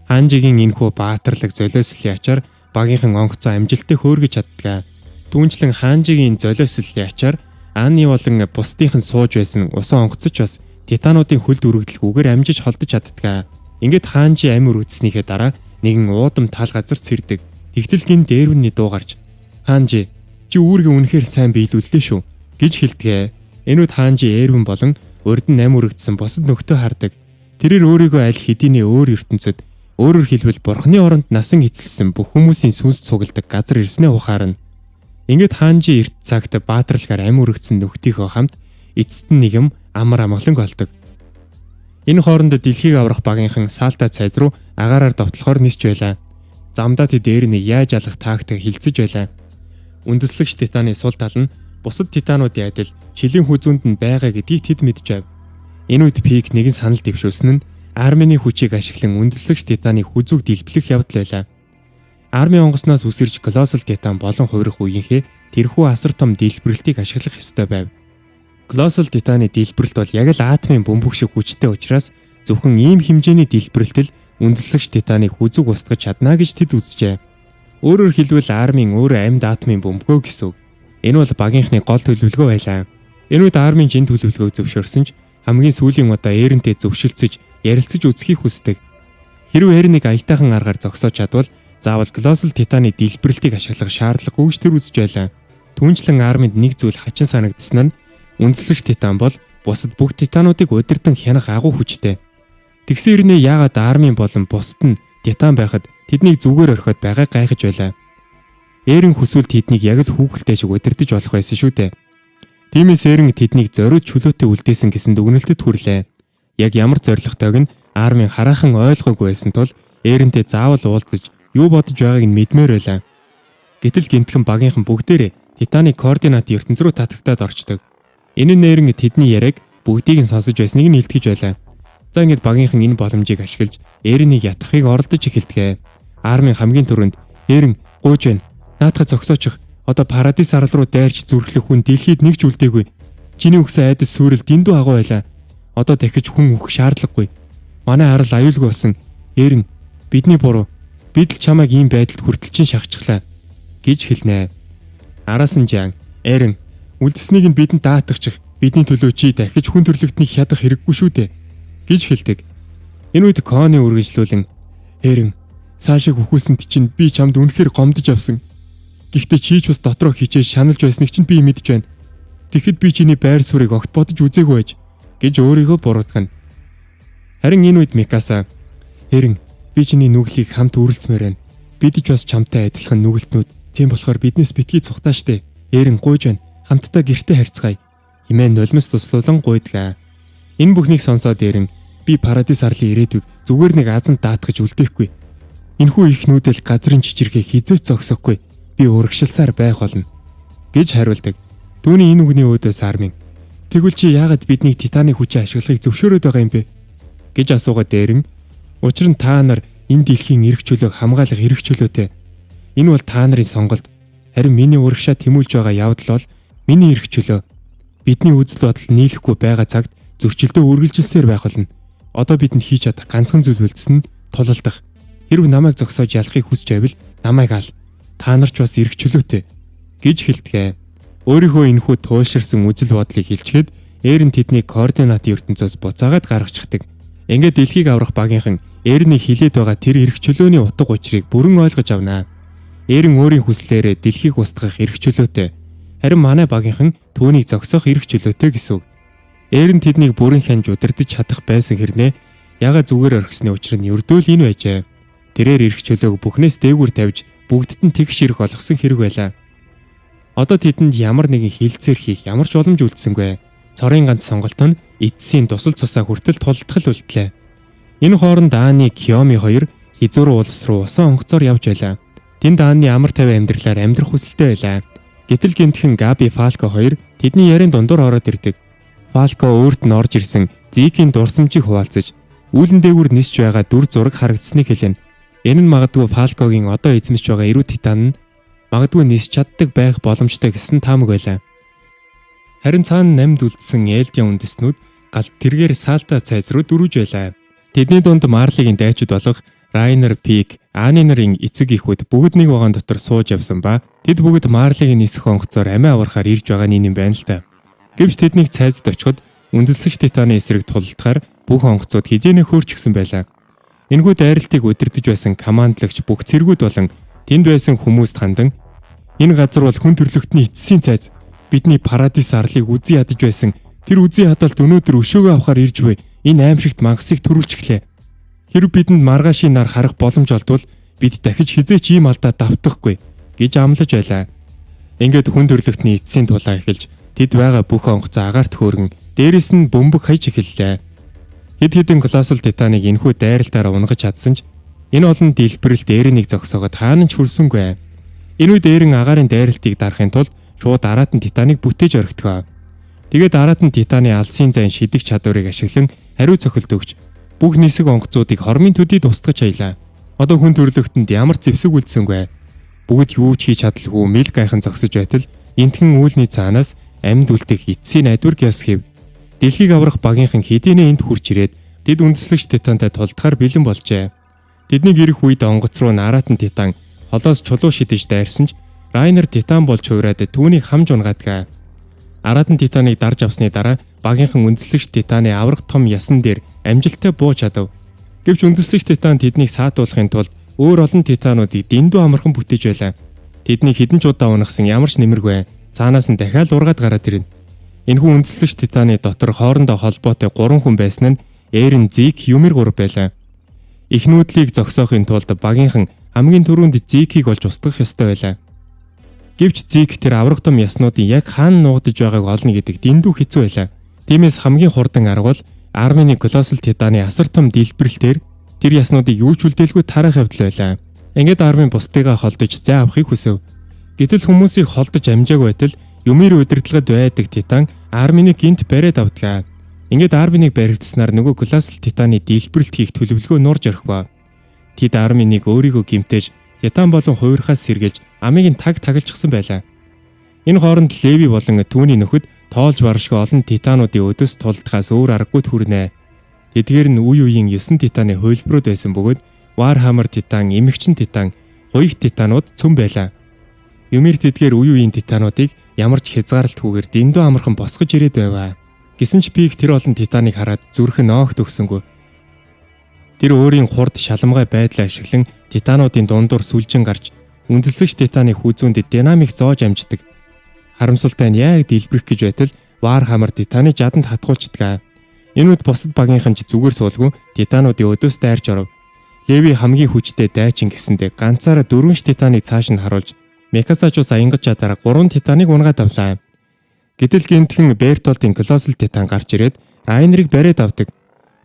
Хаанжигийн энэхүү баатарлаг золиослын ачаар багийнхан онгоцоо амжилттай хөөргөж чаддгаа. Түүнчлэн хаанжигийн золиослын ачаар Ани болон бусдынхан сууж байсан усан онгоцч бас Титануудын хөлд үргэлжлэхгүйгээр амжиж холдож чаддгаа. Ингээд хаанчи амь үргэцснийхээ дараа нэгэн уудам тал газар цэрдэг. Тэгтэл гин дээрвний дуу гарч хаанчи чи үүргээ үнэхээр сайн биелүүллээ шүү гэж хэлдэг. Энүүд хаанчи Эрвин болон урд нь амь үргэцсэн босод нөхдөө хардаг. Тэрээр өөрийгөө аль хэдийн өөр ертөнцид өөрөөр хэлбэл бурхны оронд насан эцэлсэн бүх хүмүүсийн сүнс цугладаг газар ирснээ ухаарна. Ингээд хаанчи эрт цагт баатарлагаар амь үргэцсэн нөхдийнхөө хамт эцэст нь нэгэн амар амгаланг олдог. Энэ хооронд дэлхийг аврах багийнхан Салта цайз руу агаараар довтлохоор нисч байлаа. Замдаа тэд дээр нэг яаж алах таагтайг хилцэж байлаа. Үндэслэгч Титаны сул тал нь бусад Титануудын адил шилийн хүзүүнд нь байгаа гэдгийг тэд мэдж байв. Энэ үед Пик нэгэн санал дэвшүүлсэн нь армины хүчийг ашиглан үндэслэгч Титаны хүзүүг дэлбэлэх явдал байлаа. Арми онгоцноос үсэрж Колоссал Титан болон хувирах үеийнхээ тэрхүү асар том дэлбэрэлтийг ашиглах ёстой байв. Колоссал Титаны дэлбэрэлт бол яг л атомын бөмбөг шиг хүчтэй учраас зөвхөн ийм хэмжээний дэлбэрэлтэл үндэслэгч Титаныг хүзүүг устгаж чадна гэж тэд үзжээ. Өөрөөр хэлбэл армийн өөрөө амьд атомын бөмбөгөө гэсэн үг. Энэ бол багийнхны гол төлөвлөгөө байлаа. Энэ үед армийн жин төлөвлөгөөг зөвшөөрсөн ч хамгийн сүүлийн удаа Эрентэй зөвшөлдсөж ярилцаж үзхийг хүсдэг. Хэрвээ Эреныг аятайхан аргаар зогсоож чадвал заавал Колоссал Титаны дэлбэрэлтийг ашиглах шаардлагагүй гэж тэр үзэж байлаа. Түүнчлэн арминд нэг зүйл хачин санагдсан нь үндэслэгч Титан бол бусад бүх Титануудыг удирдан хянах агуу хүчтэй. Тэгсэн хэрнээ яагаад армийн болон бусад нь Титан байхад тэднийг зүгээр орхиод байгааг гайхаж байлаа. Эрен хүсвэл тэднийг яг л хүүхэлтэй шиг удирдах болох байсан шүү дээ. Тиймээс Эрен тэднийг зориуд чөлөөтэй үлдээсэн гэсэн дүгнэлтэд хүрлээ. Яг ямар зоригтойг нь армийн хараахан ойлгоогүй байсан тул Эрентэй заавал уулзаж юу бодож байгааг нь мэдмээр байлаа. Гэтэл гинтхэн багийнхан бүгдээрээ Титаны координат ертөнц рүү татагтаад орчдөг. Энэ нь Эрен тэдний яриаг бүгдийг нь сонсож байсныг нь илтгэж байлаа. За ингэж багийнхан энэ боломжийг ашиглаж Эренийг ятгахыг оролдож эхэлдэг. Армийн хамгийн түрүүнд Эрен гуйж байна. Наадхаа зогсоочих. Одоо парадис арал руу дайрч зүрхлэх хүн дэлхийд нэг ч үлдээгүй. Чиний өгсөн айдас сүрэл дэндүү агуу байлаа. Одоо дахиж хүн өгөх шаардлагагүй. Манай арал аюулгүй болсон. Эрен бидний буруу. Бид л чамайг ийм байдалд хүртэл чин шахчихлаа гэж хэлнэ. Араас нь Жан Эрен үлдсэнийг нь бидэнд даатгачих. Бидний төлөө чи дахиж хүн төрлөختнийг хядах хэрэггүй шүү дээ гэж хэлдэг. Энэ үед Коны үргэлжлүүлэн Эрен цаашаа хөхүүлсэнд чинь би чамд үнэхээр гомдож авсан. Гэхдээ чи ч бас дотроо хичээж шаналж байсныг чинь би мэдж байна. Тэгэхэд би чиний байр суурийг огт бодож үзээгүй байж гэж өөрийгөө буруутгана. Харин энэ үед Микаса Эрен би чиний нүглийг хамт үрэлцмээр байна. Бид ч бас чамтай адилхан нүгэлтнүүд. Тийм болохоор биднээс битгий цухтаа штэ. Эрен гуйж байна. Хамтдаа гэртээ харьцгаая. Химээ нулимс туслуулан гуйдгаа. Энэ бүхнийг сонсоод Эрен би парадис арлын ирээдүйг зүгээр нэг азанд даатгаж үлдээхгүй. Энэхүү их нүүдэл газрын чичиргээ хизээч зогсохгүй. Би урагшилсаар байх болно гэж хариулдаг. Түүний энэ үгний өөдөөс армин тэгвэл чи яагаад бидний Титаны хүчээ ашиглахыг зөвшөөрöd байгаа юм бэ гэж асуугаад Эрен учир нь та нар энэ дэлхийн эрх чөлөөг хамгаалах эрх чөлөөтэй. Энэ бол та нарын сонголт. Харин миний урагшаа тэмүүлж байгаа явдал бол миний эрх чөлөө. Бидний үзэл бодол нийлэхгүй байгаа цагт зөрчилдөө үргэлжилсээр байх болно. Одоо бидэнд хийж чадах ганцхан зүйл үлдсэн нь тулалдах. Хэрв намайг зогсоож ялахыг хүсч байвал намайг ал. Та нар ч бас эрх чөлөөтэй гэж хэлдэг. Өөрийнхөө энэхүү туйлширсан үзэл бодлыг хэлчихэд Эрен тэдний координатын ертөнцөөс буцаагаад гаргачихдаг. Ингээд дэлхийг аврах багийнхан Эренийг хилээд байгаа тэр эрх чөлөөний утга учирыг бүрэн ойлгож авнаа. Эрен өөрийн хүслээрээ дэлхийг устгах эрх чөлөөтэй. Харин манай багийнхан түүнийг зогсоох эрх чөлөөтэй гэсэн үг. Эрен тэднийг бүрэн хянж удирдах чадах байсан хэрнээ яга зүгээр орхисны учир нь ердөөл энэ байжээ. Тэрээр эрх чөлөөг бүхнээс дээгүүр тавьж бүгдд нь тэгш хэрэг олгосон хэрэг байлаа. Одоо тэдэнд ямар нэгэн хилцээр хийх ямар ч боломж үлдсэнгүй. Цорын ганц сонголт нь эцсийн тусал цусаа хүртэл тулдах үлдлээ. Энэ хооронд Дааны Киоми хоёр хизүүр улс руу усан онгоцоор явж байлаа. Тэнд Дааны амар тавь амьдралаар амьдрах хүсэлтэй байлаа. Гэтэл гинтхэн Габи Фалко хоёр тэдний ярийн дундуур ороод ирдэг. Фалко өөрт нь орж ирсэн Зикийн дурсамжийг хуваалцаж үүлэн дээгүүр нисж байгаа дүр зураг харагдсныг хэлнэ. Энэ нь магадгүй Фалкогийн одоо эзэмшиж байгаа эрүү Титан нь магадгүй нисч чаддаг байх боломжтой гэсэн таамаг байлаа. Харин цаана намд үлдсэн Элдиан үндэстнүүд галт тэргээр Салта цайз руу дөрвж байлаа. Тэдний дунд Марлигийн дайчид болох Райнер, Пик, Ани нарын эцэг эхүүд бүгд нэг вагон дотор сууж явсан ба тэд бүгд Марлигийн нисэх онгоцоор амиа аврахаар ирж байгаа нь юм байна л да. Гэвч тэднийг цайзад очиход Үндэслэгч титаны эсрэг тулдахаар бүх онгоцууд хэдийнэ хөөрчихсөн байлаа. Энэхүү дайралтыг удирдах байсан командлагч бүх цэргүүд болон тэнд байсан хүмүүст хандан энэ газар бол хүн төрлөختний эцсийн цайз. Бидний парадис арлыг үзий ядаж байсан. Тэр үзий хадалт өнөөдөр өшөөгөө авахар ирж буй. Энэ аимшигт мангасыг төрүүлж эхлэе. Хэрв бидэнд маргаашийн нар харах боломж олдвол бид дахиж хизээч ийм алдаа давтахгүй гэж амлаж байлаа. Ингээд хүн төрлөختний эцсийн тулаа эхэлж тэд байгаа бүх онгоцоо агаарт хөөргөн дээрэс нь бөмбөг хаяж эхэллээ. Хэд хэдэн колоссал титаныг энэхүү дайралтаараа унгаж чадсан ч энэ олон дэлбэрэлт Эриныг зогсоогоод хаана ч хүрсэнгүй. Энэ үед Эрин агаарын дайралтыг дарахын тулд шууд араатан титаныг бүтээж орхитгоо. Тэгээд араатан титаны алсын зайн шидэх чадварыг ашиглан хариу цохилт өгч бүх нисэг онгоцуудыг хормын төдийд устгаж аялаа. Одоо хүн төрлөختөнд ямар зэвсэг үлдсэнгүй. Бүгд юу ч хийж чадалгүй мэл гайхан зогсож байтал энтхэн үүлний цаанаас амьд үлдэх эцсийн найдвар гяс хэв. Дэлхийг аврах багийнхан хэдийнэ энд хурж ирээд тэд үндэслэгч титантай тулдахаар бэлэн болжээ. Тэднийг ирэх үед онгоц руу нараатан титан холоос чулуу шидэж дайрсан ч Райнер титан болж хуураад түүнийг хамж унгаадаг. Араатан титаныг дарж авсны дараа багийнхан үндэслэгч титаны аврах том ясан дээр амжилттай бууж чадав. Гэвч үндэслэгч титан тэднийг саатуулахын тулд өөр олон титануудыг дэндүү амархан бүтээж байлаа. Тэднийг хэдэн ч удаа унагсан ямар ч нэмэргүй. Цаанаас нь дахиад ургаад гараад ирнэ. Энэхүү үндэслэгч титаны дотор хоорондоо холбоотой 3 хүн байсан нь Эрин, Зик, Юмир 3 байлаа. Эхнүүдлийг зогсоохын тулд багийнхан хамгийн түрүүнд Зикийг олж устгах ёстой байлаа. Гэвч Зик тэр аврах том яснуудын яг хаана нуугдж байгааг олно гэдэг дэндүү хэцүү байлаа. Тиймээс хамгийн хурдан арга бол Армины колоссал титаны асар том дэлбэрэлтээр тэр яснуудыг юу ч үлдээлгүй тарах явдал байлаа. Ингээд Армин бусдыгаа холдож зай авахыг хүсэв. Гэтэл хүмүүсийг холдож амжааг байтал Юмир удирдлагад байдаг титан Арминыг гинт бариад авдаг. Ингээд Арминыг баригдснаар нөгөө колоссал титаны дэлбэрэлт хийх төлөвлөгөө нурж орхив. Тэд Арминыг өөрийгөө гимтээж титан болон хуурхаас сэргийлж амийг нь таглчихсан байлаа. Энэ хооронд Леви болон түүний нөхөд тоолж баршгүй олон титануудын өдөс тулдахаас өөр аргагүй хүрнэ. Тэдгээр нь үе үеийн 9 титаны хувилбарууд байсан бөгөөд Вархаммер титан, эмэгчин титан, хуйх титанууд цөм байлаа. Юмир тэдгээр үе үеийн титануудыг ямар ч хязгаарлалтгүйгээр дэндүү амархан босгож ирээд байваа. Гэсэн ч Пик тэр олон титаныг хараад зүрх нь оогт өгсөнгөө. Тэр өөрийн хурд шалмгай байдлаа ашиглан титануудын дундуур сүлжин гарч үндэслэгч титаны хүзүүнд динамик зоож амждаг. Харамсалтай нь яг дэлбэрэх гэж байтал Вархаммер титаны жаданд хатгуулцдаг. Энэ үед бусад багийнхан ч зүгээр суулгүй титануудын өдөөс дайрч оров. Леви хамгийн хүчтэй дайчин гэсэндээ ганцаараа 4 титаныг цааш нь харуулж Микасажус аянгаж чадараа 3 титаныг унгаад авлаа. Гэтэл гинтхэн Бертолтын колоссал титан гарч ирээд Райнерыг бариад авдаг.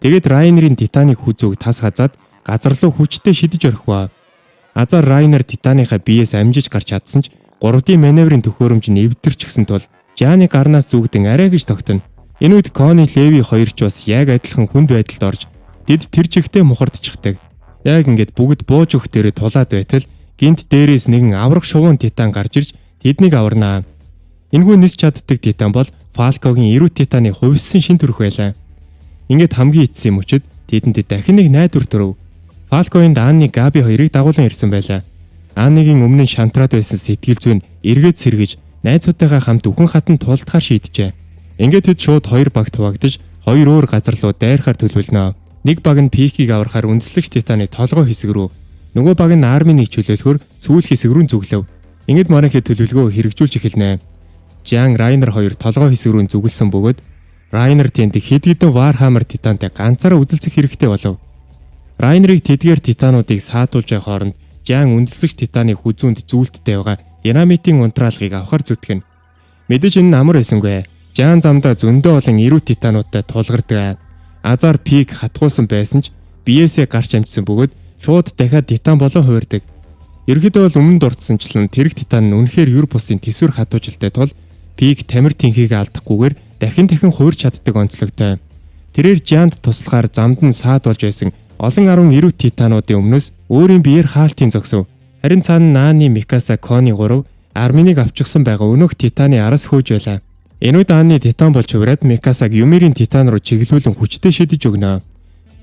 Тэгээд Райнерийн титаныг хүзүүг тас хазаад газар руу хүчтэй шидэж орхив. Азар Райнер титаныхаа биеэс амжиж гарч чадсан ч 3D маневрын төхөөрөмж нь эвдэрчихсэн тул Жаны гарнаас зүгдэн арай гэж тогтно. Энэ үед Кони Леви хоёр ч бас яг адилхан хүнд байдалд орж тэд тэр чигтээ мухардчихдаг. Яг ингээд бүгд бууж өгөх дээрээ тулаад байтал гинт дээрээс нэгэн аврах шувуун титан гарч ирж тэднийг аварнаа. Энэхүү нис чаддаг титан бол Фалкогийн эрүү титаны хувьссан шин төрх байлаа. Ингээд хамгийн эцсийн мөчөд тэдэнд дахин нэг найдвар төрөв. Фалкогийн Анны Габи хоёрыг дагуулan ирсэн байлаа. Анныгийн өмнө нь шантраад байсан сэтгэл зүйн эргээд сэргэж найзуудтайгаа хамт үхэн хатан тулдахаар шийджээ. Ингээд тэд шууд 2 багт хуваагдаж 2 өөр газар руу дайрахаар төлөвлөнө. Нэг баг нь Пикийг аврахаар үндэслэгч титаны толгой хэсэг рүү, нөгөө баг нь Арминыг чөлөөлөхөөр сүүл хэсэг рүү зүглэв. Ингээд манайхаа төлөвлөгөө хэрэгжүүлж эхэлнэ. Жан Райнер хоёр толгой хэсэг рүү зүгэлсэн бөгөөд Райнер тэнд хэд хэдэн Вархаммер титантай ганцаараа үзэлцэх хэрэгтэй болов. Райнерыг тэдгээр титануудыг саатуулж явах хооронд Жан үндэслэгч титаны хүзүүнд зүйлттэй байгаа динамитын унтраалгыг авахар зүтгэн. Мэдээж энэ амар байсангүй. Жан замдаа зөндөө олон эрүү титануудтай тулгардаг. Азар Пик хатгуулсан байсан ч биеэсээ гарч амжсан бөгөөд шууд дахиад титан болон хуурдаг. Ерөнхийдөө бол өмнө дурдсанчлан тэрэг титан нь үнэхээр юр бусын тэсвэр хатуужилтай тул Пик тамир тэнхийг алдахгүйгээр дахин хуурч чаддаг онцлогтой. Тэрээр Жанд туслахаар замд нь саад болж байсан олон 10 эрүү титануудын өмнөөс өөрийн биеэр хаалтын зогсов. Харин цаана Нааны, Микаса, Кони 3 Арминыг авчихсан байгаа өнөөх титаны араас хөөж байлаа. Энэ үед Нааны титан болж хувраад Микасаг Юмирийн титан руу чиглүүлэн хүчтэй шидэж өгнө.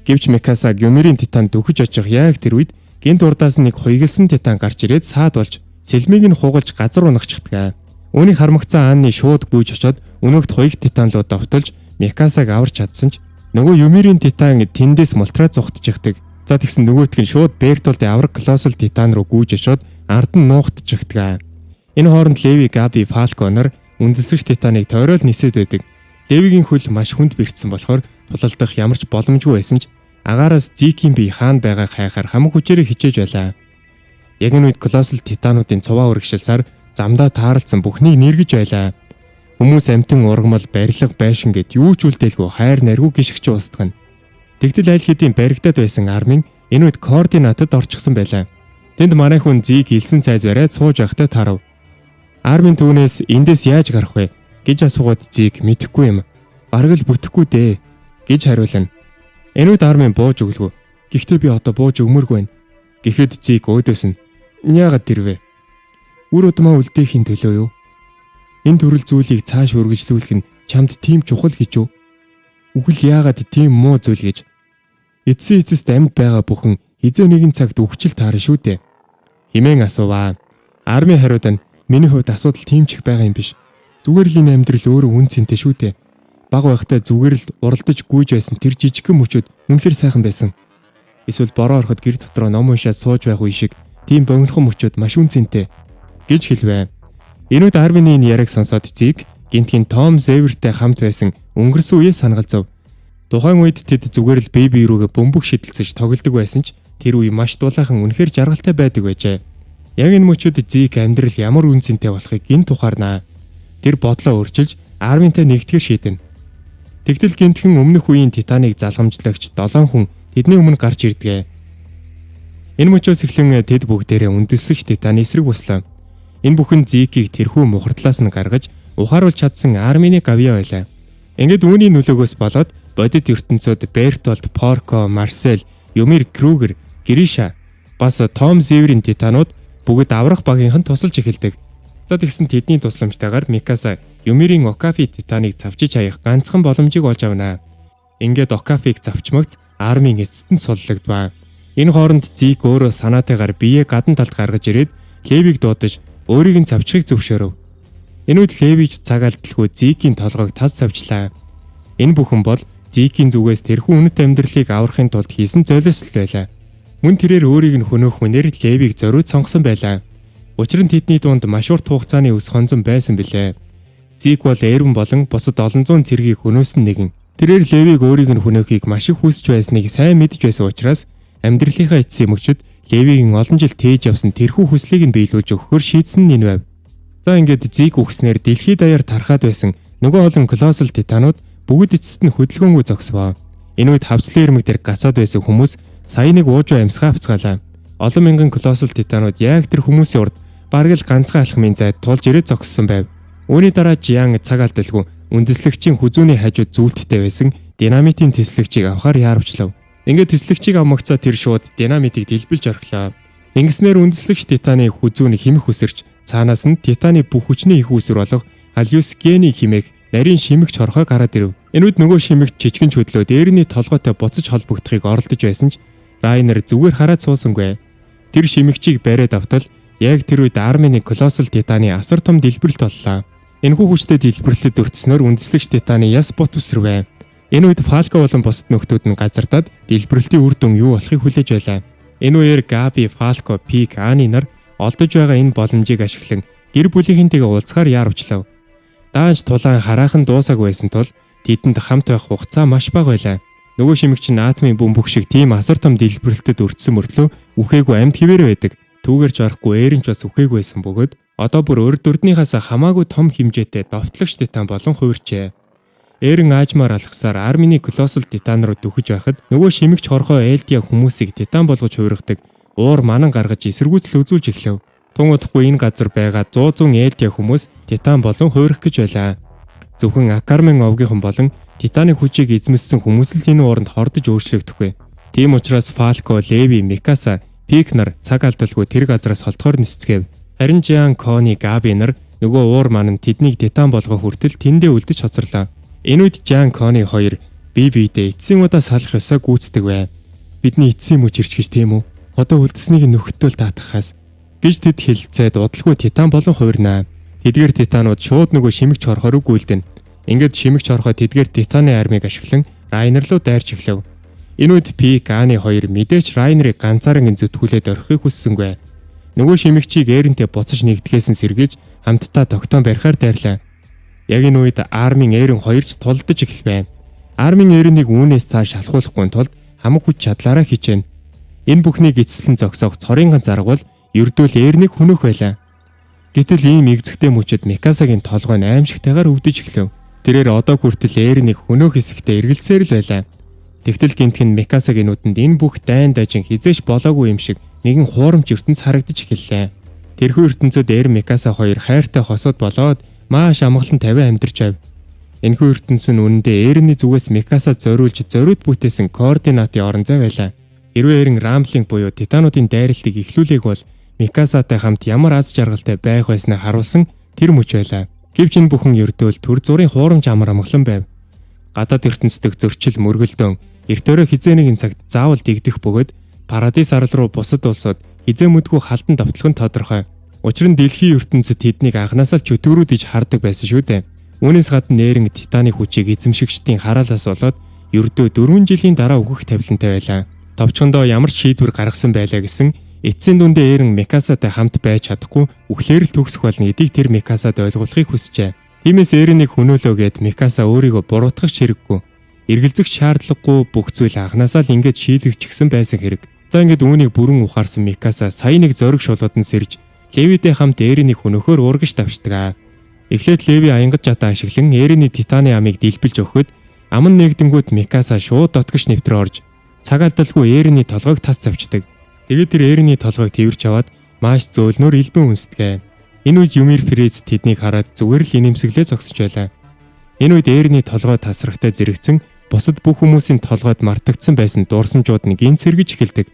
Гэвч Микасаг Юмирийн титан дөхөж очих яг тэр үед гинт урдаас нэг хуйгалсан титан гарч ирээд саад болж сэлмийг нь хугалж газар унагчихдаг. Үүнийг хармагцсан Анны шууд гүйж очоод өнөөхт хуйг титан руу довтолж Микасаг аварч чадсан ч нөгөө Юмирийн титан тэндээс мултраа зугтчихдаг. За тэгсэн нөгөөтг нь шууд Бертолдын авраг колоссал титан руу гүйж очоод ард нь нуугдчихдаг. Энэ хооронд Леви, Габи, Фалко нар үндэслэгч титаныг тойрол нисээд байдаг. Левигийн хөл маш хүнд бэрхсэн болохоор тулалдах ямар ч боломжгүй байсан ч агаараас Зикийн бие хаана байгааг хайхаар хамаг хүчээрээ хичээж байлаа. Яг энэ үед колоссал титануудын цуваа үргэлжилсээр замдаа тааралцсан бүхнийг нэргэж байлаа. Хүмүүс амтэн ургамал, барилга, байшин гэд юу ч үлдээлгүй хайр наргуу гიშгч устгана. Тэгтэл аль хэдийн баригдаад байсан армийн энэ үед координатад орчихсон байлаа. Тэнд манай хүн Зиг илсэн цайз бариад сууж байхдаа тарав. Армийн түүнээс эндээс яаж гарах вэ гэж асуугаад Зиг мэдэхгүй юм. Бараг л бүтэхгүй дээ гэж хариулна. Энэ үед армийн бууж өглөө. Гэхдээ би одоо бууж өгмөргүй байна. Гэхэд Зиг өөдөөс нь яагаад тэрвэ? Үр удмаа үлдээхийн төлөө юу? Энэ төрөл зүйлийг цааш үргэлжлүүлэх нь чамд тийм чухал гэж юу? Үгүй л яагаад тийм муу зүйл гэж? Эцсийн эцэст амьд байгаа бүхэн хизээ нэгэн цагт үхчил таарна шүү дээ. Химэн асууваа. Армийн хариуд нь миний хувьд асуудал тийм ч их байгаа юм биш. Зүгээр л энэ амьдрал өөрөө үн цэнтэй шүү дээ. Баг байхдаа зүгээр л уралдаж гүйж байсан тэр жижигхэн мөчүүд үнэхээр сайхан байсан. Эсвэл бороо ороход гэр дотроо ном уншаад сууж байх үе шиг тийм богинохон мөчүүд маш үн цэнтэй гэж хэлвэ. Энэ үед армины энэ яриаг сонсоод Зиг гинтгийн Том Зевертэй хамт байсан өнгөрсөн үеэ санагалзав. Тухайн үед тэд зүгээр л беби рүүгээ бөмбөг шидэлцэж тоглодог байсан ч тэр үе маш дулаахан үнэхээр жаргалтай байдаг байжээ. Яг энэ мөчүүд Зиг амьдрал ямар үн цэнтэй болохыг гин тухаарнаа. Тэр бодлоо өөрчилж арминтай нэгтгэр шийдэнэ. Тэгтэл гинтхэн өмнөх үеийн титаныг залгамжлагч 7 хүн тэдний өмнө гарч ирдэг. Энэ мөчөөс эхлэн тэд бүгдээрээ үндэслэгч титаны эсрэг буслаа. Энэ бүхэн Зикийг тэрхүү мухардлаас нь гаргаж ухааруулж чадсан армины гавьяа байлаа. Ингээд үүний нөлөөгөөс болоод бодит ертөнцөд Бертолд, Порко, Марсел, Юмир, Крюгер, Гриша бас Том Зеверийн титанууд бүгд аврах багийнхан тусалж эхэлдэг. За тэгсэн тэдний тусламжтайгаар Микаса Юмирийн Окафи титаныг завчиж хаях ганцхан боломжийг олж авнаа. Ингээд Окафиг завчмагц армийн эцэст нь суллагдваа. Энэ хооронд Зик өөрөө санаатайгаар биеэ гадна талд гаргаж ирээд Левиг дуудаж өөрийг нь завчихыг зөвшөөрөв. Энэ үед Левич цаг алдалгүй Зикийн толгойг тас завчлаа. Энэ бүхэн бол Зикийн зүгээс тэрхүү үнэт амьдралыг аврахын тулд хийсэн золиослол байлаа. Мөн тэрээр өөрийг нь хөнөөх хүнээр Левиг зориуд сонгосон байлаа. Учир нь тэдний дунд маш урт хугацааны ус хонзон байсан билээ. Зик бол Эрвэн болон бусад олон зуун цэргийг хөнөөсөн нэгэн. Тэрээр Левиг өөрийг нь хөнөөхийг маш их хүсэж байсныг сайн мэдж байсан учраас амьдралынхаа эцсийн мөчөд Левигийн олон жил тээж явсан тэрхүү хүслийг нь биелүүлж өгөхөөр шийдсэн нь энэ байв. За ингээд Зик үхснээр дэлхийд даяар тархаад байсан нөгөө олон колоссал титанууд бүгд эцэст нь хөдөлгөөнгүй зогсвоо. Энэ үед хавцлын ирмэг дээр гацаад байсан хүмүүс саяныг уужуу амьсгаа авцгаалаа. Олон мянган колоссал титанууд яг тэр хүмүүсийн урд бараг л ганцхан алхмын зайд тулж ирээд зогссон байв. Үүний дараа Жиан цаг алдалгүй үндэслэгчийн хүзүүний хажууд зүйлттэй байсан динамитын тэслэгчийг авахар яарвчлав. Ингээд тэслэгчийг авмагцаа тэр шууд динамитыг дэлбэлж орхилоо. Ингэснээр үндэслэгч титаны хүзүүнийг химэх үсэрч цаанаас нь титаны бүх хүчний их үүсвэр болох Алиус Гений химээх нарийн шимэгч хорхоо гараад ирэв. Энэ үед нөгөө шимэгч жижигэн чөдлөө дээрний толгойтой буцаж холбогдохыг оролдож байсан ч Райнер зүгээр хараад суусангүй. Тэр шимэгчийг бариад автал яг тэр үед армины колоссал титаны асар том дэлбэрэлт боллоо. Энэхүү хүчтэй дэлбэрлэлд өртснөөр үндэслэгч титаны яс бот үсэрвэ. Энэ үед Фалко болон бусад нөхдүүд нь газардаад дэлбэрэлтийн үр дүн юу болохыг хүлээж байлаа. Энэ үеэр Габи, Фалко, Пик, Ани нар олдож байгаа энэ боломжийг ашиглан гэр бүлийнхэнтэйгээ уулзахаар яарвчлав. Даанч тулаан хараахан дуусааг байсан тул тэдэнд хамт байх хугацаа маш бага байлаа. Нөгөө шимэгч нь атомын бөмбөг шиг тийм асар том дэлбэрэлтэд өртсөн мөртлөө үхээгүй амьд хэвээр байдаг. Түүгэрч орохгүй ээрэнч бас үхээгүй байсан бөгөөд одоо бүр урд дүрднийхээс хамаагүй том хэмжээтэй довтлогч титан болон хувирчээ. Эрен аажмаар алхасаар армины колоссал титан руу дөхөж байхад нөгөө шимэгч хорхоо Элдиа хүмүүсийг титан болгож хувиргадаг уур манан гаргаж эсэргүүцэл үзүүлж эхлэв. Тун удахгүй энэ газар байгаа 100 Элдиа хүмүүс титан болон хувирах гэж байлаа. Зөвхөн Акармен овгийнхан болон титаны хүчийг эзэмссэн хүмүүс л энэ ууранд хордож өөрчлөгдөхгүй. Тийм учраас Фалко, Леви, Микаса, Пик нар цаг алдалгүй тэр газараас холдохоор нисцгээв. Харин Жиан, Кони, Габи нар нөгөө уур маань тэднийг титан болгох хүртэл тэндээ үлдэж хоцорлоо. Энэ үед Жиан, Кони хоёр бие биедээ эцсийн удаа салах ёсоо гүйцэтгэв бай. Бидний эцсийн мөч ирч гэж тийм үү? Одоо үлдсэнийг нөхөтөл таатахаас гэж тэд хэлцээд удалгүй титан болон хувирнаа. Тэдгээр титанууд шууд нөгөө шимэгч хорхоор үгүйлдэн. Ингээд шимэгч орохоо тэдгээр Титаны армийг ашиглан Райнер руу дайрч эхлэв. Энэ үед Гааны хоёр мэдээч Райнерыг ганцаараа зүтгүүлээд орхихыг хүссэнгүй. Нөгөө шимэгчийг Эрентэй буцаж нэгдэхээс нь сэргийлж хамтдаа тогтоон барихаар дайрлаа. Яг энэ үед армийн Эрен хоёрч тулдаж эхэлвэ. Армийн Эреныг үүнээс цааш шалхуулахгүй тулд хамаг хүч чадлаараа хичээнэ. Энэ бүхнийг эцэслэн зогсоох цорын ганц арга бол ердөө Эреныг хөнөөх байлаа. Гэтэл ийм игзэгтэй мөчөд Микасагийн толгой нь аимшигтайгаар өвдөж эхлэв. Тэрээр одоо хүртэл Эреныг хөнөөх хэсэгтээ эргэлзээр л байлаа. Тэгтэл гинтхэн Микасагийн нүдэнд энэ бүх дайн дажин хизээш болоогүй юм шиг нэгэн хуурамч ертөнц харагдаж эхэллээ. Тэрхүү ертөнцөд Эрен Микаса хоёр хайртай хосууд болоод маш амгалан тавиа амьдарч байв. Энэхүү ертөнц нь үнэндээ Эренний зүгээс Микасад зориулж зориуд бүтээсэн координатын орон зай байлаа. Хэрвээ Эрен Рамблинг буюу Титануудын дайралтыг эхлүүлээг бол Микасатай хамт ямар аз жаргалтай байх байснаа харуулсан тэр мөч байлаа. Гэвч энэ бүхэн ердөөл төр зургийн хуурамч амар амгалан байв. Гадаад ертөнцийн зөрчил мөргөлдөөн эрт өрөө хизээнийгийн цагт заавал дэгдэх бөгөөд Парадис арал руу бусад улсууд хизээ мэдгүй халдан давтлах нь тодорхой. Учир нь дэлхийн ертөнцид тэднийг анханасаа л чөтгөрүүд иж хардаг байсан шүү дээ. Үүнээс гадна Эрен Титаны хүчийг эзэмшигчдийн хараалаас болоод ердөө 4 жилийн дараа өгөх тавилантай байлаа. Товчхондоо ямар ч шийдвэр гаргасан байлаа гэсэн эцсийн дүндээ Эрен Микасатай хамт байж чадахгүй үхлээр л төгсөх болно гэдгийг тэр Микасад ойлгуулахыг хүсжээ. Тиймээс Эренийг хөнөөлөөгээд Микаса өөрийгөө буруутгах хэрэггүй. Эргэлзэх шаардлагагүй бүх зүйл анханасаа л ингэж шийдэгдчихсэн байсан хэрэг. За ингэж үүнийг бүрэн ухаарсан Микаса сая нэг зориг шулуудан сэрж Левитэй хамт Эренийг хөнөөхөөр урагш тавьчихдаг. Эхлээд Леви аянгаж жата ашиглан Эренний Титаны амийг дэлбэлж өгөхөд ам нь нэгдэнгүүт Микаса шууд дотгэж нэвтрээ орж цаг алдалгүй Эренний толгойг тас завчдаг. Тэгээд тэр Эренний толгойг тэрч аваад маш зөөлнөөр илбэн үнсдэгэ. Энэ үед Юмир Фриз тэднийг хараад зүгээр л инэмсэглээ зогсож байлаа. Энэ үед Эренний толгой тасрахтай зэрэгцэн бусад бүх хүмүүсийн толгойд мартагдсан байсан дурсамжууд нь гин сэргэж эхэлдэг.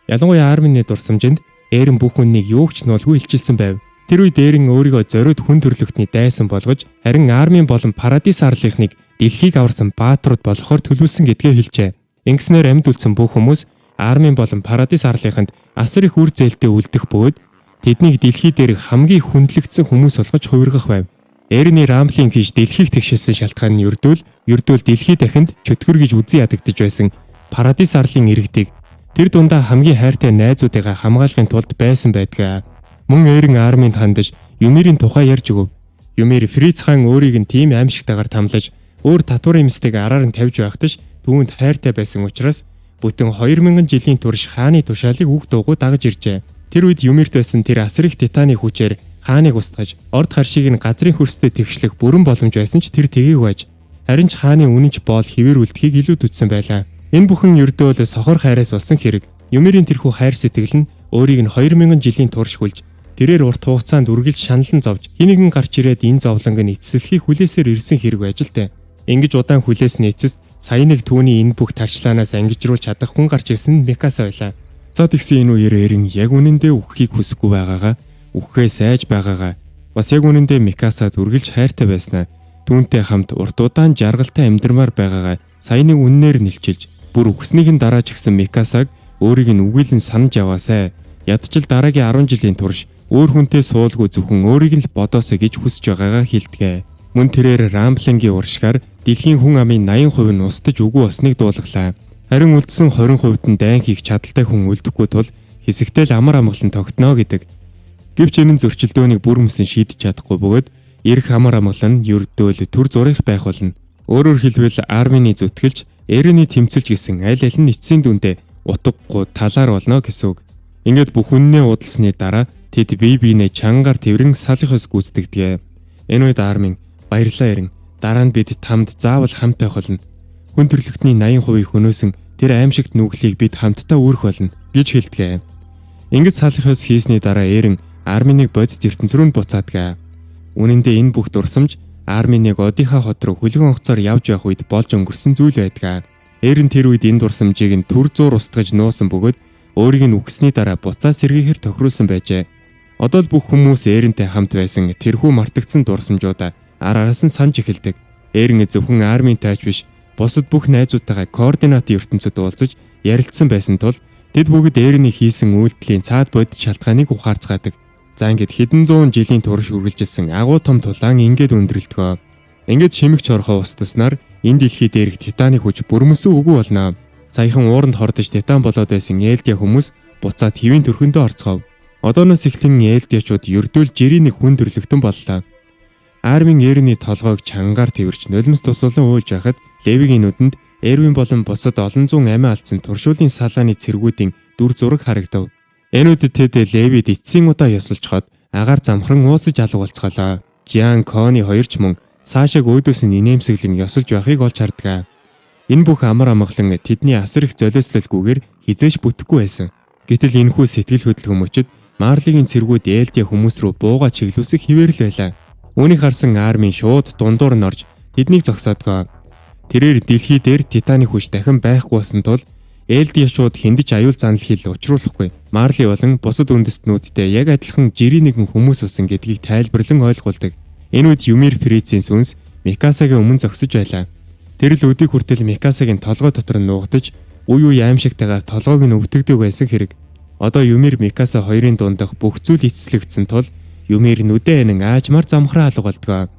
Ялангуяа армины дурсамжинд Эрен бүх үннийг юу ч нуулгүй илчилсэн байв. Тэр үед Эрен өөрийгөө зориуд хүн төрлөختний дайсан болгож харин армийн болон Парадис арлынхныг дэлхийг аварсан баатарууд болохоор төлөвлөсөн гэдгээ хэлжээ. Ингэснээр амьд үлдсэн бүх хүмүүс армийн болон Парадис арлынханд асар их үр зээлтэй үлдэх бөгөөд тэднийг дэлхий дээрх хамгийн хүндлэгдсэн хүмүүс болгож хувиргах байв. Эренний Рамблинг хийж дэлхийг тэгшээсэн шалтгаан нь ердөө дэлхий дахинд чөтгөр гэж үзэн ядагдж байсан Парадис арлын иргэдийг тэр дундаа хамгийн хайртай найзуудыгаа хамгаалахын тулд байсан байдгаа. Мөн Эрен арминд хандаж Юмирийн тухай ярьж өгөв. Юмир Фриц хаан өөрийг нь тийм аимшигтайгаар тамлаж өөр татвар эмстэйг араар нь тавьж байхдаж түүнд хайртай байсан учраас бүтэн 2000 жилийн турш хааны тушаалыг үг дуугүй дагаж иржээ. Тэр үед Юмирт байсан тэр асар их Титаны хүчээр хааныг устгаж орд харшийг нь газрын хөрстэй тэгшлэх бүрэн боломж байсан ч тэр тгийг байж харин ч хааны үнэнч боол хിവэр үлдэхийг илүү түтсэн байлаа. Энэ бүхэн ердөө л сохор хайраас болсон хэрэг. Юмирийн тэрхүү хайр сэтгэл нь өөрийг нь 2000 жилийн турш хүлж тэрээр урт хугацаанд үргэлж шаналн зовж хинэгэн гарч ирээд энэ зовлонг нь эцэслэхийг хүлээсээр ирсэн хэрэг байж л дээ. Ингэж удаан хүлээсний эцэст сая нэг түүний энэ бүх тарчлаанаас ангижруулж чадах хүн гарч ирсэн нь Микаса байлаа. За тэгсэн энэ үеэр Эрен яг үнэндээ үхэхийг хүсэхгүй байгаагаа, үхэхээ сайж байгаагаа, бас яг үнэндээ Микасад үргэлж хайртай байснаа, түүнтэй хамт урт удаан жаргалтай амьдрмаар байгаагаа саяны үннээр нэлчилж, бүр үхснийхэн дараа ч гэсэн Микасаг өөрийг нь үгийлэн санаж яваасай. Ядчил дараагийн 10 жилийн турш өөр хүнтэй суулгүй зөвхөн өөрийг л бодоосэй гэж хүсэж байгаагаа хэлдэг. Мөн тэрээр Рамблингийн уршгаар дэлхийн хүн амын 80% нь устдаж үгүй болсныг дуулгалаа. Харин үлдсэн 20% нь дайн хийх чадaltaй хүн үлдэхгүй тул хэсэгтэй л амар амгалан тогтноо гэдэг. Гэвч энэ зөрчилдөөнийг бүр юмсан шийдэж чадахгүй бөгөөд эрх амар амгалан нь ердөө л төр зурих байх болно. Өөрөөр хэлбэл армины зүтгэлж Эренний тэмцэлж гисэн аль аль нь эцсийн дүндээ утгагүй талаар болно гэсэн үг. Ингээд бүх үннээ удалсны дараа тэд бие биенээ чангаар тэрэн салхиос гүйцэтгэдэг. Энэ үед армин баярлаа Эрен. Дараа нь бид тамд заавал хамт байх болно. Хүн төрлөختний 80% хөнөөсөн тэр аимшигт нүглийг бид хамтдаа үүрэх болно гэж хэлдэг. Ингээд салхиос хийсний дараа Эрен арминыг бодит ертөнцрүүнд буцаадгаа. Үнэн дээр энэ бүх дурсамж арминыг одынхаа хот руу хөлгөн хугацаар явж явах үед болж өнгөрсөн зүйл байдаг. Эрен тэр үед энэ дурсамжийг нь төр зур устгаж нуусан бөгөөд өөрийг нь үхсний дараа буцаа сэргийхээр тохируулсан байжээ. Одоо л бүх хүмүүс Эрентэй хамт байсан тэрхүү мартагдсан дурсамжуудаа араас нь санаж эхэлдэг. Эрен зөвхөн армийн тайч биш, бусад бүх найзуудтайгаа координатын ертөнцид уулзаж ярилцсан байсан тул тэд бүгд Эренний хийсэн үйлдэлийн цаад бодит шалтгааныг ухаарцгаадаг. За ингээд хэдэн зуун жилийн турш үргэлжилсэн агуу том тулаан ингээд өндөрлөдгөө. Ингээд шимэгч орхоо устгаснаар энэ дэлхий дээрх титаны хүч бүрмөсөн үгүй болно. Саяхан ууранд хордож титан болоод байсан Элдиа хүмүүс буцаад хэвийн төрхөндөө орцгов. Одооноос эхлэн Элдиачууд ердөө жирийн нэг хүн төрлөختөн боллоо. Армийн Эрвиний толгойг чангаар тэрвэрч нулимс тусуулан уйлж байхад Левигийн нүдэнд Эрвин болон бусад олон зуун амиа алдсан туршуулын салааны цэргүүдийн дүр зураг харагдав. Энүүд тэд Левид эцсийн удаа ёсолж хаад агаар замхран уусаж алгуулцгаалаа. Жиан Кони хоёр ч мөн цаашааг өөдөөс нь инээмсэглэн ёсолж байхыг олж хардгаа. Энэ бүх амар амгалан тэдний асар их золиослолгүйгээр хизээш бүтэхгүй байсан. Гэтэл энэхүү сэтгэл хөдлөх мөчөд Марлигийн цэргүүд Элдиа хүмүүс рүү бууга чиглүүлсэх хിവэрл байлаа. Үүнийг харсан армийн шууд дундуур нь орж тэднийг зогсоодгоо. Тэрээр дэлхий дээр титаны хүч дахин байхгүй болсон тул Элдиа шууд хиндэж аюул занал хил учруулахгүй. Марли болон бусад үндэстнүүдтэй яг адилхан жирийн нэгэн хүмүүс усан гэдгийг тайлбарлан ойлгуулдаг. Энэ үед Юмир Фрицийн сүнс Микасагийн өмнө зогсож байлаа. Тэр л өдийг хүртэл Микасагийн толгой дотор нь нуугдаж үе аимшигтайгаар толгойг нь өвдөгдөг байсан хэрэг. Одоо Юмир Микаса хоёрын дундах бүх зүйл эцэслэгдсэн тул Юмир нүдэн анин аажмаар замхраа алгуулдаг.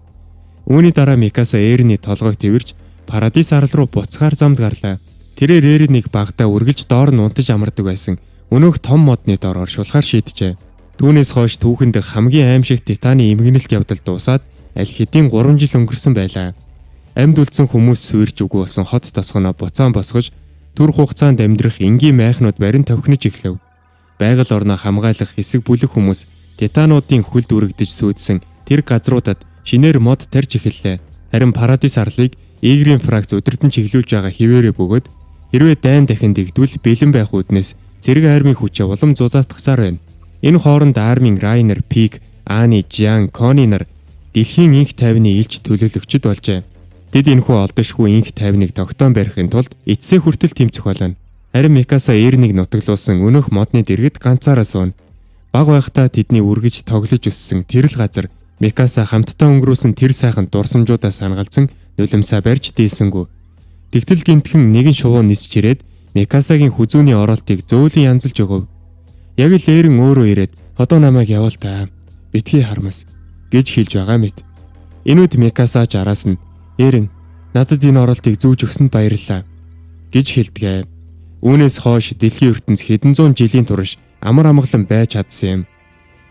Үүний дараа Микаса Эрний толгойг тэрвэрч Парадис арал руу буцахаар замд гарлаа. Тэрээр Эрнийг багтаа үргэлж доор нь унтаж амардаг байсан. Өнөөх том модны доор оршуулахаар шийджээ. Түүнээс хойш түүхэнд хамгийн аимшигт титаны эмгэнэлт явдал дуусаад аль хэдийн 3 жил өнгөрсөн байлаа. Амьд үлдсэн хүмүүс суурж үгүй болсон хот тосгоноо буцаан босгож түр хугацаанд амьдрах энгийн майхнууд барин тохинож эхлэв. Байгаль орноо хамгаалах хэсэг бүлэг хүмүүс титануудын хүлд үрэгдэж сүйдсэн тэр газруудад шинээр мод тарьж эхэллээ. Харин Парадис арлыг Игрийн фракц өдөртөн чиглүүлж байгаа хിവэрэ бөгөөд хэрвээ дайн дахин дэгдвэл бэлэн байх үднэс цэрэг армийн хүчээ улам зузаатгасаар байна. Энэ хооронд армийн Райнер, Пик, Ани, Жиан, Кони нар дэлхийн инх тайвны илч төлөөлөгчд болжээ. Тэд энэхүү олдошгүй инх тайвныг тогтоон барихын тулд эцсээ хүртэл тэмцэх болно. Харин Микаса Эрнийг нутаглуулсан өнөөх модны дэргэд ганцаараа суuna. Баг байхдаа тэдний үргэж тоглож өссөн тэрл газар Микаса хамтдаа өнгөрөөсөн тэр сайхан дурсамжуудаа санагалзан нулимсаа барьж дээсэнгүү. Тэгтэл гинтхэн нэгэн шувуу нисч ирээд Микасагийн хүзүүний оролтыг зөөлөн янзалж өгөв. Яг л Эрин өөрөө ирээд "Одоо намайг явуул та. Битгий хармас" гэж хэлж байгаа мэт. Энүүд Микасаач араас нь "Эрин, надад энэ оролтыг зүүж өгсөнд баярлалаа" гэж хэлдэг. Үүнээс хойш дэлхийн ертөнц хэдэн зуун жилийн турш амар амгалан байж чадсан юм.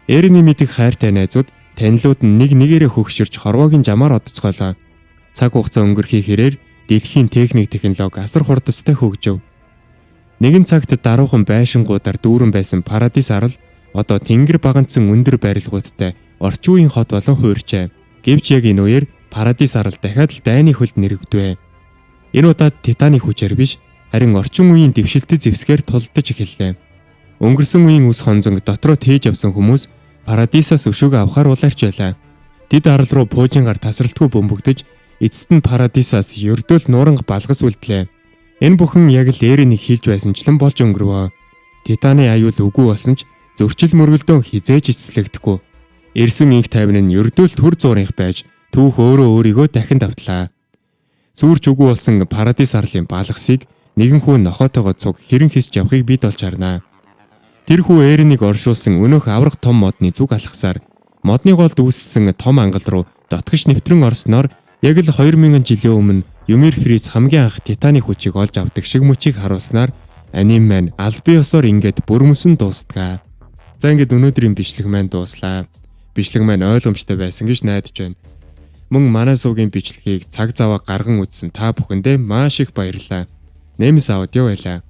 Эрины мэдих хайртай найзууд танилуд нь нэг нэгээрээ хөгшөрч хорвоогийн жамаар одцгоолоо. Цаг хугацаа өнгөрөхий хэрээр дэлхийн техник технологи асар хурдастай хөгжөв. Нэгэн цагт даруухан байшингуудаар дүүрэн байсан Парадис арал одоо тэнгэр баганцсан өндөр барилгуудтай орчин үеийн хот болон хуурчээ. Гэвч яг энэ үеэр Парадис арал дахиад л дайны хөлд нэрвэгдэв. Энэ удаад титаны хүчээр биш, харин орчин үеийн дэвшилтэд зэвсгээр тулдаж эхэллээ. Өнгөрсөн үеийн ус хонзонг дотроо тээж авсан хүмүүс Парадисаас өшөөг авахар улаарч байлаа. Тэд арал руу буужингаар тасралтгүй бөмбөгдөж эцэст нь Парадисаас ердөөл нуранг балгас үлдлээ. Энэ бүхэн яг л Эринийг хилж байсанчлан болж өнгөрвөө. Титаны аюул үгүй болсон ч зөрчил мөргөлдөө хизээж эцэслэгдэхгүй. Ирсэн инх тайван нь ердөөл төр зуурынх байж түүх өөрөө өөрийгөө дахин давтлаа. Сүрч үгүй болсон Парадис арлын балгасыг нэгэн хүн нохоотойгоо цуг хэрэн хисч явахыг бид олж харнаа. Тэр хүү Эринийг оршуулсан өнөөх аврах том модны зүг алхасаар модны голд үүссэн том ангал руу дотгош нэвтрэн орсноор яг л 2000 жилийн өмнө Юмир Фриц хамгийн анх титаны хүчийг олж авдаг шиг мөчийг харуулснаар аним маань албан ёсоор ингээд бүрмөсөн дуустгаа. За ингээд өнөөдрийн бичлэг маань дууслаа. Бичлэг маань ойлгомжтой байсан гэж найдаж байна. Мөн манай суугийн бичлэгийг цаг заваа гарган үзсэн та бүхэндээ маш их баярлалаа. Нэмс аудио байлаа.